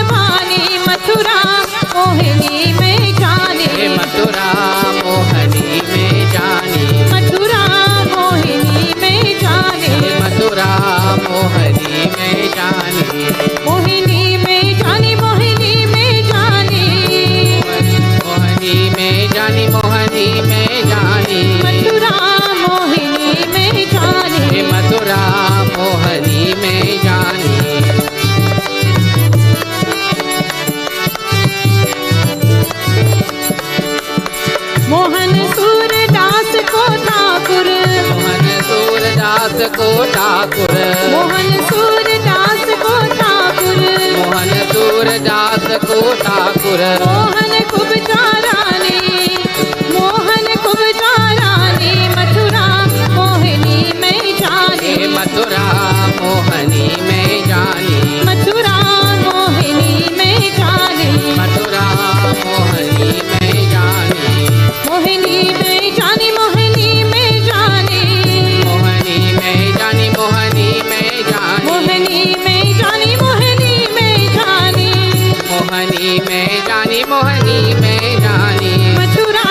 D: बानी मथुरा मोहिनी में जानी मथुरा मोहिनी में जानी मथुरा मोहिनी में जानी मथुरा मोहिनी में जानी मोहिनी में जानी मोहिनी में जानी मोहिनी में जानी मथुरा मोहिनी में जानी मथुरा मोहिनी सूरदास को ठाकुर,
A: मोहन सूरदास को ठाकुर,
D: मोहन सूरदास को ठाकुर,
A: मोहन कुब्जा रानी, मोहन कुब्जा रानी, मथुरा मोहिनी में जानी,
D: मथुरा मोहनी में जानी,
A: मथुरा मोहिनी में जानी,
D: मथुरा मोहनी में जानी,
A: मोहिनी में जानी, मोहिनी में जानी,
D: मोहनी में जानी, मोहनी में जानी,
A: मोहिनी में जानी, मोहिनी में जानी,
D: मोहनी में जानी, मोहनी में जानी,
A: मथुरा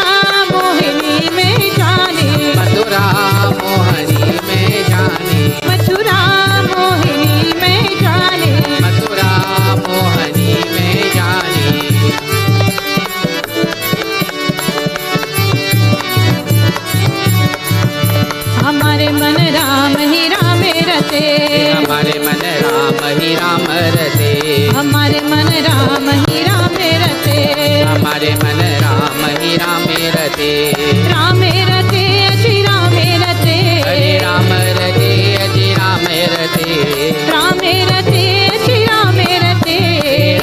A: मोहिनी में जानी,
D: मथुरा मोहनी में जानी,
A: मथुरा मोहिनी में जानी,
D: मथुरा मोहनी में जानी।
A: हमारे मन राम ही राम रते,
D: हमारे मन राम ही राम रते,
A: हमारे मन राम ही राम रते,
D: हमारे मन राम ही राम रते,
A: राम रते अजी राम रते,
D: हरे राम रते अजी राम रते,
A: राम रते अजी राम रते,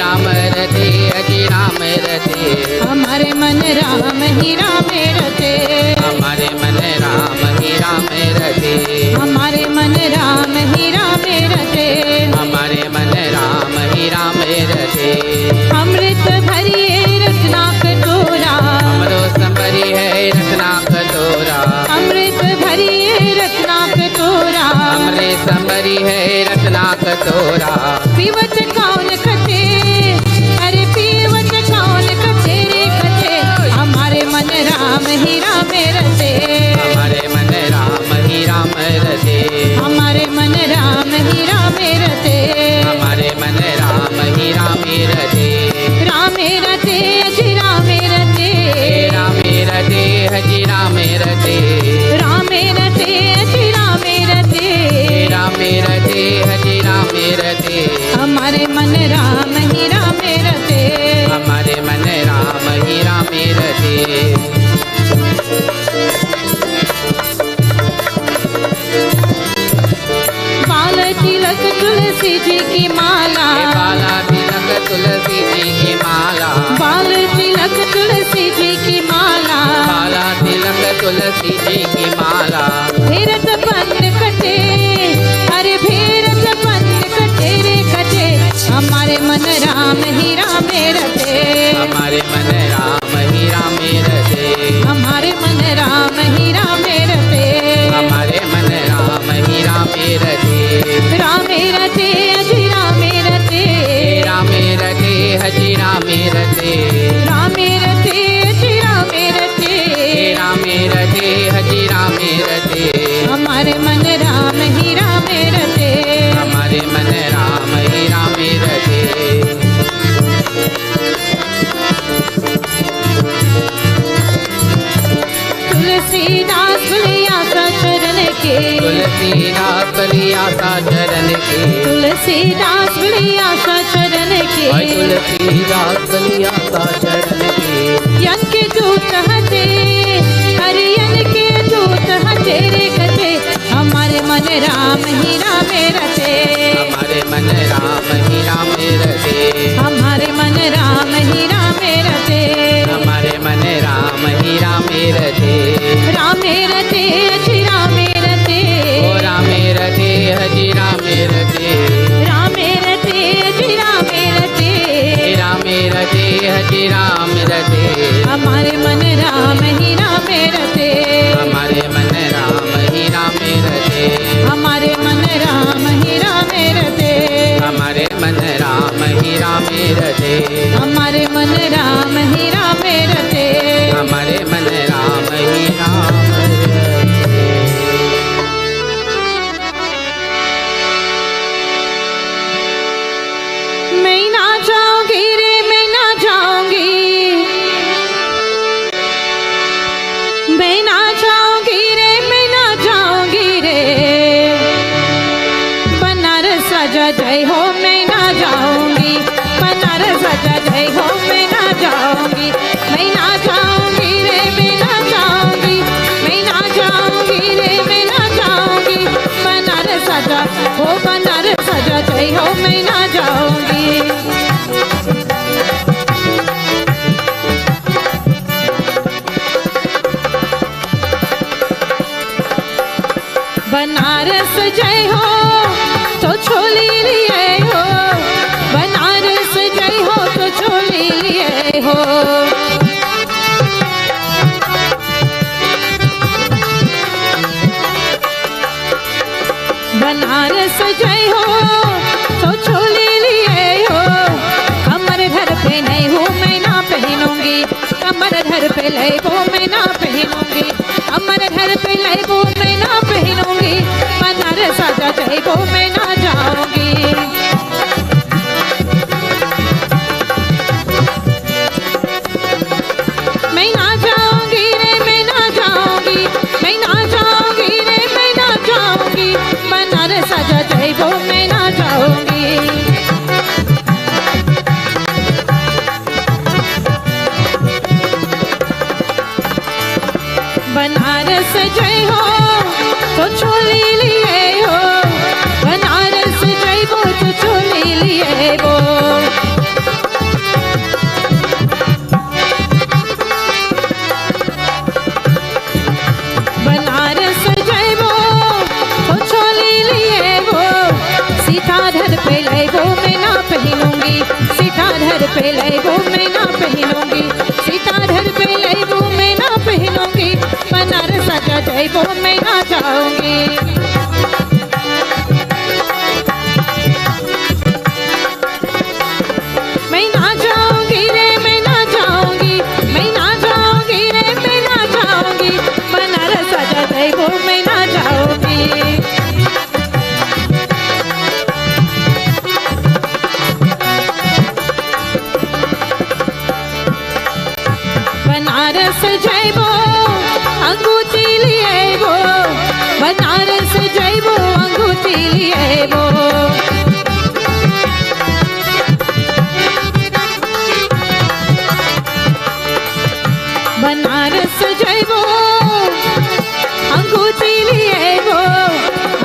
D: राम रते अजी राम रते,
A: हमारे मन राम ही राम रते,
D: हमारे मन राम ही राम रते,
A: हमारे मन राम ही राम रते,
D: हमारे मन राम ही राम रते,
A: अमृत भरिए रचना कटोरा,
D: हमरो संबरी है रत्ना कटोरा,
A: अमृत भरिए रचना कटोरा,
D: हमरे संबरी है रत्ना कटोरा,
A: पीवत कौन कथे, अरे पीवत कौन कथे रे कथे, हमारे मन राम ही राम रते,
D: हमारे मन राम ही राम रते,
A: हमारे मन राम ही राम रते,
D: हमारे मन राम ही राम रते,
A: राम रते अजी राम रते,
D: राम रते हजी राम रते,
A: राम रते अजी राम रते,
D: राम रते हजी राम रते,
A: हमारे मन राम ही राम रते,
D: हमारे मन राम ही राम रते,
A: बाल तिलक तुलसी जी की माला,
D: बाला तिलक तुलसी जी की माला,
A: बाल तिलक तुलसी जी की माला,
D: बाला तिलक तुलसी जी की माला,
A: भीरत बंद कटे, अरे भीरत बंद कटे रे कटे, हमारे मन राम ही राम रते,
D: हमारे मन राम ही राम रते,
A: हमारे मन राम ही राम रते,
D: हमारे मन राम ही राम रते,
A: राम रते अजी राम रते,
D: राम रते हजी राम रते,
A: राम रते अजी राम रते,
D: राम रते हजी राम रते,
A: हमारे मन राम ही राम रते,
D: हमारे मन राम ही राम रते,
A: तुलसीदास बलिया सा चरण के,
D: तुलसीदास बलिया सा चरण के,
A: तुलसीदास बलिया सा चरण के,
D: तुलसीदास बलिया सा चरण के,
A: यन के दूत हते, हरि यन के दूत हते रे कथे, हमारे मन राम ही राम रते,
D: हमारे मन राम ही राम रते,
A: हमारे मन राम ही राम रते,
D: हमारे मन राम ही राम रते,
A: राम रते अजी राम रते,
D: ओ राम रते हजी राम रते,
A: राम रते अजी राम रते,
D: राम रते हजी राम रते,
A: हमारे मन राम ही राम रते,
D: हमारे मन राम ही राम रते,
A: हमारे मन राम ही राम रते,
D: हमारे मन राम ही राम रते,
A: हमारे मन राम ही राम रते,
D: हमारे मन राम ही राम रते।
A: मैं ना जाऊंगी रे, मैं ना जाऊंगी, मैं ना जाऊंगी रे, मैं ना जाऊंगी रे, बनारस राजा जय हो, मैं ना जाऊंगी, बनारस राजा जय हो, मैं ना जाऊंगी, मैं ना जाऊंगी रे, मैं ना जाऊंगी, मैं ना जाऊंगी रे, मैं ना जाऊंगी,
D: जय हो मैं ना जाऊंगी। बनारस जय हो तो छोली लिए हो, बनारस जय हो तो छोली लिए हो। बनारस जय हो तो छोली लिए हो, कमर धर पे नहीं हूँ मैं ना पहनूंगी, कमर धर पे ले वो मैं ना पहनूंगी, कमर धर पे ले वो मैं ना पहनूंगी। बनारस आजा जय वो मैं ना जाऊंगी। मैं ना जाऊंगी रे मैं ना जाऊंगी, मैं ना जाऊंगी रे मैं ना जाऊंगी। बनारस आजा जय वो मैं ना जाऊंगी। बनारस जय हो तो छोली लिए हो, बनारस जय हो तो छोली लिए हो। बनारस जय हो तो छोली लिए हो, सीताधर पे ले वो मैं ना पहनूंगी, सीताधर पे ले वो मैं ना पहनूंगी, सीताधर पे ले वो मैं ना पहनूंगी। बनारस आजा जय वो मैं ना जाऊंगी। मैं ना जाऊंगी रे मैं ना जाऊंगी, मैं ना जाऊंगी रे मैं ना जाऊंगी। बनारस आजा जय वो मैं ना जाऊंगी। बनारस जय वो अंगूठी लिए वो, बनारस जय वो अंगूठी लिए वो। बनारस जय वो अंगूठी लिए वो,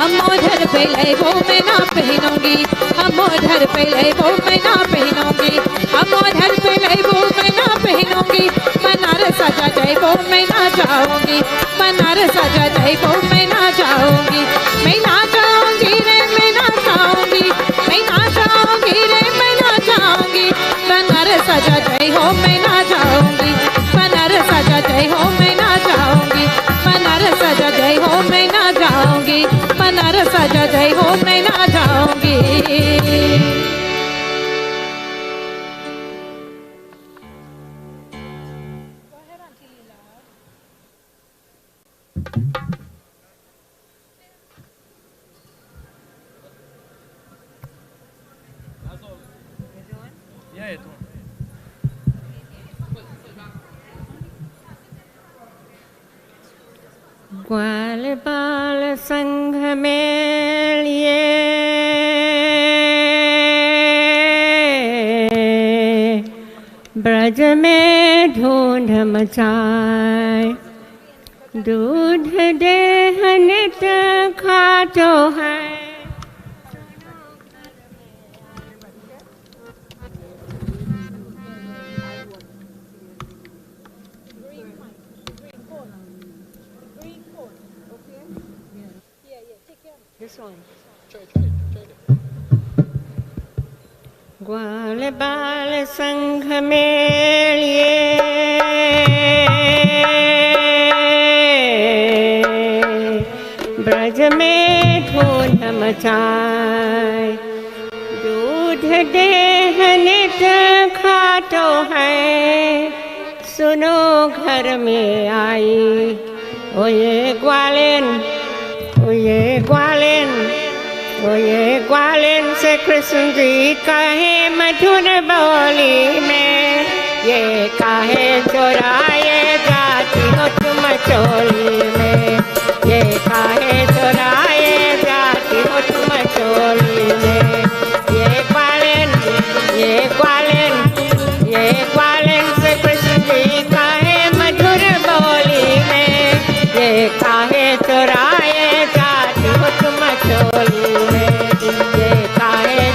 D: अमोधर पे ले वो मैं ना पहनूंगी, अमोधर पे ले वो मैं ना पहनूंगी, अमोधर पे ले वो मैं ना पहनूंगी। बनारस आजा जय वो मैं ना जाऊंगी, बनारस आजा जय वो मैं ना जाऊंगी। मैं ना जाऊंगी रे मैं ना जाऊंगी, मैं ना जाऊंगी रे मैं ना जाऊंगी। बनारस आजा जय हो मैं ना जाऊंगी, बनारस आजा जय हो मैं ना जाऊंगी, बनारस आजा जय हो मैं ना जाऊंगी, बनारस आजा जय हो मैं ना जाऊंगी।
F: ग्वाल बाल संघ में लिए ब्रज में ढूंढ मचाए, दूध देह नित खातो है। ग्वाल बाल संघ में लिए ब्रज में ढूंढ मचाए, दूध देह नित खातो है। सुनो घर में आई ओ ये ग्वालिन, ओ ये ग्वालिन, ओ ये ग्वालिन से कृष्ण जी कहे मधुर बोली में, ये काहे चुराए जाती हो तुम चोली में, ये काहे चुराए जाती हो तुम चोली में। ये ग्वालिन, ये ग्वालिन, ये ग्वालिन से कृष्ण जी कहे मधुर बोली में, ये काहे चुराए जाती हो तुम चोली में, ये काहे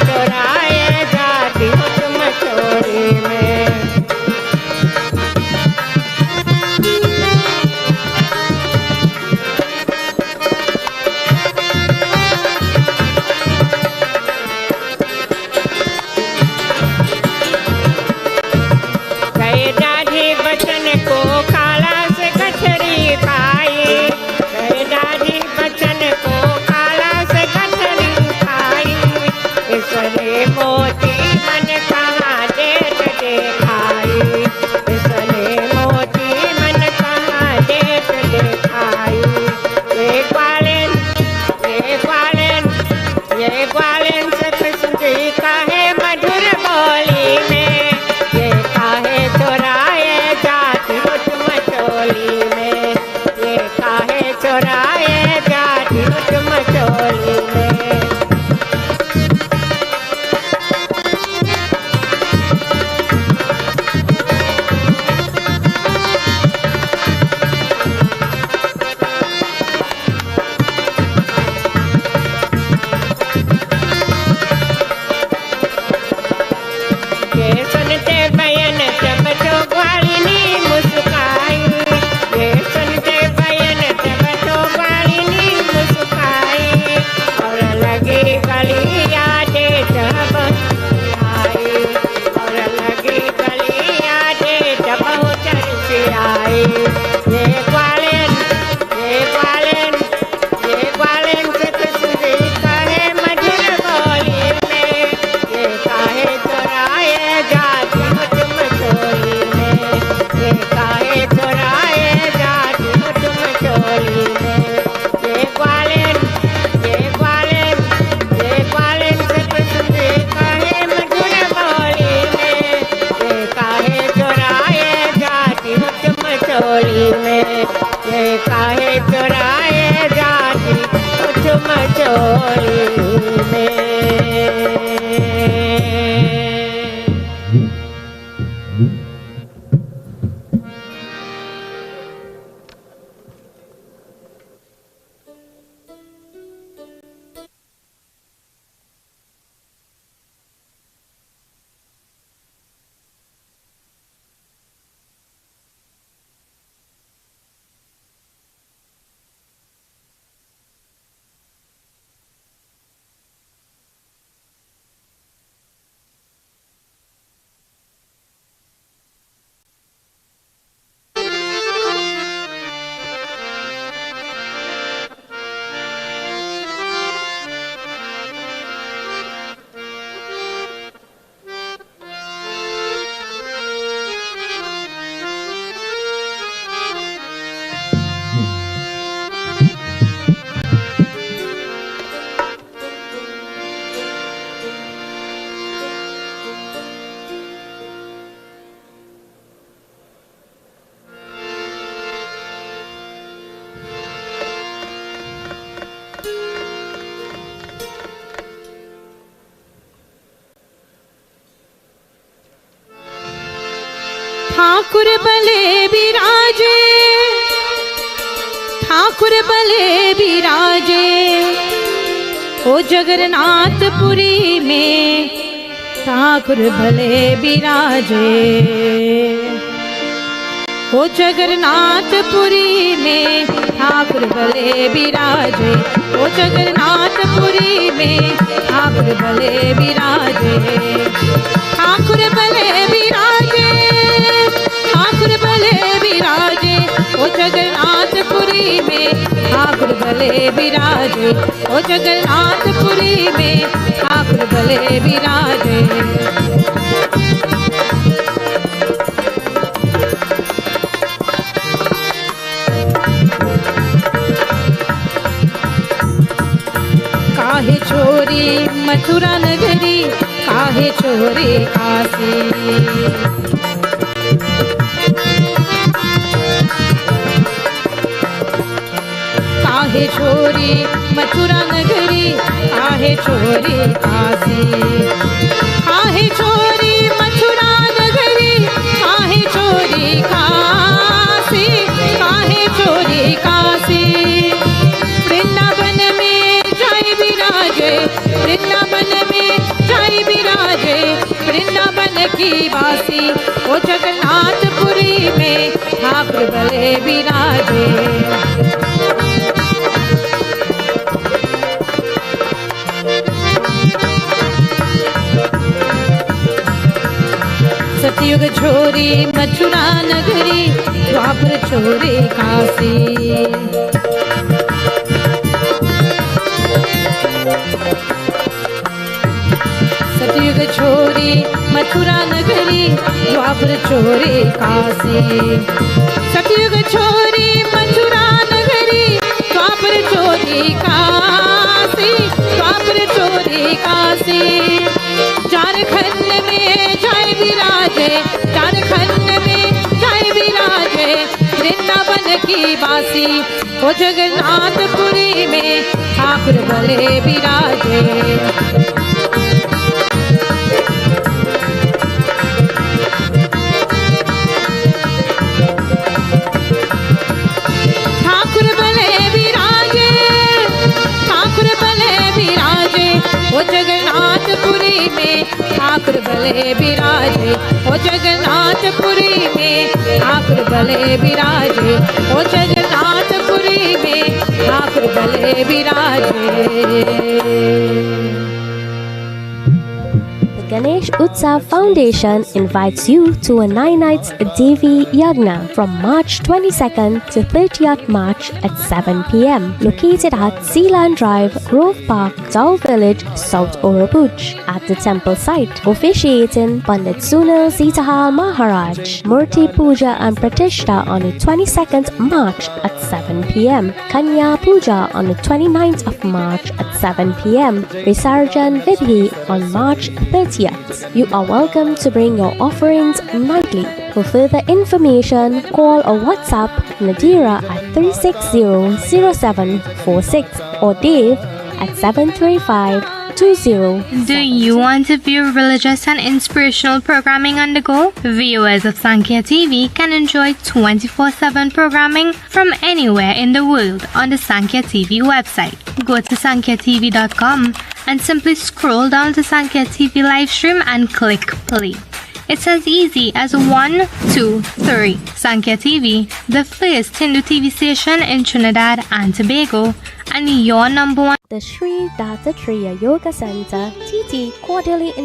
E: ठाकुर भले बिराजे, ठाकुर भले बिराजे, ओ जगन्नाथपुरी में ठाकुर भले बिराजे, ओ जगन्नाथपुरी में ठाकुर भले बिराजे, ओ जगन्नाथपुरी में ठाकुर भले बिराजे, ठाकुर भले बिराजे, ठाकुर भले बिराजे, ओ जगन्नाथपुरी में ठाकुर भले बिराजे, ओ जगन्नाथपुरी में ठाकुर भले बिराजे। काहे छोरी मथुरा नगरी, काहे छोरी काशी, काहे छोरी मथुरा नगरी, काहे छोरी काशी, काहे छोरी मथुरा नगरी, काहे छोरी काशी, काहे छोरी काशी। वृंदावन में जय विराजे, वृंदावन में जय विराजे, वृंदावन की वासी, ओ जगन्नाथपुरी में ठाकुर भले विराजे। सतयुग छोरी मथुरा नगरी, द्वापर छोरी काशी, सतयुग छोरी मथुरा नगरी, द्वापर छोरी काशी, सतयुग छोरी मथुरा नगरी, द्वापर छोरी काशी, द्वापर छोरी काशी। झारखंड में जय विराजे, झारखंड में जय विराजे, वृंदावन की वासी, ओ जगन्नाथपुरी में ठाकुर भले विराजे। ठाकुर भले विराजे, ठाकुर भले विराजे, ओ जगन्नाथपुरी में ठाकुर भले विराजे, ओ जगन्नाथपुरी में ठाकुर भले विराजे, ओ जगन्नाथपुरी में ठाकुर भले विराजे।
G: Ganesh Utsav Foundation invites you to a 9 nights Devi Yagna from March 22nd to 30th March at 7 p.m. located at Seeland Drive, Grove Park, Utsav Village, South Orobuch at the temple site. Officiating Pandit Sunil Seetahal Maharaj. Murti Puja and Pratishta on the 22nd March at 7 p.m. Kanya Puja on the 29th of March at 7 p.m. Visarjan Vidhi on March 30th. You are welcome to bring your offerings nightly. For further information, call or WhatsApp Nadira at 360-0746 or Dave at 735-20.
H: Do you want to view religious and inspirational programming on the go? Viewers of Sankhya TV can enjoy 24/7 programming from anywhere in the world on the Sankhya TV website. Go to sankhyatv.com and simply scroll down to Sankhya TV live stream and click play. It's as easy as 1, 2, 3. Sankhya TV, the first Hindu TV station in Trinidad and Tobago, and your number one.
G: The Sri Dattatreya Yoga Center, TT, cordially